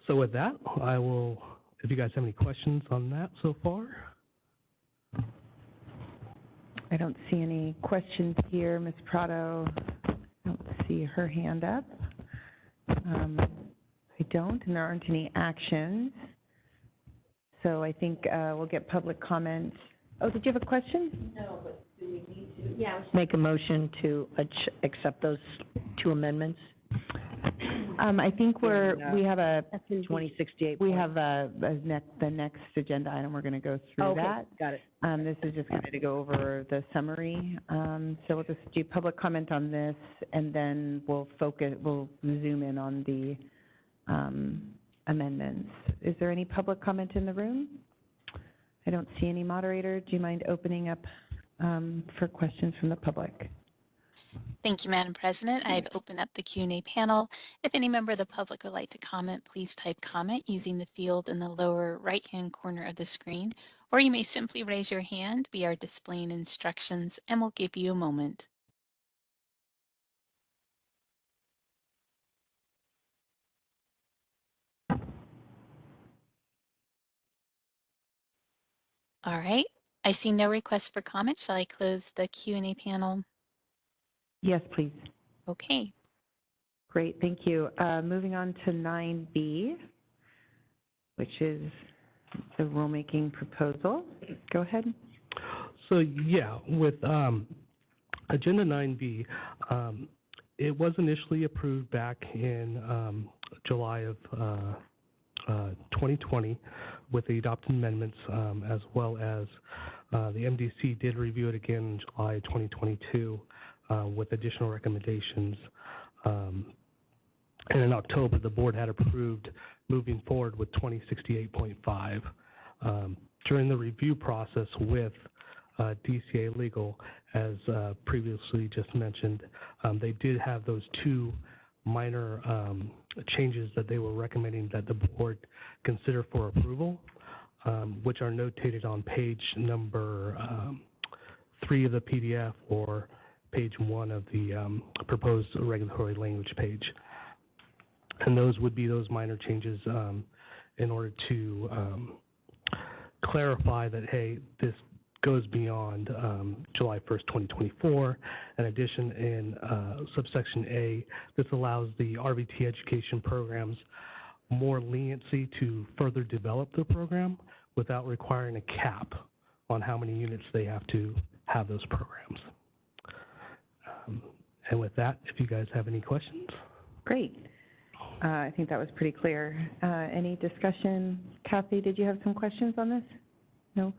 So with that, I will, if you guys have any questions on that so far. I don't see any questions here. Ms. Prado, I don't see her hand up. I don't, and there aren't any actions. So I think we'll get public comment. Oh, did you have a question? No, but do we need to? Yeah. Make a motion to accept those two amendments? I think we have a 2068. We have the next agenda item. We're going to go through that. Got it. This is just kind of to go over the summary. So we'll just do public comment on this, and then we'll zoom in on the amendments. Is there any public comment in the room? I don't see any. Moderator, do you mind opening up for questions from the public? Thank you, Madam President. I have opened up the Q&A panel. If any member of the public would like to comment, please type comment using the field in the lower right-hand corner of the screen, or you may simply raise your hand. We are displaying instructions, and we'll give you a moment. All right. I see no requests for comment. Shall I close the Q&A panel? Yes, please. Okay. Great, thank you. Moving on to 9B, which is the rulemaking proposal. Go ahead. So yeah, with Agenda 9B, it was initially approved back in July of 2020 with the adopted amendments, as well as the MDC did review it again in July 2022 with additional recommendations. And in October, the board had approved moving forward with 2068.5. During the review process with DCA Legal, as previously just mentioned, they did have those two minor changes that they were recommending that the board consider for approval, which are notated on page number 3 of the PDF or page 1 of the proposed regulatory language page. And those would be those minor changes in order to clarify that, hey, this goes beyond July 1st, 2024. In addition, in subsection A, this allows the RVT education programs more leniency to further develop the program without requiring a cap on how many units they have to have those programs. And with that, if you guys have any questions. Great. I think that was pretty clear. Any discussion? Kathy, did you have some questions on this? No?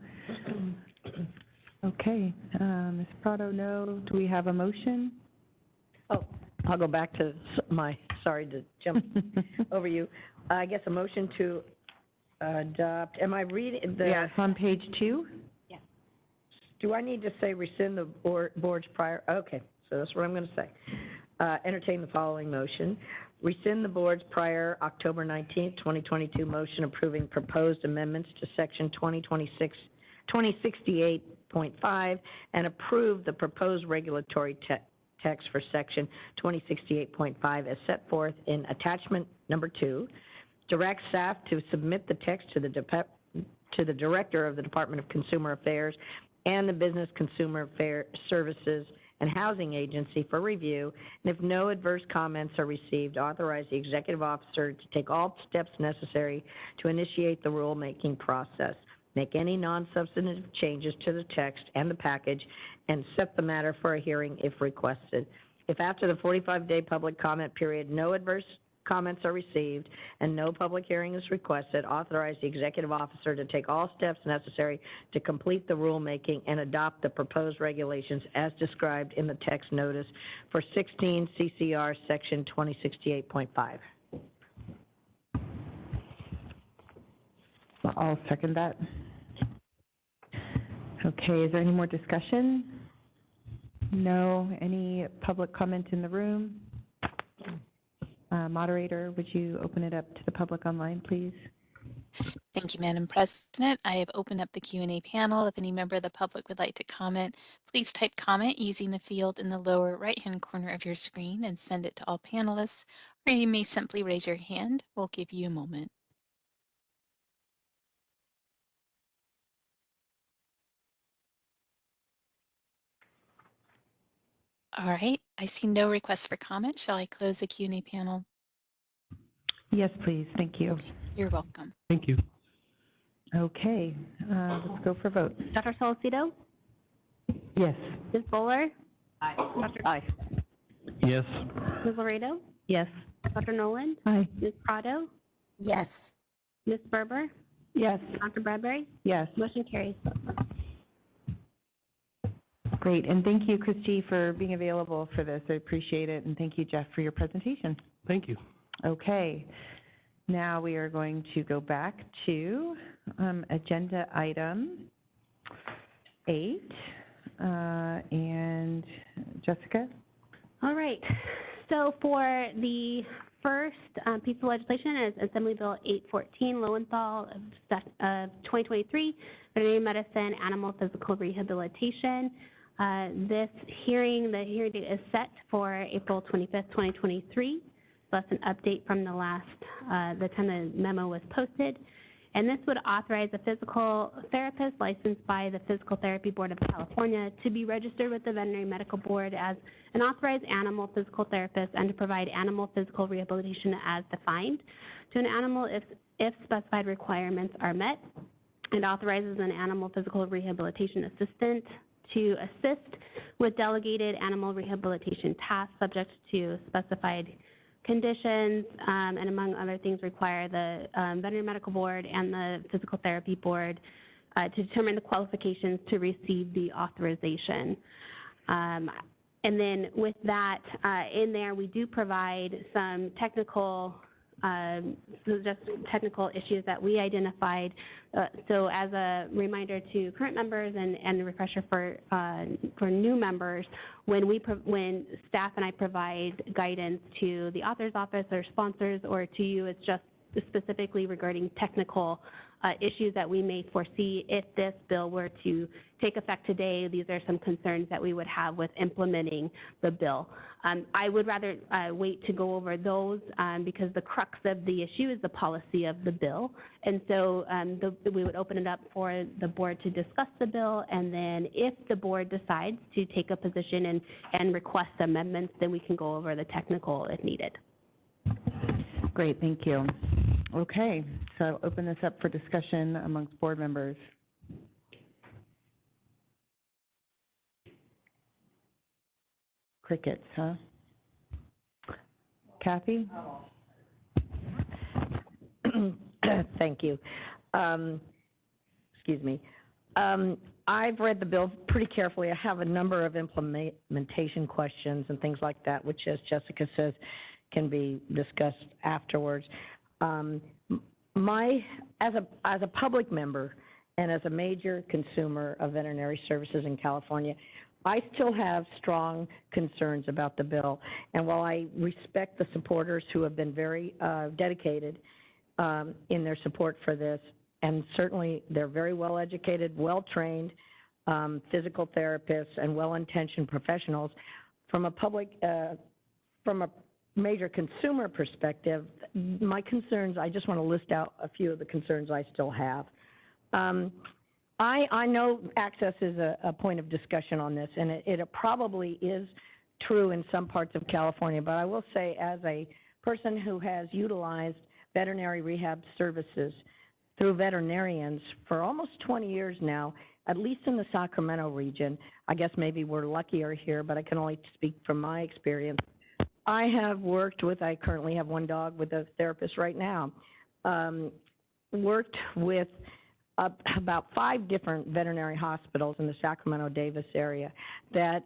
Okay. Ms. Prado, no. Do we have a motion? Oh, I'll go back to sorry to jump over you. I guess a motion to adopt, am I reading the? Yeah, it's on page 2. Yeah. Do I need to say rescind the board's prior? Okay, so that's what I'm going to say. Entertain the following motion. Rescind the board's prior October 19th, 2022 motion approving proposed amendments to section 2068.5 and approve the proposed regulatory text for section 2068.5 as set forth in attachment number 2. Direct staff to submit the text to the director of the Department of Consumer Affairs and the Business Consumer Services and Housing Agency for review, and if no adverse comments are received, authorize the executive officer to take all steps necessary to initiate the rulemaking process, make any non-substantive changes to the text and the package, and set the matter for a hearing if requested. If after the 45-day public comment period, no adverse comments are received and no public hearing is requested, authorize the executive officer to take all steps necessary to complete the rulemaking and adopt the proposed regulations as described in the text notice for 16 CCR section 2068.5. I'll second that. Okay, is there any more discussion? No. Any public comment in the room? Moderator, would you open it up to the public online, please? Thank you, Madam President. I have opened up the Q&A panel. If any member of the public would like to comment, please type comment using the field in the lower right-hand corner of your screen and send it to all panelists, or you may simply raise your hand. We'll give you a moment. All right, I see no requests for comment. Shall I close the Q&A panel? Yes, please. Thank you. Okay, you're welcome. Thank you. Okay, let's go for vote. Dr. Solcito? Yes. Ms. Bowler? Aye. Dr. Aye. Yes. Ms. Laredo? Yes. Dr. Nolan? Aye. Ms. Prado? Yes. Ms. Berber? Yes. Dr. Bradbury? Yes. Motion carries. Great, and thank you, Christy, for being available for this. I appreciate it, and thank you, Jeff, for your presentation. Thank you. Okay, now we are going to go back to agenda item 8, and Jessica? All right, so for the first piece of legislation is Assembly Bill 814, Lowenthal of 2023, Veterinary Medicine, Animal Physical Rehabilitation. The hearing date is set for April 25th, 2023. So that's an update from the time the memo was posted. And this would authorize a physical therapist licensed by the Physical Therapy Board of California to be registered with the Veterinary Medical Board as an authorized animal physical therapist and to provide animal physical rehabilitation as defined to an animal if specified requirements are met. It authorizes an animal physical rehabilitation assistant to assist with delegated animal rehabilitation tasks subject to specified conditions, and among other things require the Veterinary Medical Board and the Physical Therapy Board to determine the qualifications to receive the authorization. And then with that in there, we do provide some technical issues that we identified. So as a reminder to current members and a refresher for new members, when staff and I provide guidance to the author's office or sponsors or to you, it's just specifically regarding technical issues that we may foresee if this bill were to take effect today. These are some concerns that we would have with implementing the bill. I would rather wait to go over those because the crux of the issue is the policy of the bill. And so we would open it up for the board to discuss the bill, and then if the board decides to take a position and request amendments, then we can go over the technical if needed. Great, thank you. Okay, so I'll open this up for discussion amongst board members. Crickets, huh? Kathy? Thank you. Excuse me. I've read the bill pretty carefully. I have a number of implementation questions and things like that, which, as Jessica says, can be discussed afterwards. As a public member and as a major consumer of veterinary services in California, I still have strong concerns about the bill. And while I respect the supporters who have been very dedicated in their support for this, and certainly they're very well educated, well trained physical therapists and well-intentioned professionals, from a major consumer perspective, my concerns, I just want to list out a few of the concerns I still have. I know access is a point of discussion on this, and it probably is true in some parts of California, but I will say, as a person who has utilized veterinary rehab services through veterinarians for almost 20 years now, at least in the Sacramento region, I guess maybe we're luckier here, but I can only speak from my experience. I have worked with, I currently have one dog with a therapist right now, worked with about 5 different veterinary hospitals in the Sacramento-Davis area that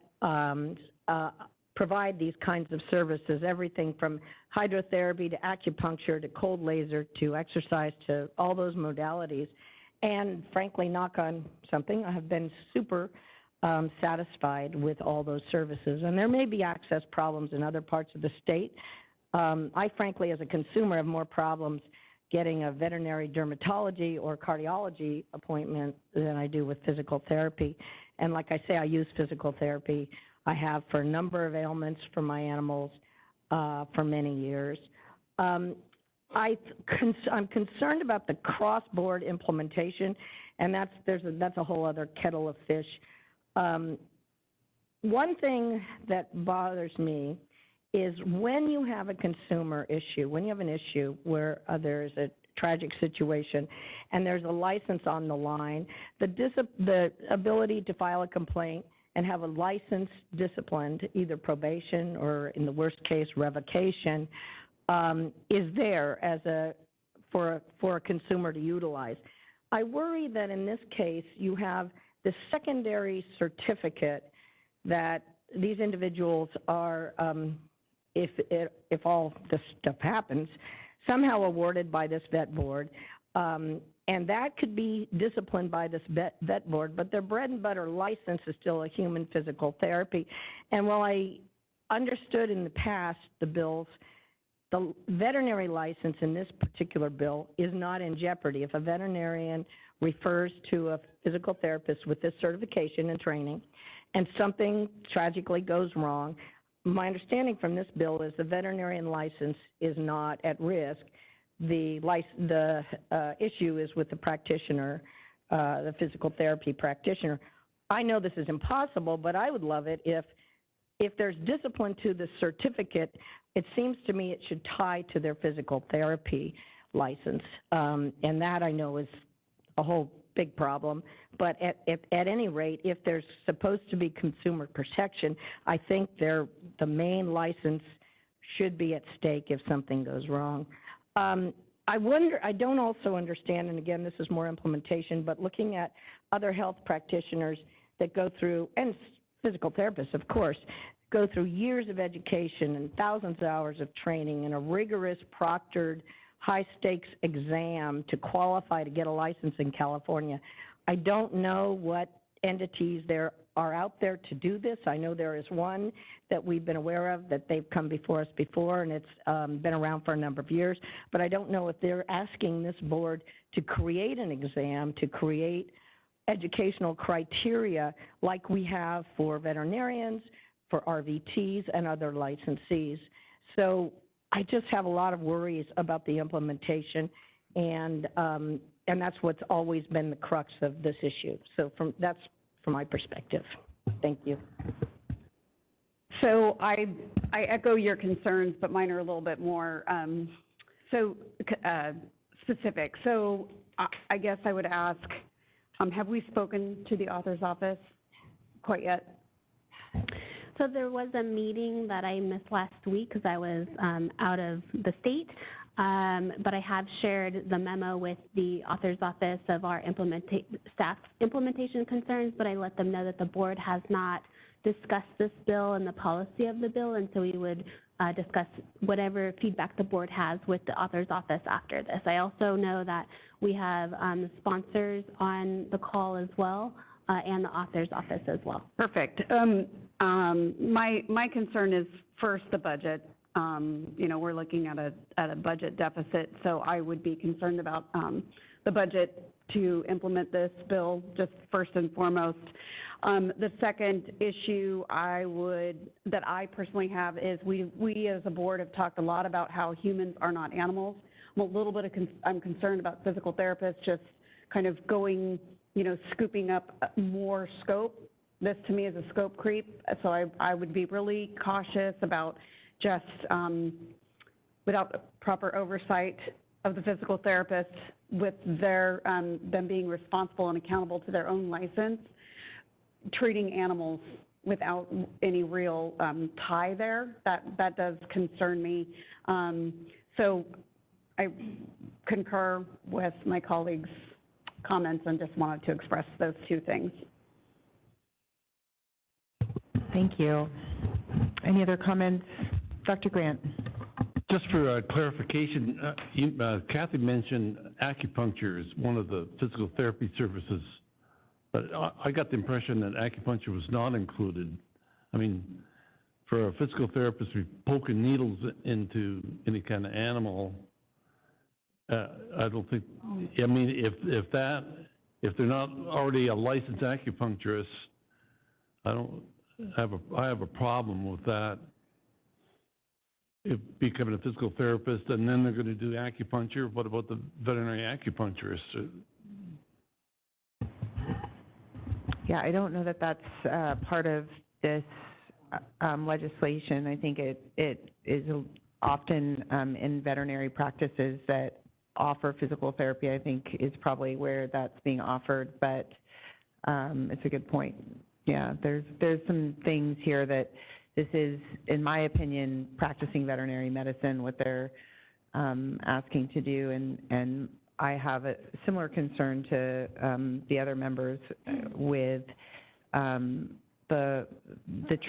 provide these kinds of services, everything from hydrotherapy to acupuncture to cold laser to exercise to all those modalities. And frankly, knock on something, I have been super satisfied with all those services. And there may be access problems in other parts of the state. I frankly, as a consumer, have more problems getting a veterinary dermatology or cardiology appointment than I do with physical therapy. And like I say, I use physical therapy. I have for a number of ailments for my animals for many years. I'm concerned about the cross-board implementation, and that's a whole other kettle of fish. One thing that bothers me is when you have a consumer issue, when you have an issue where there's a tragic situation and there's a license on the line, the ability to file a complaint and have a license disciplined, either probation or in the worst case, revocation, is there as for a consumer to utilize. I worry that in this case you have the secondary certificate that these individuals are, if all this stuff happens, somehow awarded by this vet board, and that could be disciplined by this vet board, but their bread and butter license is still a human physical therapy. And while I understood in the past the bills, the veterinary license in this particular bill is not in jeopardy. If a veterinarian refers to a physical therapist with this certification and training and something tragically goes wrong, my understanding from this bill is the veterinarian license is not at risk. The issue is with the practitioner, the physical therapy practitioner. I know this is impossible, but I would love it if there's discipline to the certificate. It seems to me it should tie to their physical therapy license, and that I know is a whole big problem. But at any rate, if there's supposed to be consumer protection, I think the main license should be at stake if something goes wrong. I don't also understand, and again, this is more implementation, but looking at other health practitioners that go through, and physical therapists, of course, go through years of education and thousands of hours of training and a rigorous proctored high-stakes exam to qualify to get a license in California. I don't know what entities there are out there to do this. I know there is one that we've been aware of, that they've come before us before, and it's been around for a number of years, but I don't know if they're asking this board to create an exam, to create educational criteria like we have for veterinarians, for RVTs, and other licensees. So I just have a lot of worries about the implementation, and that's what's always been the crux of this issue. So that's from my perspective. Thank you. So I echo your concerns, but mine are a little bit more specific. So I guess I would ask, have we spoken to the author's office quite yet? So there was a meeting that I missed last week because I was out of the state, but I have shared the memo with the author's office of our staff implementation concerns, but I let them know that the board has not discussed this bill and the policy of the bill, and so we would discuss whatever feedback the board has with the author's office after this. I also know that we have sponsors on the call as well, and the author's office as well. Perfect. My concern is first the budget. We're looking at a budget deficit, so I would be concerned about the budget to implement this bill, just first and foremost. The second issue that I personally have is we as a board have talked a lot about how humans are not animals. I'm concerned about physical therapists just kind of going, scooping up more scope. This to me is a scope creep, so I would be really cautious about just without proper oversight of the physical therapist with them being responsible and accountable to their own license, treating animals without any real tie there. That does concern me. So I concur with my colleagues' comments and just wanted to express those two things. Thank you. Any other comments? Dr. Grant. Just for clarification, Kathy mentioned acupuncture as one of the physical therapy services, but I got the impression that acupuncture was not included. I mean, for a physical therapist to be poking needles into any kind of animal, I don't think, I mean, if they're not already a licensed acupuncturist, I have a problem with that. If becoming a physical therapist and then they're going to do acupuncture, what about the veterinary acupuncturist? Yeah, I don't know that that's part of this legislation. I think it is often in veterinary practices that offer physical therapy, I think is probably where that's being offered, but it's a good point. Yeah, there's some things here that this is, in my opinion, practicing veterinary medicine, what they're asking to do, and I have a similar concern to the other members with the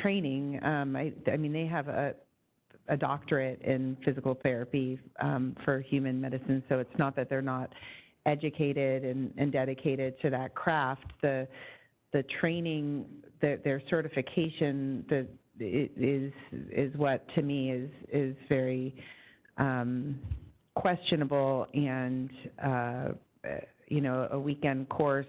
training. I mean, they have a doctorate in physical therapy for human medicine, so it's not that they're not educated and dedicated to that craft. The training, their certification, is what to me is very questionable, and you know, a weekend course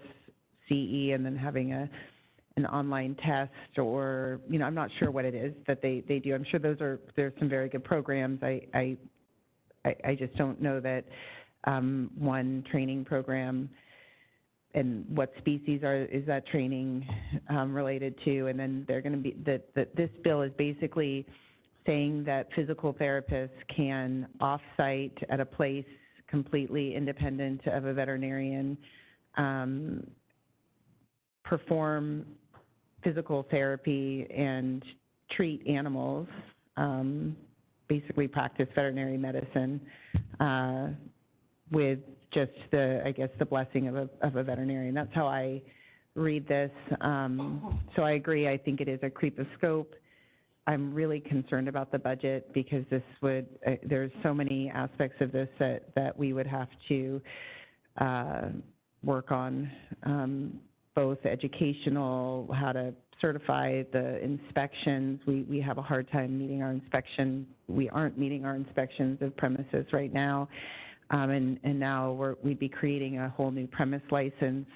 CE and then having an online test, or you know, I'm not sure what it is that they do. I'm sure there's some very good programs. I just don't know that one training program and what species is that training related to, and then they're going to be that this bill is basically saying that physical therapists can off-site at a place completely independent of a veterinarian perform physical therapy and treat animals, basically practice veterinary medicine with just the blessing of a veterinarian. That's how I read this. So I agree. I think it is a creep of scope. I'm really concerned about the budget because this would, there's so many aspects of this that we would have to work on, both educational, how to certify the inspections. We have a hard time meeting our inspection. We aren't meeting our inspections of premises right now. And now we'd be creating a whole new premise license.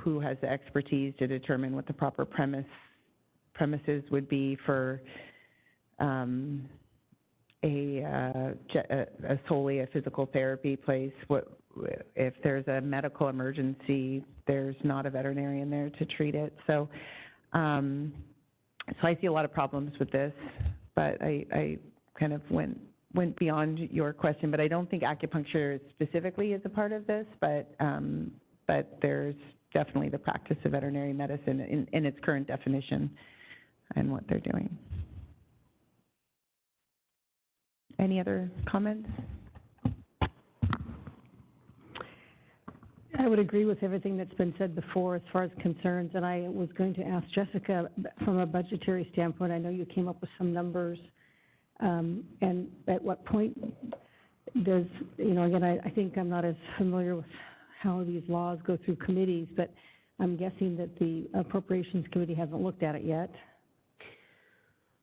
Who has the expertise to determine what the proper premises would be for solely a physical therapy place? What if there's a medical emergency? There's not a veterinarian there to treat it. So I see a lot of problems with this, but I kind of went beyond your question. But I don't think acupuncture specifically is a part of this, but there's definitely the practice of veterinary medicine in its current definition and what they're doing. Any other comments? I would agree with everything that's been said before as far as concerns, and I was going to ask Jessica, from a budgetary standpoint, I know you came up with some numbers, and at what point does, you know, again, I think I'm not as familiar with how these laws go through committees, but I'm guessing that the Appropriations Committee hasn't looked at it yet.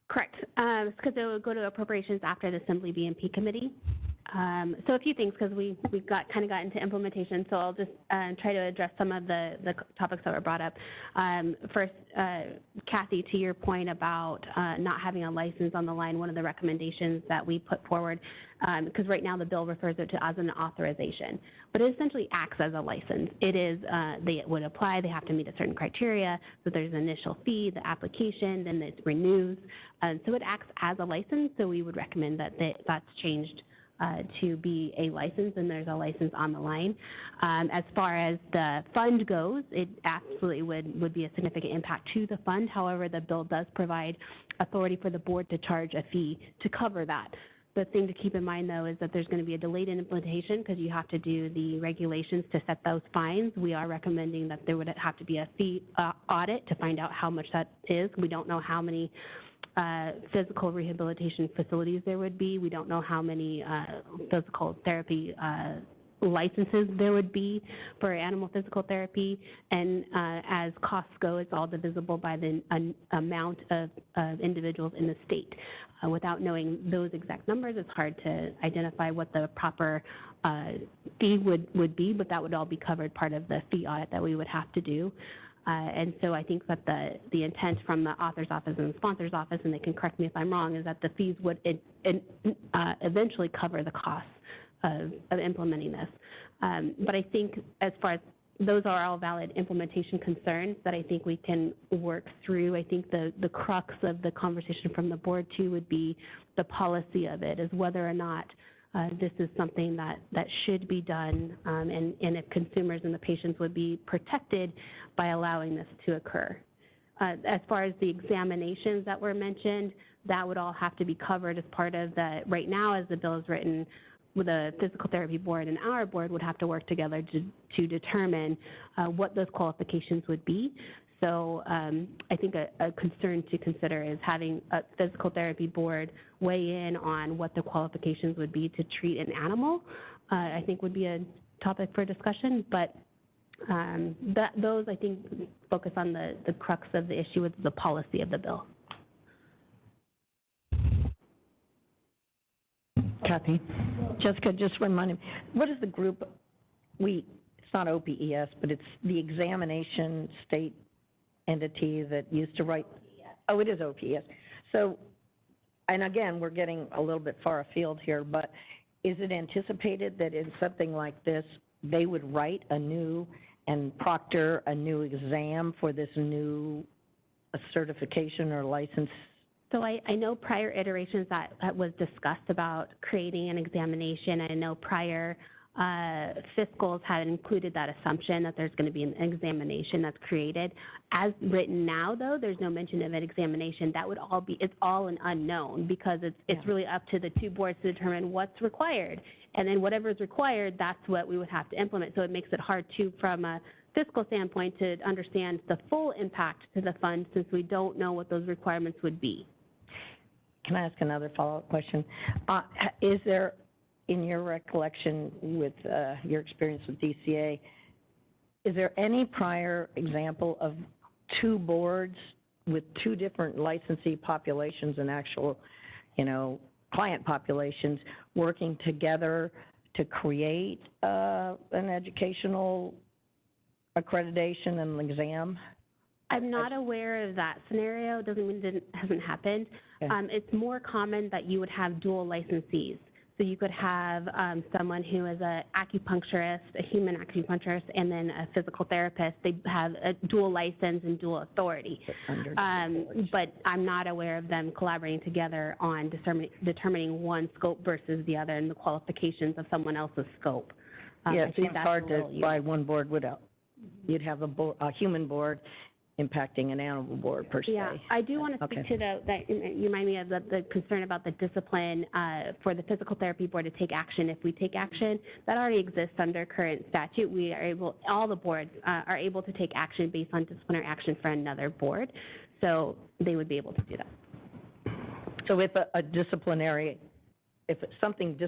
Correct, because it would go to Appropriations after the Assembly BMP Committee. So a few things, because we got into implementation, so I'll just try to address some of the topics that were brought up. First, Kathy, to your point about not having a license on the line, one of the recommendations that we put forward, because right now the bill refers it to as an authorization, but it essentially acts as a license. It is, they would apply, they have to meet a certain criteria, so there's an initial fee, the application, then it renews, so it acts as a license, so we would recommend that that's changed to be a license, and there's a license on the line. As far as the fund goes, it absolutely would be a significant impact to the fund. However, the bill does provide authority for the board to charge a fee to cover that. The thing to keep in mind, though, is that there's going to be a delayed implementation because you have to do the regulations to set those fines. We are recommending that there would have to be a fee audit to find out how much that is. We don't know how many physical rehabilitation facilities there would be. We don't know how many physical therapy licenses there would be for animal physical therapy, and as costs go, it's all divisible by the amount of individuals in the state. Without knowing those exact numbers, it's hard to identify what the proper fee would be, but that would all be covered part of the fee audit that we would have to do. And so I think that the intent from the author's office and the sponsor's office, and they can correct me if I'm wrong, is that the fees would eventually cover the costs of implementing this. But I think as far as those are all valid implementation concerns that I think we can work through. I think the crux of the conversation from the board too would be the policy of it, is whether or not this is something that should be done, and if consumers and the patients would be protected by allowing this to occur. As far as the examinations that were mentioned, that would all have to be covered as part of the, right now as the bill is written, with the physical therapy board and our board would have to work together to determine what those qualifications would be. So I think a concern to consider is having a physical therapy board weigh in on what the qualifications would be to treat an animal. I think would be a topic for discussion, but those I think focus on the crux of the issue with the policy of the bill. Kathy? Jessica, just remind me, what is the group, it's not OPES, but it's the examination state entity that used to write? Oh, it is OPES. So, and again, we're getting a little bit far afield here, but is it anticipated that in something like this, they would write a new and proctor a new exam for this new certification or license? So I know prior iterations that was discussed about creating an examination. I know prior fiscals had included that assumption that there's going to be an examination that's created. As written now, though, there's no mention of an examination. That would all be, it's all an unknown, because it's really up to the two boards to determine what's required. And then whatever is required, that's what we would have to implement. So it makes it hard to, from a fiscal standpoint, to understand the full impact to the fund, since we don't know what those requirements would be. Can I ask another follow-up question? Is there, in your recollection with your experience with DCA, is there any prior example of two boards with two different licensee populations and actual, client populations working together to create an educational accreditation and an exam? I'm not aware of that scenario. Doesn't mean it hasn't happened. Okay. It's more common that you would have dual licensees. So you could have someone who is an acupuncturist, a human acupuncturist, and then a physical therapist. They have a dual license and dual authority. But I'm not aware of them collaborating together on determining one scope versus the other and the qualifications of someone else's scope. Yeah, it seems hard to buy one board without, you'd have a human board impacting an animal board per se. Yeah, I do want to speak to that you remind me of the concern about the discipline for the physical therapy board to take action. If we take action, that already exists under current statute. We are able, all the boards are able to take action based on disciplinary action for another board. So they would be able to do that. So if a disciplinary, if something,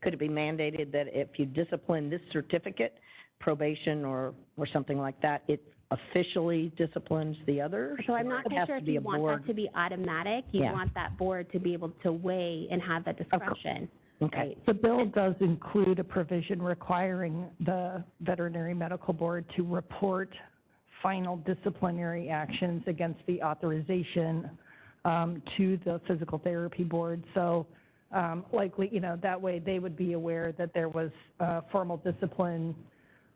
could it be mandated that if you discipline this certificate, probation or something like that, it officially disciplines the other? So I'm not sure if you want that to be automatic. You want that board to be able to weigh and have that discretion. Okay. The bill does include a provision requiring the veterinary medical board to report final disciplinary actions against the authorization to the physical therapy board. So likely, that way they would be aware that there was formal discipline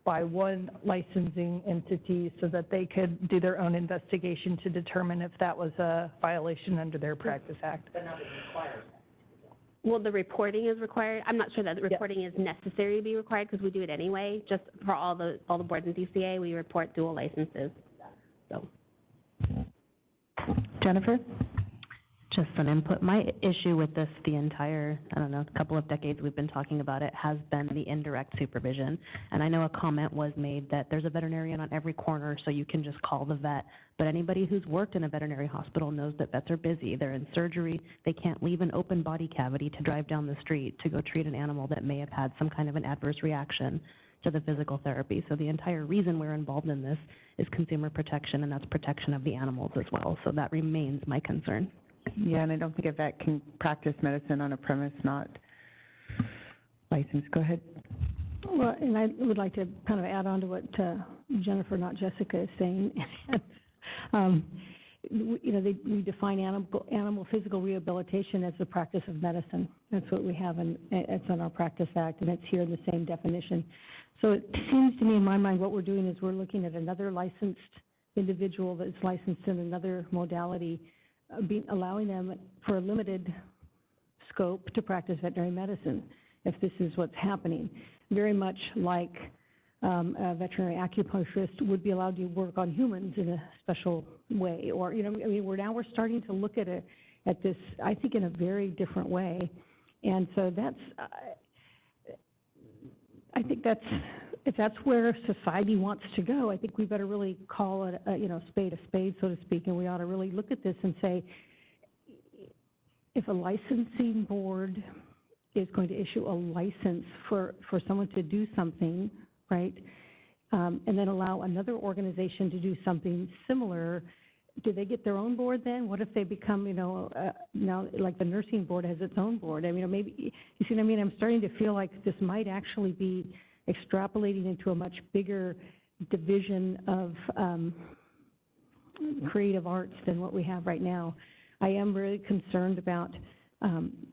by one licensing entity so that they could do their own investigation to determine if that was a violation under their Practice Act. But not it requires that. Well, the reporting is required. I'm not sure that the reporting is necessary to be required because we do it anyway. Just for all the boards in DCA, we report dual licenses. So, Jennifer? just some input. My issue with this the entire, I don't know, couple of decades we've been talking about it has been the indirect supervision. And I know a comment was made that there's a veterinarian on every corner, so you can just call the vet. But anybody who's worked in a veterinary hospital knows that vets are busy. They're in surgery. They can't leave an open body cavity to drive down the street to go treat an animal that may have had some kind of an adverse reaction to the physical therapy. So the entire reason we're involved in this is consumer protection, and that's protection of the animals as well. So that remains my concern. Yeah, and I don't think a vet can practice medicine on a premise not licensed. Go ahead. Well, and I would like to kind of add on to what Jennifer, not Jessica, is saying. We define animal physical rehabilitation as the practice of medicine. That's what we have, and it's in our Practice Act, and it's here in the same definition. So it seems to me, in my mind, what we're doing is we're looking at another licensed individual that's licensed in another modality, allowing them for a limited scope to practice veterinary medicine, if this is what's happening. Very much like a veterinary acupuncturist would be allowed to work on humans in a special way, or we're starting to look at this, I think, in a very different way, and so I think if that's where society wants to go, I think we better really call it a spade, so to speak, and we ought to really look at this and say, if a licensing board is going to issue a license for someone to do something, right, and then allow another organization to do something similar, do they get their own board then? What if they become, now like the nursing board has its own board? I mean, maybe, you see what I mean? I'm starting to feel like this might actually be extrapolating into a much bigger division of creative arts than what we have right now. I am really concerned about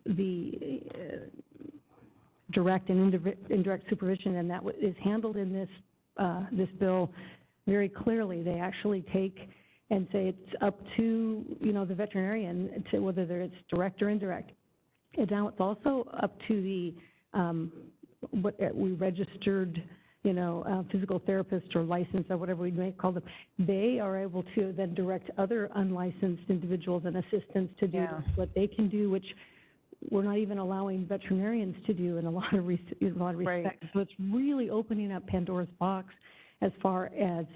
the direct and indirect supervision, and that is handled in this bill very clearly. They actually take and say it's up to the veterinarian to whether it's direct or indirect. And now it's also up to the what we registered physical therapist or licensed or whatever we may call them. They are able to then direct other unlicensed individuals and assistants to do what they can do, which we're not even allowing veterinarians to do in a lot of respects. Right. So it's really opening up Pandora's box as far as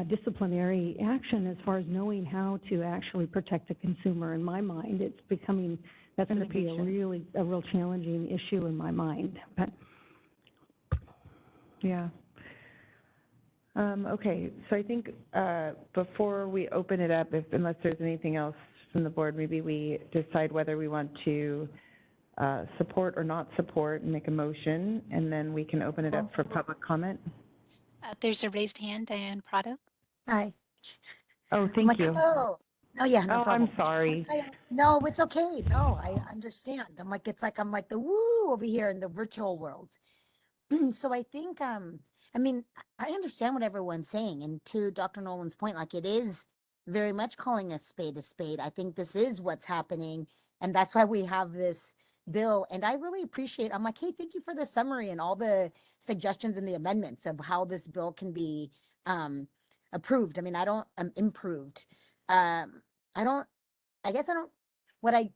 disciplinary action, as far as knowing how to actually protect a consumer. In my mind, it's becoming, that's going to be a real challenging issue in my mind. But yeah. Okay, so I think before we open it up, unless there's anything else from the board, maybe we decide whether we want to support or not support and make a motion, and then we can open it up for public comment. There's a raised hand, Diane Prado. Hi. Oh, thank you. Oh, yeah, no problem. I'm sorry. No, it's okay. No, I understand. I'm like the woo over here in the virtual world. So I think, I understand what everyone's saying. And to Dr. Nolan's point, it is very much calling a spade a spade. I think this is what's happening. And that's why we have this bill. And I really appreciate, I'm like, hey, thank you for the summary and all the suggestions and the amendments of how this bill can be approved. Improved. What I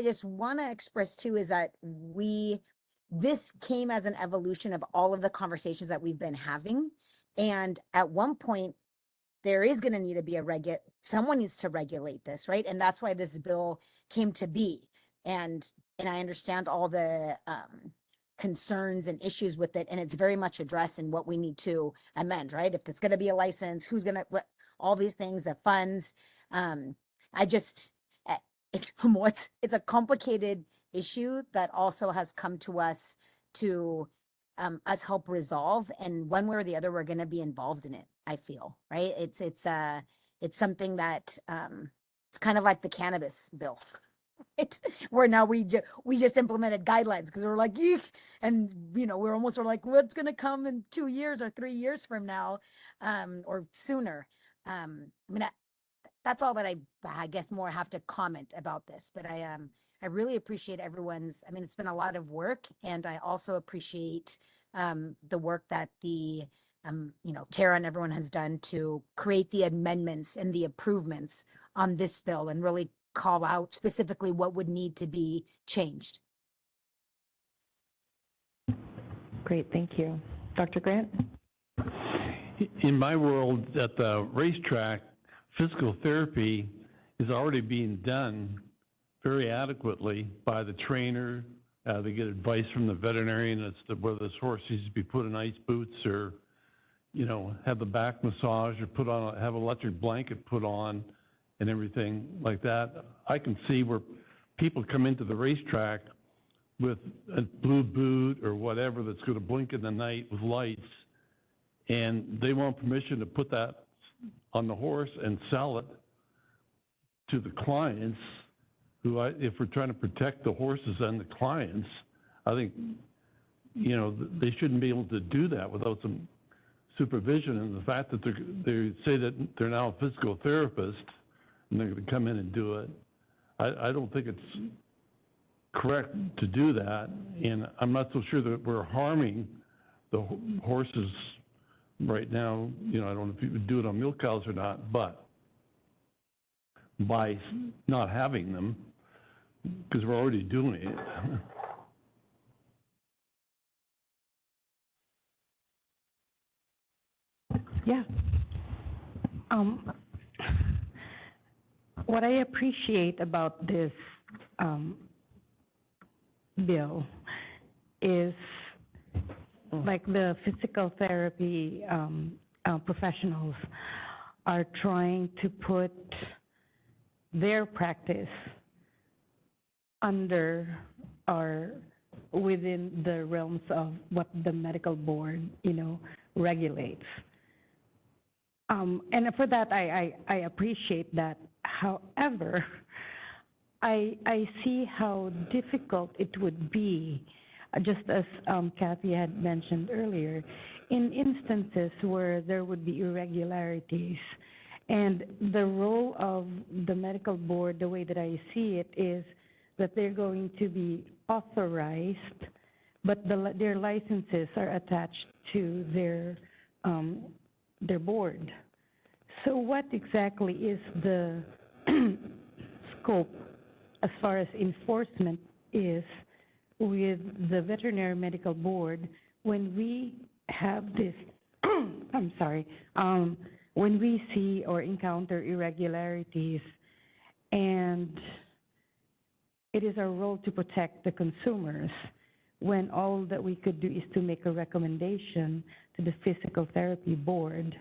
just want to express too is that this came as an evolution of all of the conversations that we've been having. And at one point, there is going to need to be someone needs to regulate this, right? And that's why this bill came to be. And I understand all the concerns and issues with it, and it's very much addressed in what we need to amend, right? If it's going to be a license, who's going to, all these things, the funds. It's a complicated issue that also has come to us to us help resolve, and one way or the other we're going to be involved in it, I feel, right? It's something that it's kind of like the cannabis bill. Where now we just implemented guidelines because we're like, eek, and we're like, what's going to come in 2 years or 3 years from now, or sooner. That's all that I guess more have to comment about this, but I really appreciate everyone's, it's been a lot of work, and I also appreciate the work that the Tara and everyone has done to create the amendments and the improvements on this bill and really call out specifically what would need to be changed. Great, thank you. Dr. Grant? In my world, at the racetrack, physical therapy is already being done very adequately by the trainer. They get advice from the veterinarian as to whether this horse needs to be put in ice boots or, you know, have the back massage or have an electric blanket put on and everything like that. I can see where people come into the racetrack with a blue boot or whatever that's going to blink in the night with lights, and they want permission to put that on the horse and sell it to the clients who, if we're trying to protect the horses and the clients, I think, you know, they shouldn't be able to do that without some supervision. And the fact that they say that they're now a physical therapist and they're going to come in and do it, I don't think it's correct to do that. And I'm not so sure that we're harming the horses right now. You know, I don't know if you would do it on milk cows or not, but by not having them, because we're already doing it. Yeah. What I appreciate about this bill is like the physical therapy professionals are trying to put their practice under or within the realms of what the medical board, you know, regulates. And for that, I appreciate that. However, I see how difficult it would be, just as Kathy had mentioned earlier, in instances where there would be irregularities. And the role of the medical board, the way that I see it, is that they're going to be authorized, but their licenses are attached to their board. So what exactly is the scope as far as enforcement is with the veterinary medical board when we have this, I'm sorry, when we see or encounter irregularities, and it is our role to protect the consumers when all that we could do is to make a recommendation to the physical therapy board,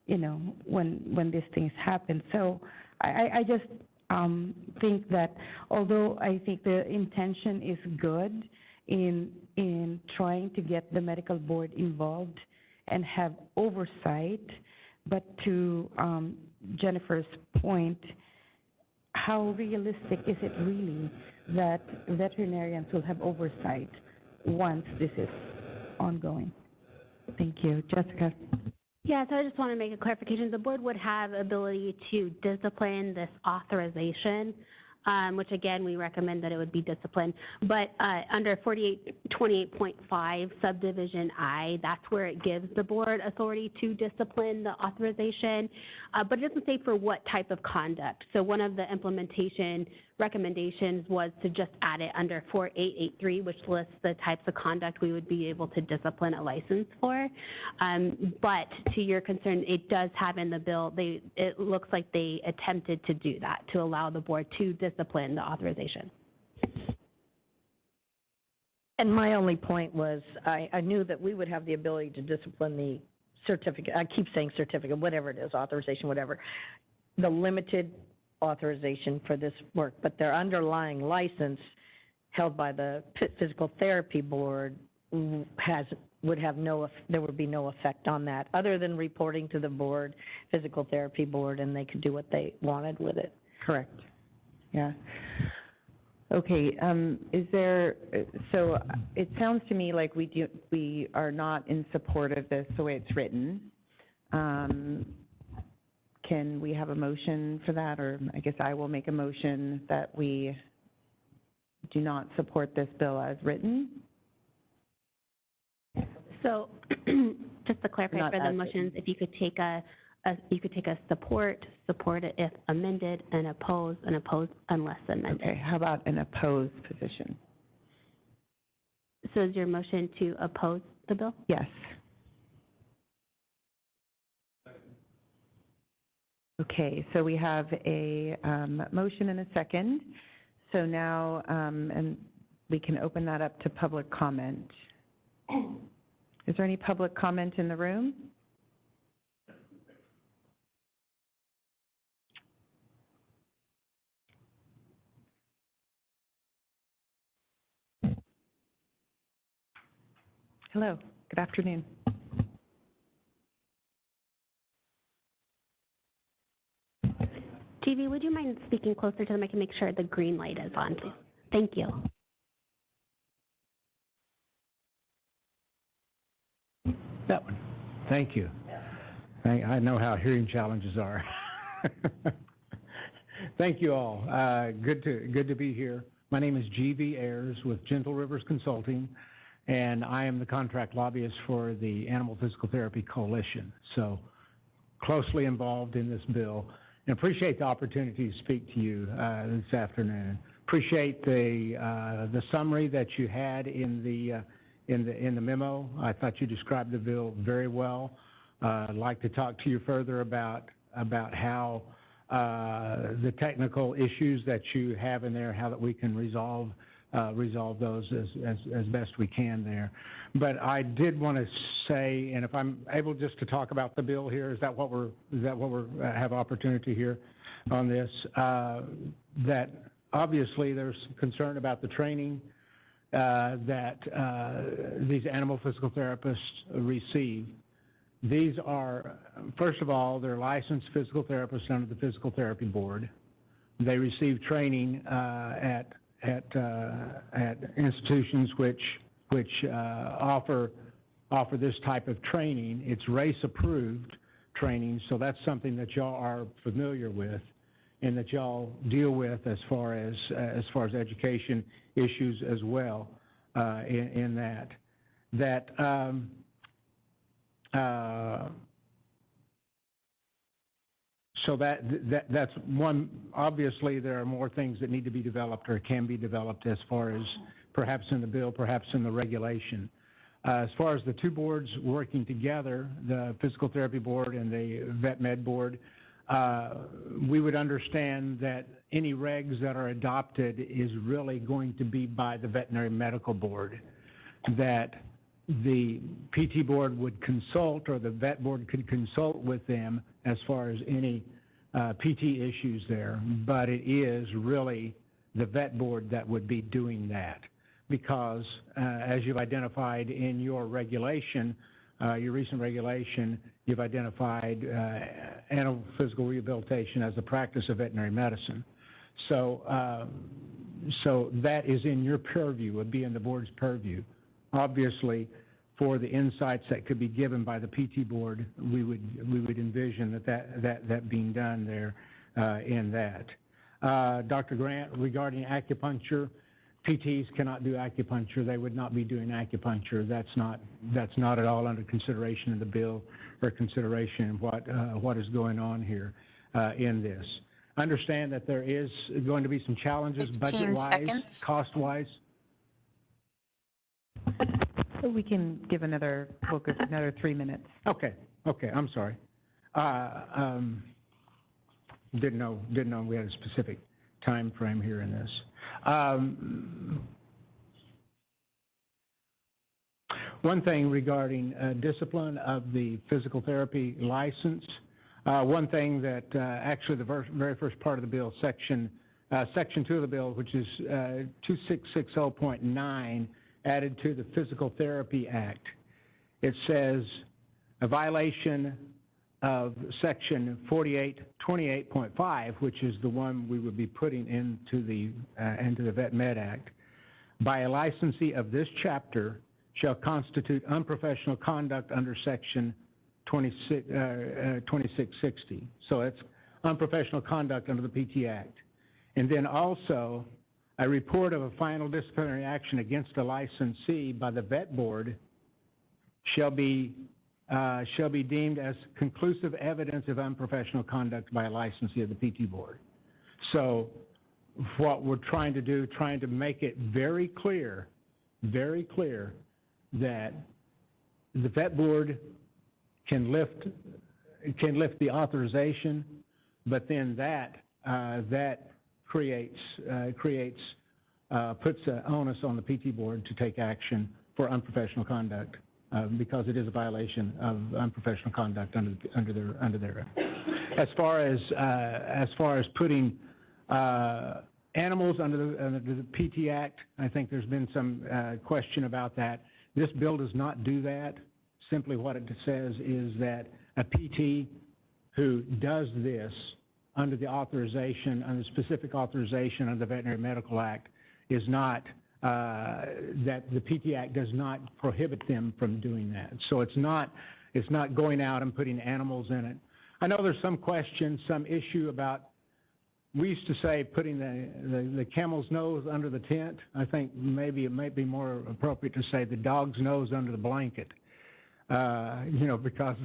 you know, when these things happen. So I just think that although I think the intention is good in trying to get the medical board involved and have oversight, but to Jennifer's point, how realistic is it really that veterinarians will have oversight once this is ongoing? Thank you. Jessica? Yeah, so I just want to make a clarification. The board would have ability to discipline this authorization, which again, we recommend that it would be disciplined. But under 4828.5 subdivision I, that's where it gives the board authority to discipline the authorization, but it doesn't say for what type of conduct. So one of the implementation recommendations was to just add it under 4883, which lists the types of conduct we would be able to discipline a license for. But to your concern, it does have in the bill, it looks like they attempted to do that, to allow the board to discipline the authorization. And my only point was, I knew that we would have the ability to discipline the certificate, I keep saying certificate, whatever it is, authorization, whatever, the limited authorization for this work, but their underlying license held by the physical therapy board there would be no effect on that, other than reporting to the board, physical therapy board, and they could do what they wanted with it. Correct. Yeah. Okay, so it sounds to me like we are not in support of this the way it's written. Can we have a motion for that? Or I guess I will make a motion that we do not support this bill as written. So just to clarify for the motions, if you could take a you could take a support it if amended, and oppose unless amended. Okay, how about an opposed position? So is your motion to oppose the bill? Yes. Okay, so we have a motion and a second. So now, and we can open that up to public comment. Is there any public comment in the room? Hello, good afternoon. TV, would you mind speaking closer to them? I can make sure the green light is on, please. Thank you. That one. Thank you. I know how hearing challenges are. Thank you all. Good to be here. My name is G.V. Ayers with Gentle Rivers Consulting, and I am the contract lobbyist for the Animal Physical Therapy Coalition. So closely involved in this bill, and appreciate the opportunity to speak to you this afternoon. Appreciate the summary that you had in the memo. I thought you described the bill very well. I'd like to talk to you further about how the technical issues that you have in there, how that we can resolve those as best we can there. But I did want to say, and if I'm able just to talk about the bill here, is that what we have opportunity here on this? That obviously there's concern about the training that these animal physical therapists receive. These are, first of all, they're licensed physical therapists under the Physical Therapy Board. They receive training at institutions which offer this type of training. It's race approved training, so that's something that y'all are familiar with and that y'all deal with as far as education issues as well in that. So that's one. Obviously, there are more things that need to be developed or can be developed as far as perhaps in the bill, perhaps in the regulation. As far as the two boards working together, the Physical Therapy Board and the Vet Med Board, we would understand that any regs that are adopted is really going to be by the Veterinary Medical Board, that the PT Board would consult, or the Vet Board could consult with them as far as any PT issues there, but it is really the Vet Board that would be doing that, because as you've identified in your regulation, your recent regulation, you've identified animal physical rehabilitation as a practice of veterinary medicine. So, so that is in your purview, would be in the board's purview. Obviously, for the insights that could be given by the PT Board, we would envision that being done there in that. Dr. Grant, regarding acupuncture, PTs cannot do acupuncture. They would not be doing acupuncture. That's not at all under consideration in the bill or consideration in what is going on here in this. Understand that there is going to be some challenges budget-wise, cost-wise. We can give we'll give another 3 minutes. Okay, I'm sorry. Didn't know we had a specific time frame here in this. One thing regarding discipline of the physical therapy license, one thing that actually the very first part of the bill, section 2 of the bill, which is 2660.9, added to the Physical Therapy Act. It says a violation of section 4828.5, which is the one we would be putting into the Vet Med Act, by a licensee of this chapter shall constitute unprofessional conduct under section 2660. So it's unprofessional conduct under the PT Act. And then also, a report of a final disciplinary action against a licensee by the Vet Board shall be shall be deemed as conclusive evidence of unprofessional conduct by a licensee of the PT board. So what we're trying to do, trying to make it very clear that the vet board can lift the authorization, but then that puts an onus on the PT board to take action for unprofessional conduct because it is a violation of unprofessional conduct under their. As far as putting animals under the PT Act, I think there's been some question about that. This bill does not do that. Simply what it says is that a PT who does this under the authorization, under specific authorization of the Veterinary Medical Act is not, that the PT Act does not prohibit them from doing that. So it's not going out and putting animals in it. I know there's some question, some issue about, we used to say putting the camel's nose under the tent. I think maybe it might be more appropriate to say the dog's nose under the blanket, because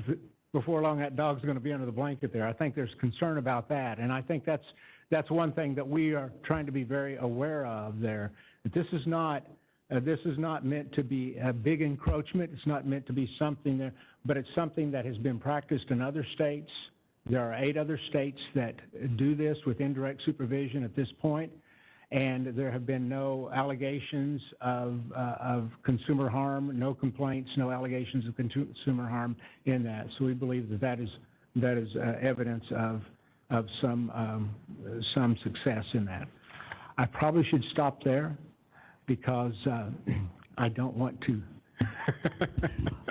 before long that dog's going to be under the blanket there. I think there's concern about that, and I think that's one thing that we are trying to be very aware of there. That this is not meant to be a big encroachment. It's not meant to be something there, but it's something that has been practiced in other states. There are 8 other states that do this with indirect supervision at this point, and there have been no allegations of consumer harm, no complaints, no allegations of consumer harm in that. So we believe that is evidence of some success in that. I probably should stop there because I don't want to.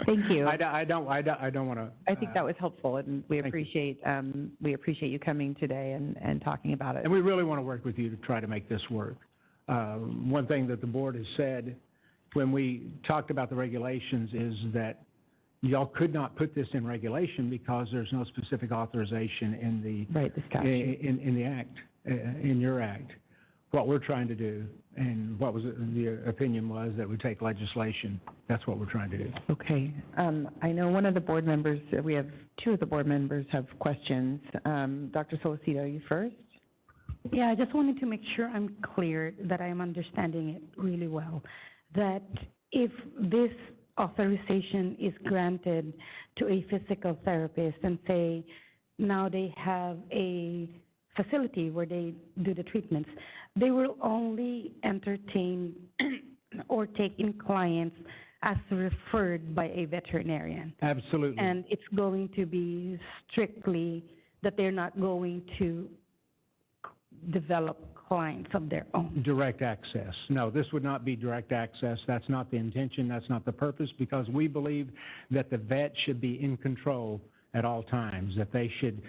Thank you. I don't want to. I think that was helpful, and we appreciate you coming today and talking about it. And we really want to work with you to try to make this work. One thing that the board has said when we talked about the regulations is that y'all could not put this in regulation because there's no specific authorization in the statute, in the act, in your act. What we're trying to do, and what was the opinion was that we take legislation. That's what we're trying to do. Okay. I know one of the board members, we have 2 of the board members have questions. Dr. Solicito, you first. Yeah, I just wanted to make sure I'm clear that I'm understanding it really well. That if this authorization is granted to a physical therapist and say now they have a facility where they do the treatments, they will only entertain or take in clients as referred by a veterinarian. Absolutely. And it's going to be strictly that they're not going to develop clients of their own. Direct access. No, this would not be direct access. That's not the intention. That's not the purpose, because we believe that the vet should be in control at all times, that they should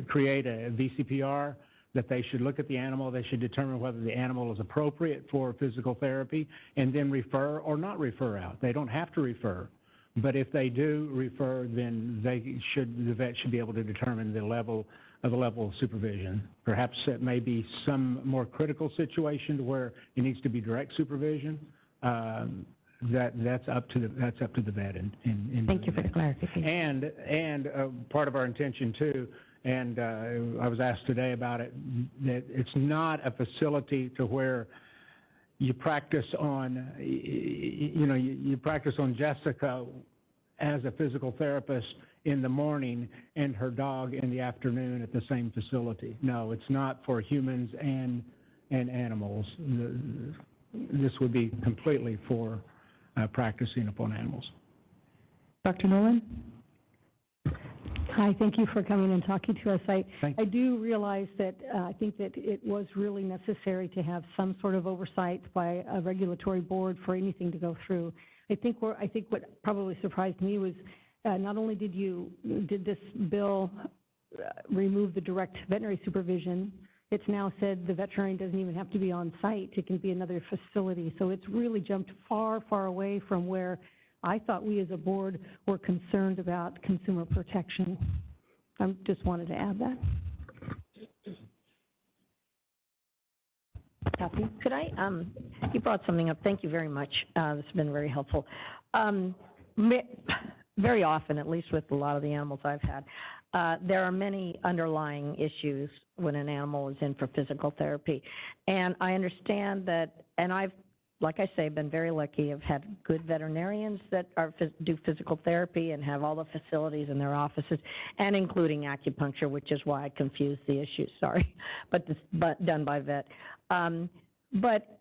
create a VCPR, that they should look at the animal, they should determine whether the animal is appropriate for physical therapy, and then refer or not refer out. They don't have to refer, but if they do refer, then the vet should be able to determine the level of supervision. Perhaps it may be some more critical situation to where it needs to be direct supervision. That's up to the vet. Thank you for the clarification. And part of our intention too, and I was asked today about it, that it's not a facility to where you practice on, you practice on Jessica as a physical therapist in the morning and her dog in the afternoon at the same facility. No, it's not for humans and animals. This would be completely for practicing upon animals. Dr. Nolan? Hi, thank you for coming and talking to us. I do realize that I think that it was really necessary to have some sort of oversight by a regulatory board for anything to go through. I think what probably surprised me was not only did this bill remove the direct veterinary supervision, it's now said the veterinarian doesn't even have to be on site. It can be another facility. So it's really jumped far, far away from where I thought we as a board were concerned about consumer protection. I just wanted to add that. Kathy, could I, you brought something up. Thank you very much. This has been very helpful. very often, at least with a lot of the animals I've had, there are many underlying issues when an animal is in for physical therapy. And I understand that, and I've, like I say, been very lucky. I've had good veterinarians that do physical therapy and have all the facilities in their offices, and including acupuncture, which is why I confused the issue, sorry, but done by vet. But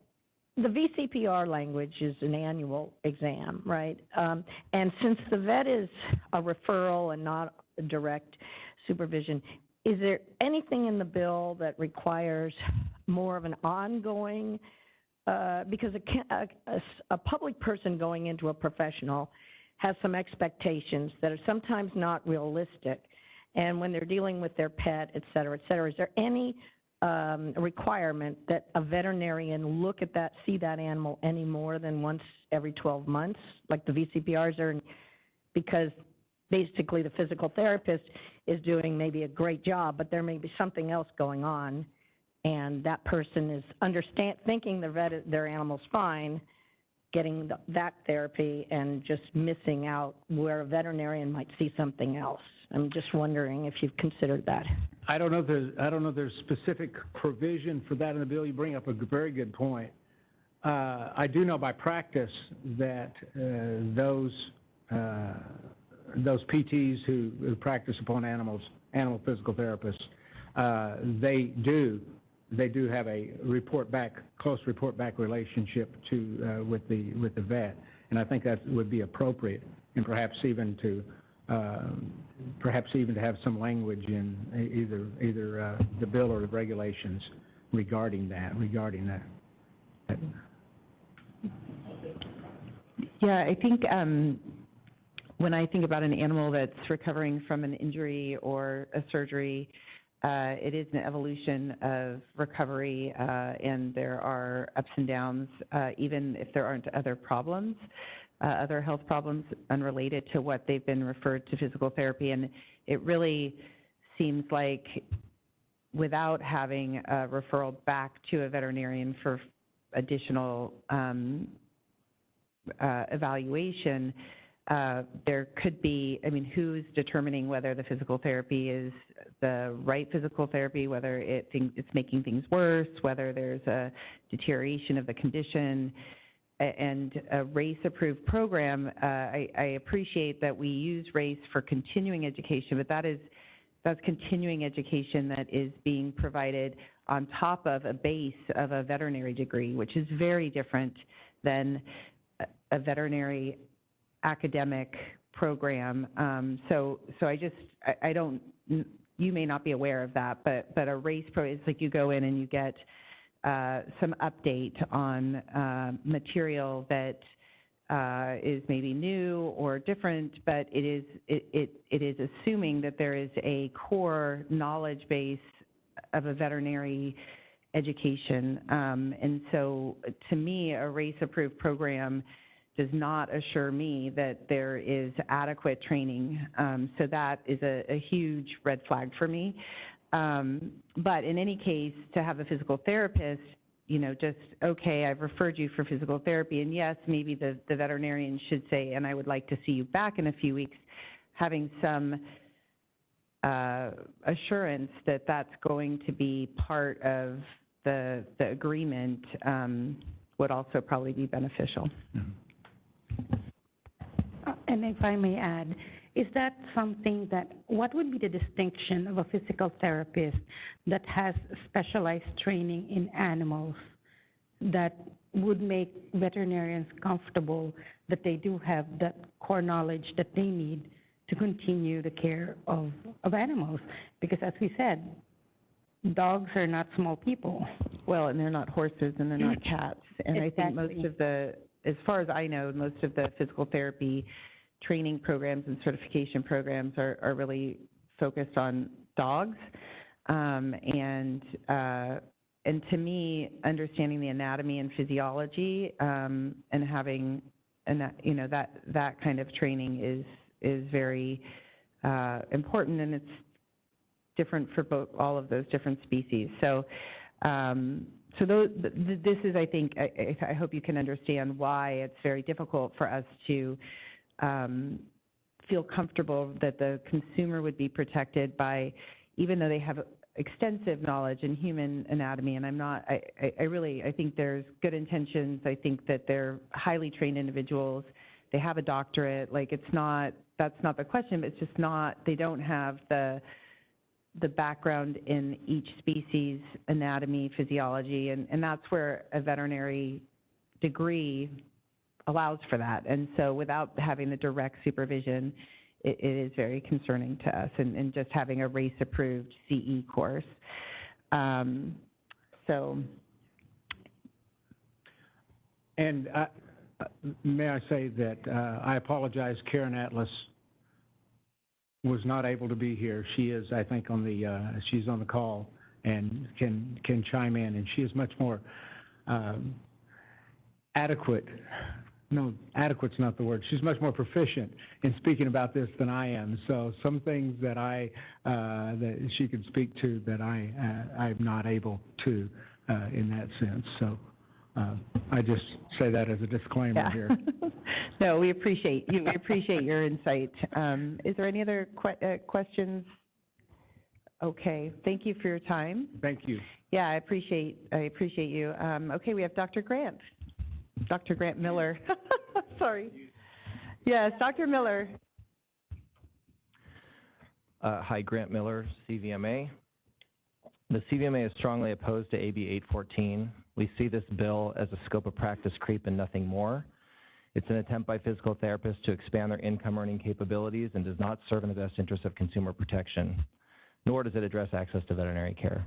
the VCPR language is an annual exam, right? And since the vet is a referral and not a direct supervision, is there anything in the bill that requires more of an ongoing, because a public person going into a professional has some expectations that are sometimes not realistic, and when they're dealing with their pet, et cetera, is there any requirement that a veterinarian look at that, see that animal any more than once every 12 months, like the VCPRs are, because basically the physical therapist is doing maybe a great job, but there may be something else going on, and that person is thinking their animal's fine, getting that therapy, and just missing out where a veterinarian might see something else. I'm just wondering if you've considered that. I don't know if there's specific provision for that in the bill. You bring up a very good point. I do know by practice that those PTs who practice upon animals, animal physical therapists, they do have a close report back relationship with the vet, and I think that would be appropriate, and perhaps even to have some language in either the bill or the regulations regarding that. Yeah, I think when I think about an animal that's recovering from an injury or a surgery, it is an evolution of recovery, and there are ups and downs, even if there aren't other problems, other health problems unrelated to what they've been referred to physical therapy. And it really seems like without having a referral back to a veterinarian for additional evaluation, there could be, I mean, who's determining whether the physical therapy is the right physical therapy, whether it's making things worse, whether there's a deterioration of the condition, and a RACE-approved program. I appreciate that we use RACE for continuing education, but that's continuing education that is being provided on top of a base of a veterinary degree, which is very different than a veterinary academic program. So I don't, you may not be aware of that, but a RACE program is like you go in and you get some update on material that is maybe new or different, but it is assuming that there is a core knowledge base of a veterinary education. And so to me, a RACE-approved program does not assure me that there is adequate training. So that is a huge red flag for me. But in any case, to have a physical therapist, just, okay, I've referred you for physical therapy, and yes, maybe the veterinarian should say, and I would like to see you back in a few weeks, having some assurance that that's going to be part of the agreement would also probably be beneficial. And if I may add, is that something what would be the distinction of a physical therapist that has specialized training in animals that would make veterinarians comfortable that they do have that core knowledge that they need to continue the care of animals? Because as we said, dogs are not small people. Well, and they're not horses and they're not cats. And exactly. I think most of as far as I know, most of the physical therapy training programs and certification programs are really focused on dogs. And to me, understanding the anatomy and physiology and having that kind of training is very important, and it's different for all of those different species. So this is, I think, I hope you can understand why it's very difficult for us to feel comfortable that the consumer would be protected by, even though they have extensive knowledge in human anatomy, and I think there's good intentions. I think that they're highly trained individuals. They have a doctorate. Like, that's not the question, but it's just not, they don't have the background in each species, anatomy, physiology, and that's where a veterinary degree allows for that. And so without having the direct supervision, it is very concerning to us, and just having a race-approved CE course. And may I say that I apologize, Karen Atlas was not able to be here. She is, I think, she's on the call and can chime in, and she is much more adequate. No, adequate's not the word. She's much more proficient in speaking about this than I am. So some things that that she could speak to that I'm not able to in that sense. So I just say that as a disclaimer here. No, we appreciate you. We appreciate your insight. Is there any other questions? Okay, thank you for your time. Thank you. Yeah, I appreciate you. Okay, we have Dr. Grant. Dr. Grant Miller. Sorry. Yes, Dr. Miller. Hi, Grant Miller, CVMA. The CVMA is strongly opposed to AB 814. We see this bill as a scope of practice creep and nothing more. It's an attempt by physical therapists to expand their income earning capabilities and does not serve in the best interest of consumer protection, nor does it address access to veterinary care.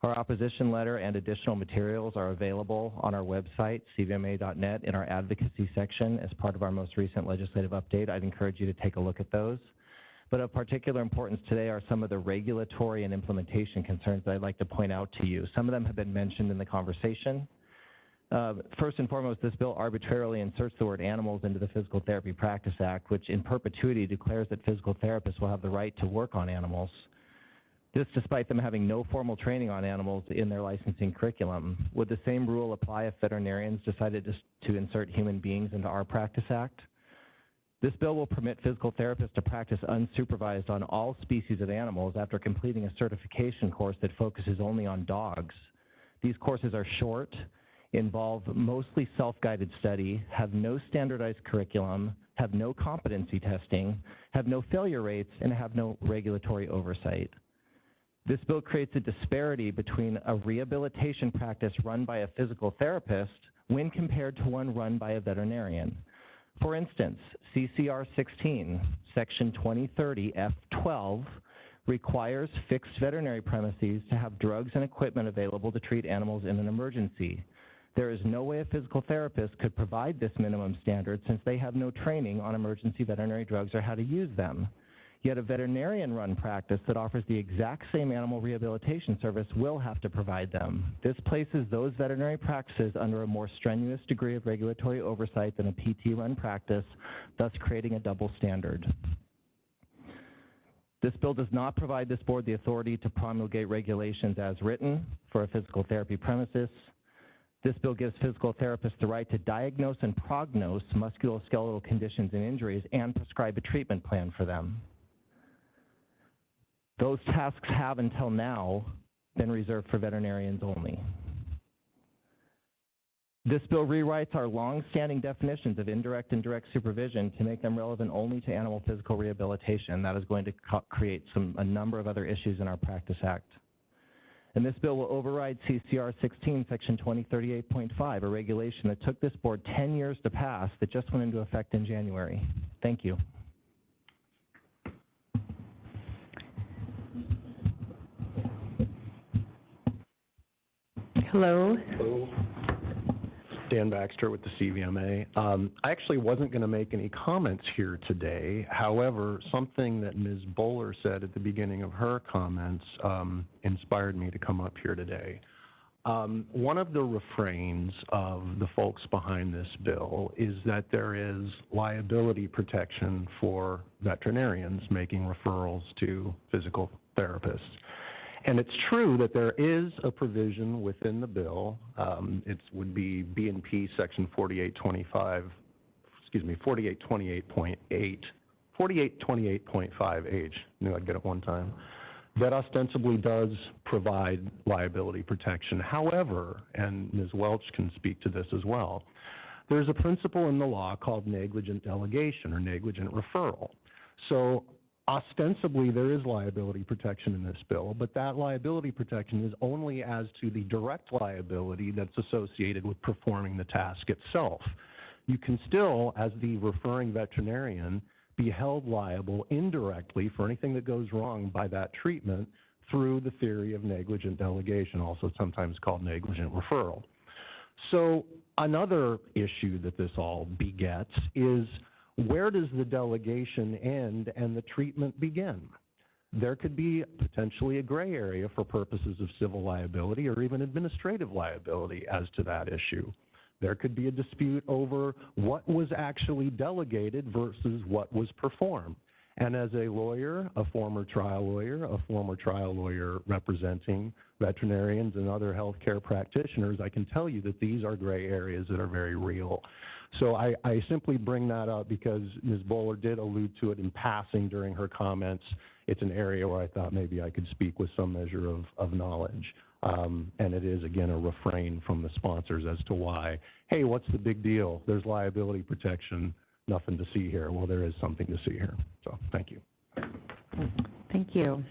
Our opposition letter and additional materials are available on our website, cvma.net, in our advocacy section as part of our most recent legislative update. I'd encourage you to take a look at those. But of particular importance today are some of the regulatory and implementation concerns that I'd like to point out to you. Some of them have been mentioned in the conversation. First and foremost, this bill arbitrarily inserts the word animals into the Physical Therapy Practice Act, which in perpetuity declares that physical therapists will have the right to work on animals. This despite them having no formal training on animals in their licensing curriculum. Would the same rule apply if veterinarians decided to insert human beings into our Practice Act? This bill will permit physical therapists to practice unsupervised on all species of animals after completing a certification course that focuses only on dogs. These courses are short, involve mostly self-guided study, have no standardized curriculum, have no competency testing, have no failure rates, and have no regulatory oversight. This bill creates a disparity between a rehabilitation practice run by a physical therapist when compared to one run by a veterinarian. For instance, CCR 16, Section 2030 F12, requires fixed veterinary premises to have drugs and equipment available to treat animals in an emergency. There is no way a physical therapist could provide this minimum standard since they have no training on emergency veterinary drugs or how to use them. Yet a veterinarian-run practice that offers the exact same animal rehabilitation service will have to provide them. This places those veterinary practices under a more strenuous degree of regulatory oversight than a PT-run practice, thus creating a double standard. This bill does not provide this board the authority to promulgate regulations as written for a physical therapy premises. This bill gives physical therapists the right to diagnose and prognose musculoskeletal conditions and injuries and prescribe a treatment plan for them. Those tasks have, until now, been reserved for veterinarians only. This bill rewrites our long-standing definitions of indirect and direct supervision to make them relevant only to animal physical rehabilitation. That is going to create a number of other issues in our Practice Act. And this bill will override CCR 16, Section 2038.5, a regulation that took this board 10 years to pass that just went into effect in January. Thank you. Hello. Dan Baxter with the CVMA. I actually wasn't going to make any comments here today. However, something that Ms. Bowler said at the beginning of her comments inspired me to come up here today. One of the refrains of the folks behind this bill is that there is liability protection for veterinarians making referrals to physical therapists. And it's true that there is a provision within the bill. It would be B&P Section 4825, 4828.5H, knew I'd get it one time, that ostensibly does provide liability protection. However, and Ms. Welch can speak to this as well, there's a principle in the law called negligent delegation or negligent referral. So ostensibly there is liability protection in this bill, but that liability protection is only as to the direct liability that's associated with performing the task itself. You can still, as the referring veterinarian, be held liable indirectly for anything that goes wrong by that treatment through the theory of negligent delegation, also sometimes called negligent referral. So another issue that this all begets is, where does the delegation end and the treatment begin? There could be potentially a gray area for purposes of civil liability or even administrative liability as to that issue. There could be a dispute over what was actually delegated versus what was performed. And as a lawyer, a former trial lawyer representing veterinarians and other healthcare practitioners, I can tell you that these are gray areas that are very real. So I simply bring that up because Ms. Bowler did allude to it in passing during her comments. It's an area where I thought maybe I could speak with some measure of knowledge. And it is, again, a refrain from the sponsors as to why, hey, what's the big deal? There's liability protection, nothing to see here. Well, there is something to see here. So thank you. Thank you.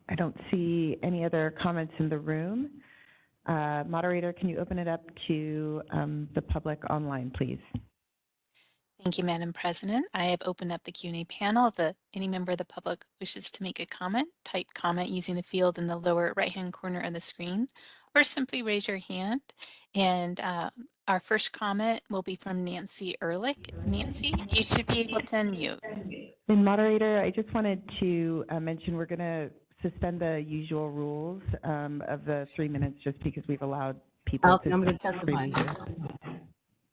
I don't see any other comments in the room. Moderator, can you open it up to the public online, please? Thank you, Madam President. I have opened up the Q&A panel. If any member of the public wishes to make a comment, type comment using the field in the lower right-hand corner of the screen, or simply raise your hand. And our first comment will be from Nancy Ehrlich. Nancy, you should be able to unmute. And moderator, I just wanted to mention we're going to suspend the usual rules of the 3 minutes just because we've allowed people to... I'm going to testify.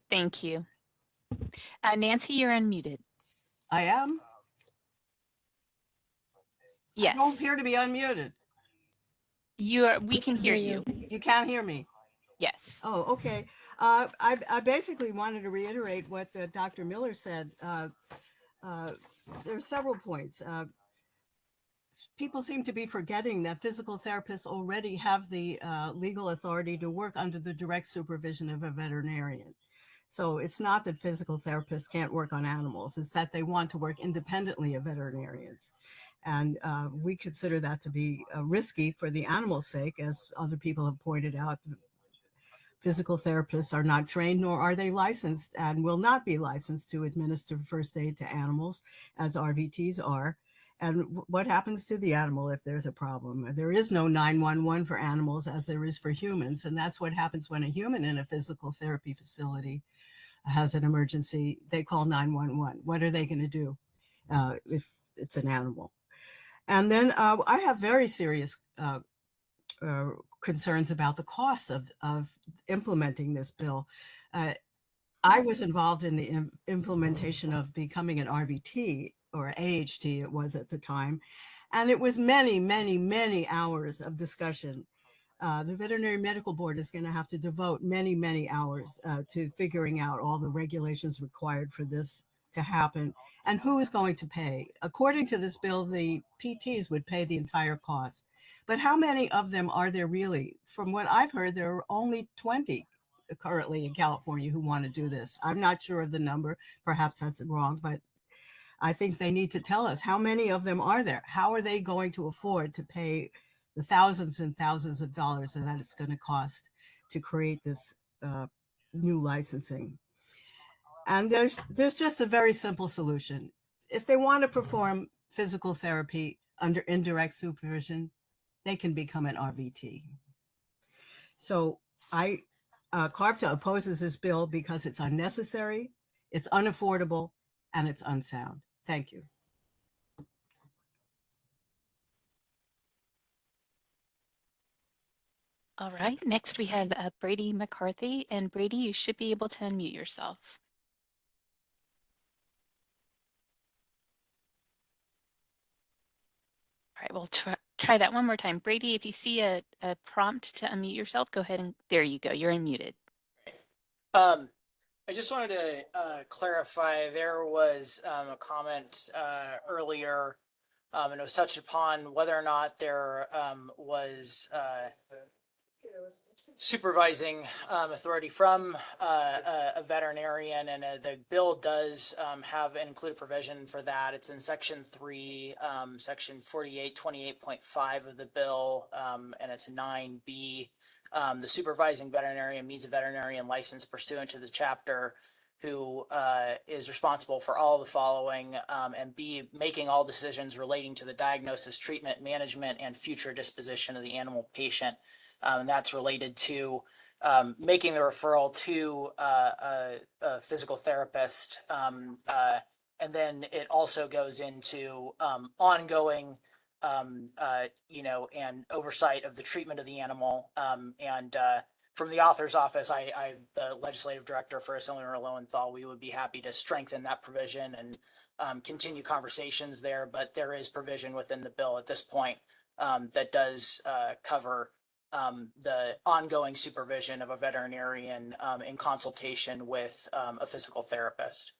Thank you. Nancy, you're unmuted. I am? Yes. I don't appear to be unmuted. You are. We can hear you. You can't hear me? Yes. Oh, okay. I basically wanted to reiterate what Dr. Miller said. There are several points. People seem to be forgetting that physical therapists already have the legal authority to work under the direct supervision of a veterinarian. So it's not that physical therapists can't work on animals, it's that they want to work independently of veterinarians. And we consider that to be risky for the animal's sake, as other people have pointed out. Physical therapists are not trained, nor are they licensed, and will not be licensed to administer first aid to animals, as RVTs are. And what happens to the animal if there's a problem? There is no 911 for animals as there is for humans, and that's what happens when a human in a physical therapy facility has an emergency. They call 911. What are they going to do if it's an animal? And then I have very serious concerns about the costs of implementing this bill. I was involved in the implementation of becoming an RVT, or AHT it was at the time, and it was many, many, many hours of discussion. The Veterinary Medical Board is going to have to devote many, many hours to figuring out all the regulations required for this to happen and who is going to pay. According to this bill, the PTs would pay the entire cost. But how many of them are there really? From what I've heard, there are only 20 currently in California who want to do this. I'm not sure of the number. Perhaps that's wrong, but I think they need to tell us how many of them are there. How are they going to afford to pay the thousands and thousands of dollars that it's going to cost to create this new licensing? And there's just a very simple solution. If they want to perform physical therapy under indirect supervision, they can become an RVT. So CARVTA opposes this bill because it's unnecessary, it's unaffordable, and it's unsound. Thank you. All right, next we have Brady McCarthy. And Brady, you should be able to unmute yourself. All right, we'll try that one more time. Brady, if you see a prompt to unmute yourself, go ahead and there you go. You're unmuted. I I just wanted to clarify, there was a comment earlier, and it was touched upon whether or not there was supervising authority from a veterinarian, and the bill does have an included provision for that. It's in section 3, section 4828.5 of the bill, and it's 9B. The supervising veterinarian means a veterinarian license pursuant to the chapter who is responsible for all the following, and B, making all decisions relating to the diagnosis, treatment, management, and future disposition of the animal patient. And that's related to making the referral to a physical therapist. And then it also goes into ongoing, and oversight of the treatment of the animal. And from the author's office, the legislative director for Assembly Lowenthal, we would be happy to strengthen that provision and continue conversations there. But there is provision within the bill at this point that does cover the ongoing supervision of a veterinarian in consultation with a physical therapist.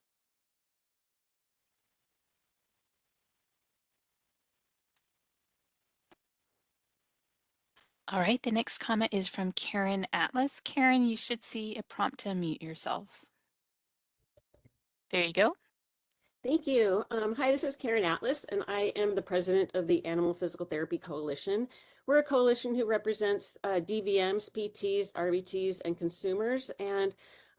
All right, the next comment is from Karen Atlas. Karen, you should see a prompt to unmute yourself. There you go. Thank you. Hi, this is Karen Atlas, and I am the president of the Animal Physical Therapy Coalition. We're a coalition who represents DVMs, PTs, RVTs, and consumers, and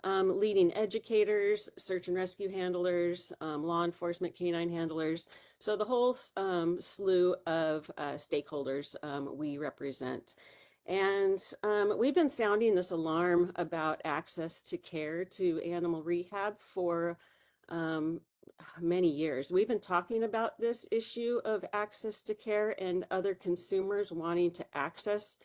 leading educators, search and rescue handlers, law enforcement, canine handlers. So the whole slew of stakeholders we represent. And we've been sounding this alarm about access to care to animal rehab for many years. We've been talking about this issue of access to care and other consumers wanting to access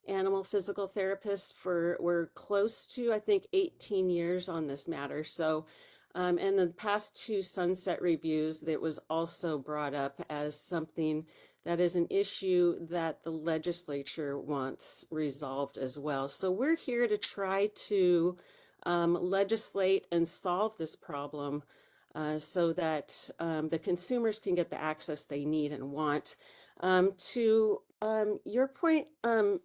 animal physical therapists we're close to, I think, 18 years on this matter. So, and the past 2 sunset reviews, that was also brought up as something that is an issue that the legislature wants resolved as well. So we're here to try to legislate and solve this problem so that the consumers can get the access they need and want. To your point,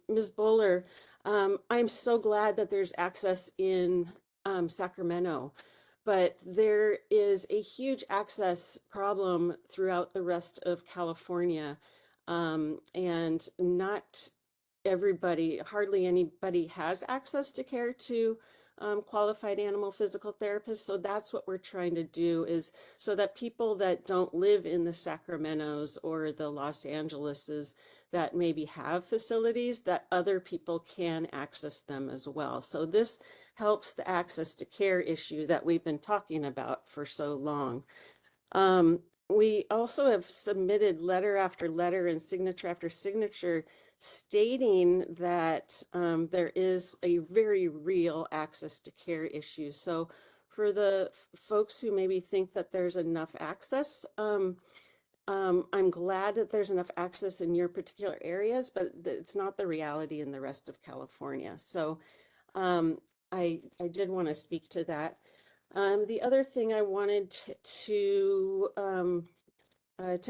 Ms. Bowler, I'm so glad that there's access in Sacramento, but there is a huge access problem throughout the rest of California, and not everybody, hardly anybody has access to care to qualified animal physical therapists. So that's what we're trying to do, is so that people that don't live in the Sacramentos or the Los Angeleses that maybe have facilities, that other people can access them as well. So this helps the access to care issue that we've been talking about for so long. We also have submitted letter after letter and signature after signature stating that there is a very real access to care issue. So for the folks who maybe think that there's enough access, I'm glad that there's enough access in your particular areas, but it's not the reality in the rest of California. So I did want to speak to that. The other thing I wanted to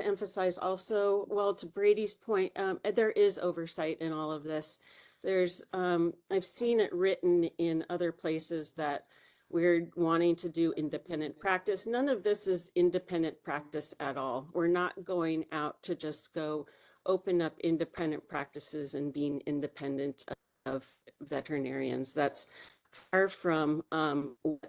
emphasize also, well, to Brady's point, there is oversight in all of this. There's, I've seen it written in other places that we're wanting to do independent practice. None of this is independent practice at all. We're not going out to just go open up independent practices and being independent of veterinarians. That's far from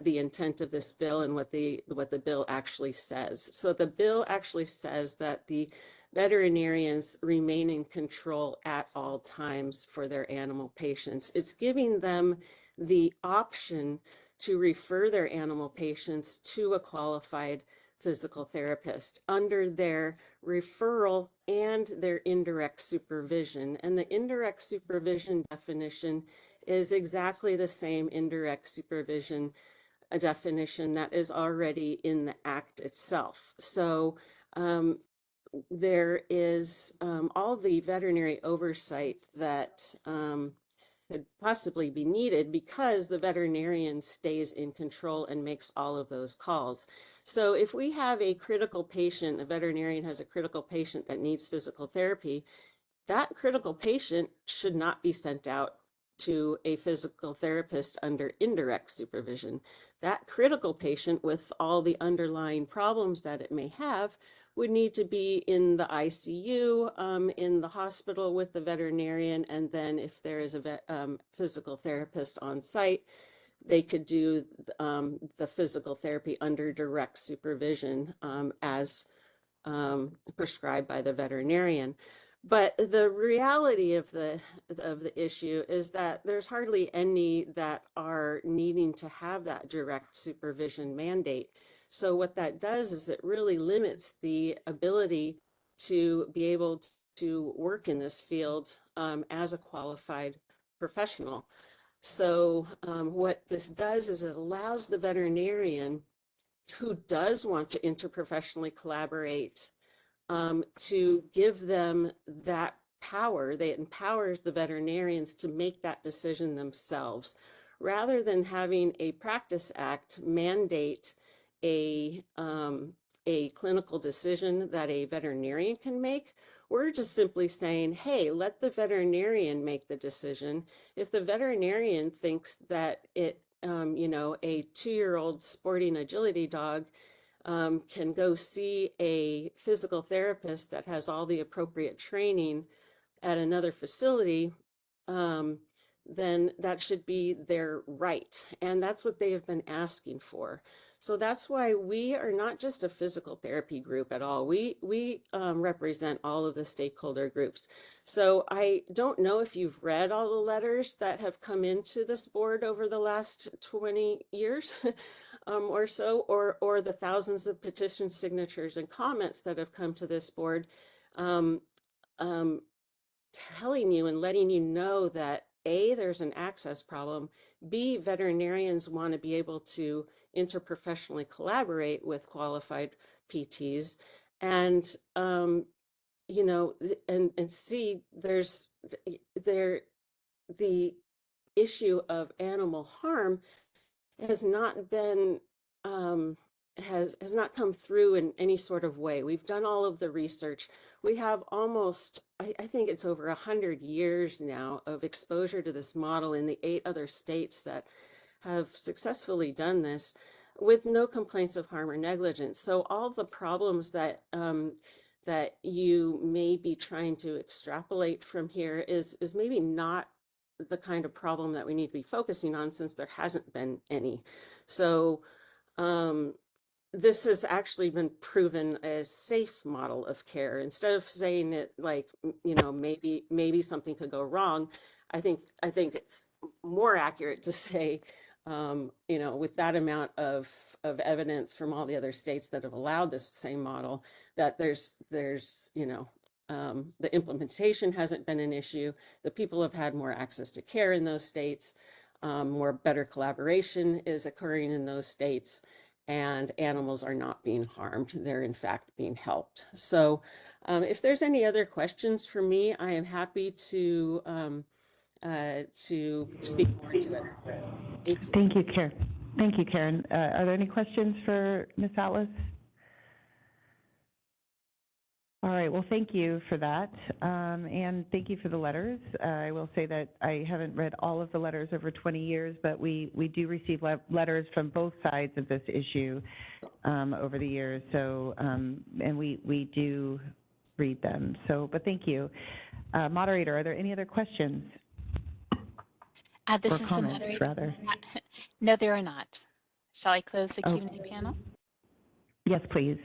the intent of this bill and what the bill actually says. So the bill actually says that the veterinarians remain in control at all times for their animal patients. It's giving them the option to refer their animal patients to a qualified physical therapist under their referral and their indirect supervision. And the indirect supervision definition is exactly the same indirect supervision definition that is already in the Act itself. So there is all the veterinary oversight that could possibly be needed because the veterinarian stays in control and makes all of those calls. So if we have a critical patient, a veterinarian has a critical patient that needs physical therapy, that critical patient should not be sent out to a physical therapist under indirect supervision. That critical patient with all the underlying problems that it may have would need to be in the ICU, in the hospital with the veterinarian, and then if there is a physical therapist on site, they could do the physical therapy under direct supervision as prescribed by the veterinarian. But the reality of the issue is that there's hardly any that are needing to have that direct supervision mandate. So what that does is it really limits the ability to be able to work in this field as a qualified professional. So what this does is it allows the veterinarian who does want to interprofessionally collaborate to give them that power. They empower the veterinarians to make that decision themselves, rather than having a practice act mandate a clinical decision that a veterinarian can make. We're just simply saying, hey, let the veterinarian make the decision. If the veterinarian thinks that it, you know, a 2-year-old sporting agility dog can go see a physical therapist that has all the appropriate training at another facility, then that should be their right. And that's what they have been asking for. So that's why we are not just a physical therapy group at all. We represent all of the stakeholder groups. So I don't know if you've read all the letters that have come into this board over the last 20 years. Or so, or the thousands of petition signatures and comments that have come to this board, telling you and letting you know that A, there's an access problem, B, veterinarians want to be able to interprofessionally collaborate with qualified PTs, and you know, and C, there's the issue of animal harm has not been has not come through in any sort of way. We've done all of the research. We have almost, I think it's over 100 years now of exposure to this model in the 8 other states that have successfully done this with no complaints of harm or negligence. So all the problems that that you may be trying to extrapolate from here is maybe not the kind of problem that we need to be focusing on, since there hasn't been any. So this has actually been proven a safe model of care. Instead of saying that, like, you know, maybe something could go wrong, I think it's more accurate to say, you know, with that amount of evidence from all the other states that have allowed this same model, that there's you know, the implementation hasn't been an issue. The people have had more access to care in those states. More better collaboration is occurring in those states, and animals are not being harmed. They're in fact being helped. So if there's any other questions for me, I am happy to speak more to it. Thank you. Thank you, Karen. Thank you, Karen. Are there any questions for Ms. Atlas? All right, well, thank you for that, and thank you for the letters. I will say that I haven't read all of the letters over 20 years, but we do receive letters from both sides of this issue over the years, so, and we do read them, so, but thank you. Moderator, are there any other questions? This or is comments, the moderator. rather? No, there are not. Shall I close the Q&A panel? Yes, please.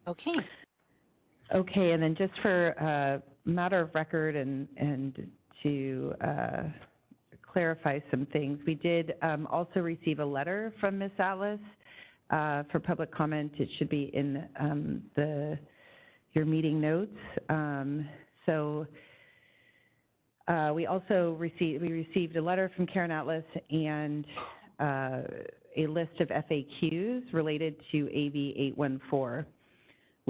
Okay. Okay, and then just for matter of record and to clarify some things, we did also receive a letter from Ms. Atlas for public comment. It should be in your meeting notes. So we also received a letter from Karen Atlas and a list of FAQs related to AB 814.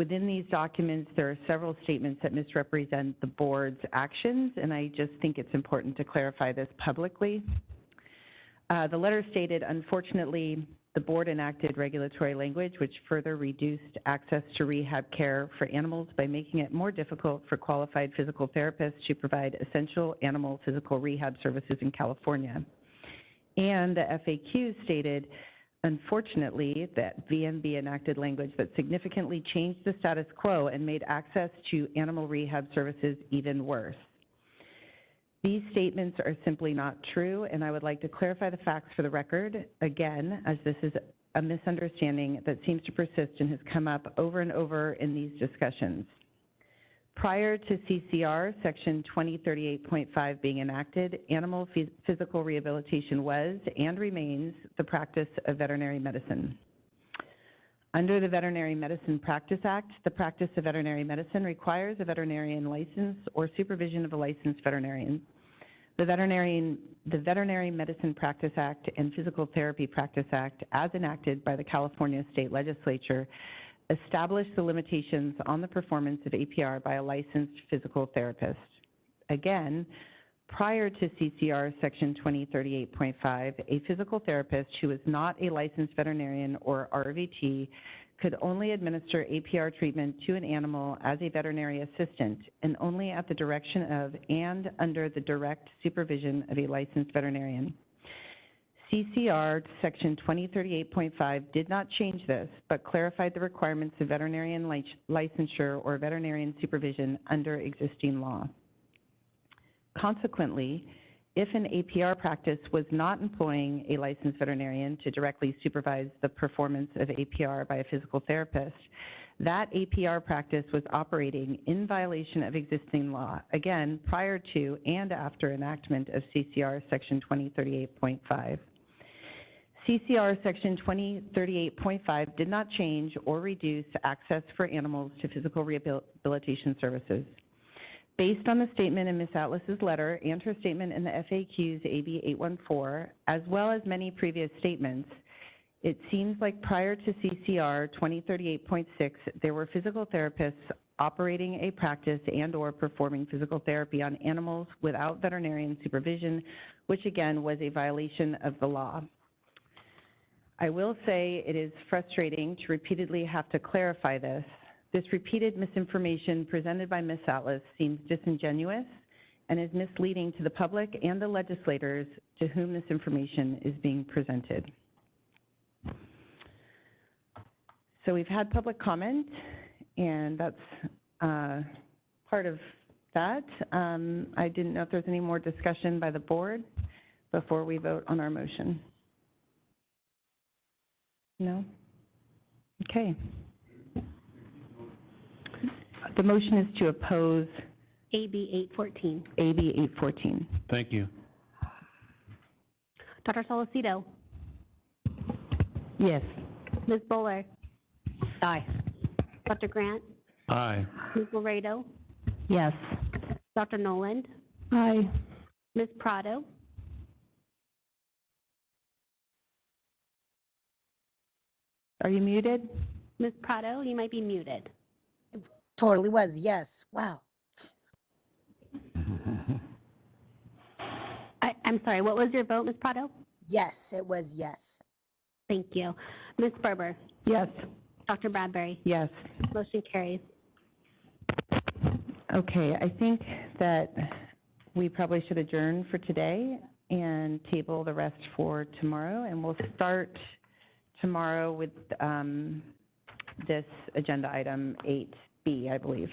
Within these documents, there are several statements that misrepresent the board's actions, and I just think it's important to clarify this publicly. The letter stated, unfortunately, the board enacted regulatory language which further reduced access to rehab care for animals by making it more difficult for qualified physical therapists to provide essential animal physical rehab services in California. And the FAQ stated, unfortunately, that VMB enacted language that significantly changed the status quo and made access to animal rehab services even worse. These statements are simply not true, and I would like to clarify the facts for the record, again, as this is a misunderstanding that seems to persist and has come up over and over in these discussions. Prior to CCR Section 2038.5 being enacted, animal physical rehabilitation was and remains the practice of veterinary medicine. Under the Veterinary Medicine Practice Act, the practice of veterinary medicine requires a veterinarian license or supervision of a licensed veterinarian. The Veterinary Medicine Practice Act and Physical Therapy Practice Act, as enacted by the California State Legislature, establish the limitations on the performance of APR by a licensed physical therapist. Again, prior to CCR Section 2038.5, a physical therapist who is not a licensed veterinarian or RVT could only administer APR treatment to an animal as a veterinary assistant and only at the direction of and under the direct supervision of a licensed veterinarian. CCR Section 2038.5 did not change this, but clarified the requirements of veterinarian licensure or veterinarian supervision under existing law. Consequently, if an APR practice was not employing a licensed veterinarian to directly supervise the performance of APR by a physical therapist, that APR practice was operating in violation of existing law, again, prior to and after enactment of CCR Section 2038.5. CCR Section 2038.5 did not change or reduce access for animals to physical rehabilitation services. Based on the statement in Ms. Atlas's letter and her statement in the FAQs AB 814, as well as many previous statements, it seems like prior to CCR 2038.6, there were physical therapists operating a practice and or performing physical therapy on animals without veterinarian supervision, which again was a violation of the law. I will say it is frustrating to repeatedly have to clarify this. This repeated misinformation presented by Ms. Atlas seems disingenuous and is misleading to the public and the legislators to whom this information is being presented. So we've had public comment, and that's part of that. I didn't know if there's any more discussion by the board before we vote on our motion. No? Okay. The motion is to oppose AB 814. AB 814. Thank you. Dr. Solicito? Yes. Ms. Bowler? Aye. Dr. Grant? Aye. Ms. Laredo? Yes. Dr. Noland? Aye. Ms. Prado? Are you muted? Ms. Prado, you might be muted. Totally was, yes. Wow. I'm sorry, what was your vote, Ms. Prado? Yes, it was yes. Thank you. Ms. Berber? Yes. Dr. Bradbury? Yes. Motion carries. Okay, I think that we probably should adjourn for today and table the rest for tomorrow, and we'll start tomorrow with this agenda item 8B, I believe.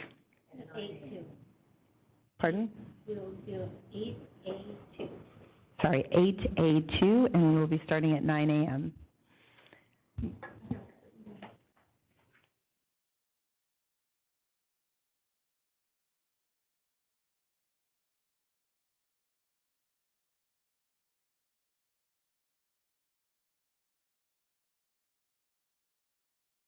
8-2. Pardon? We'll do 8A2. Sorry, 8A2, and we will be starting at 9 a.m.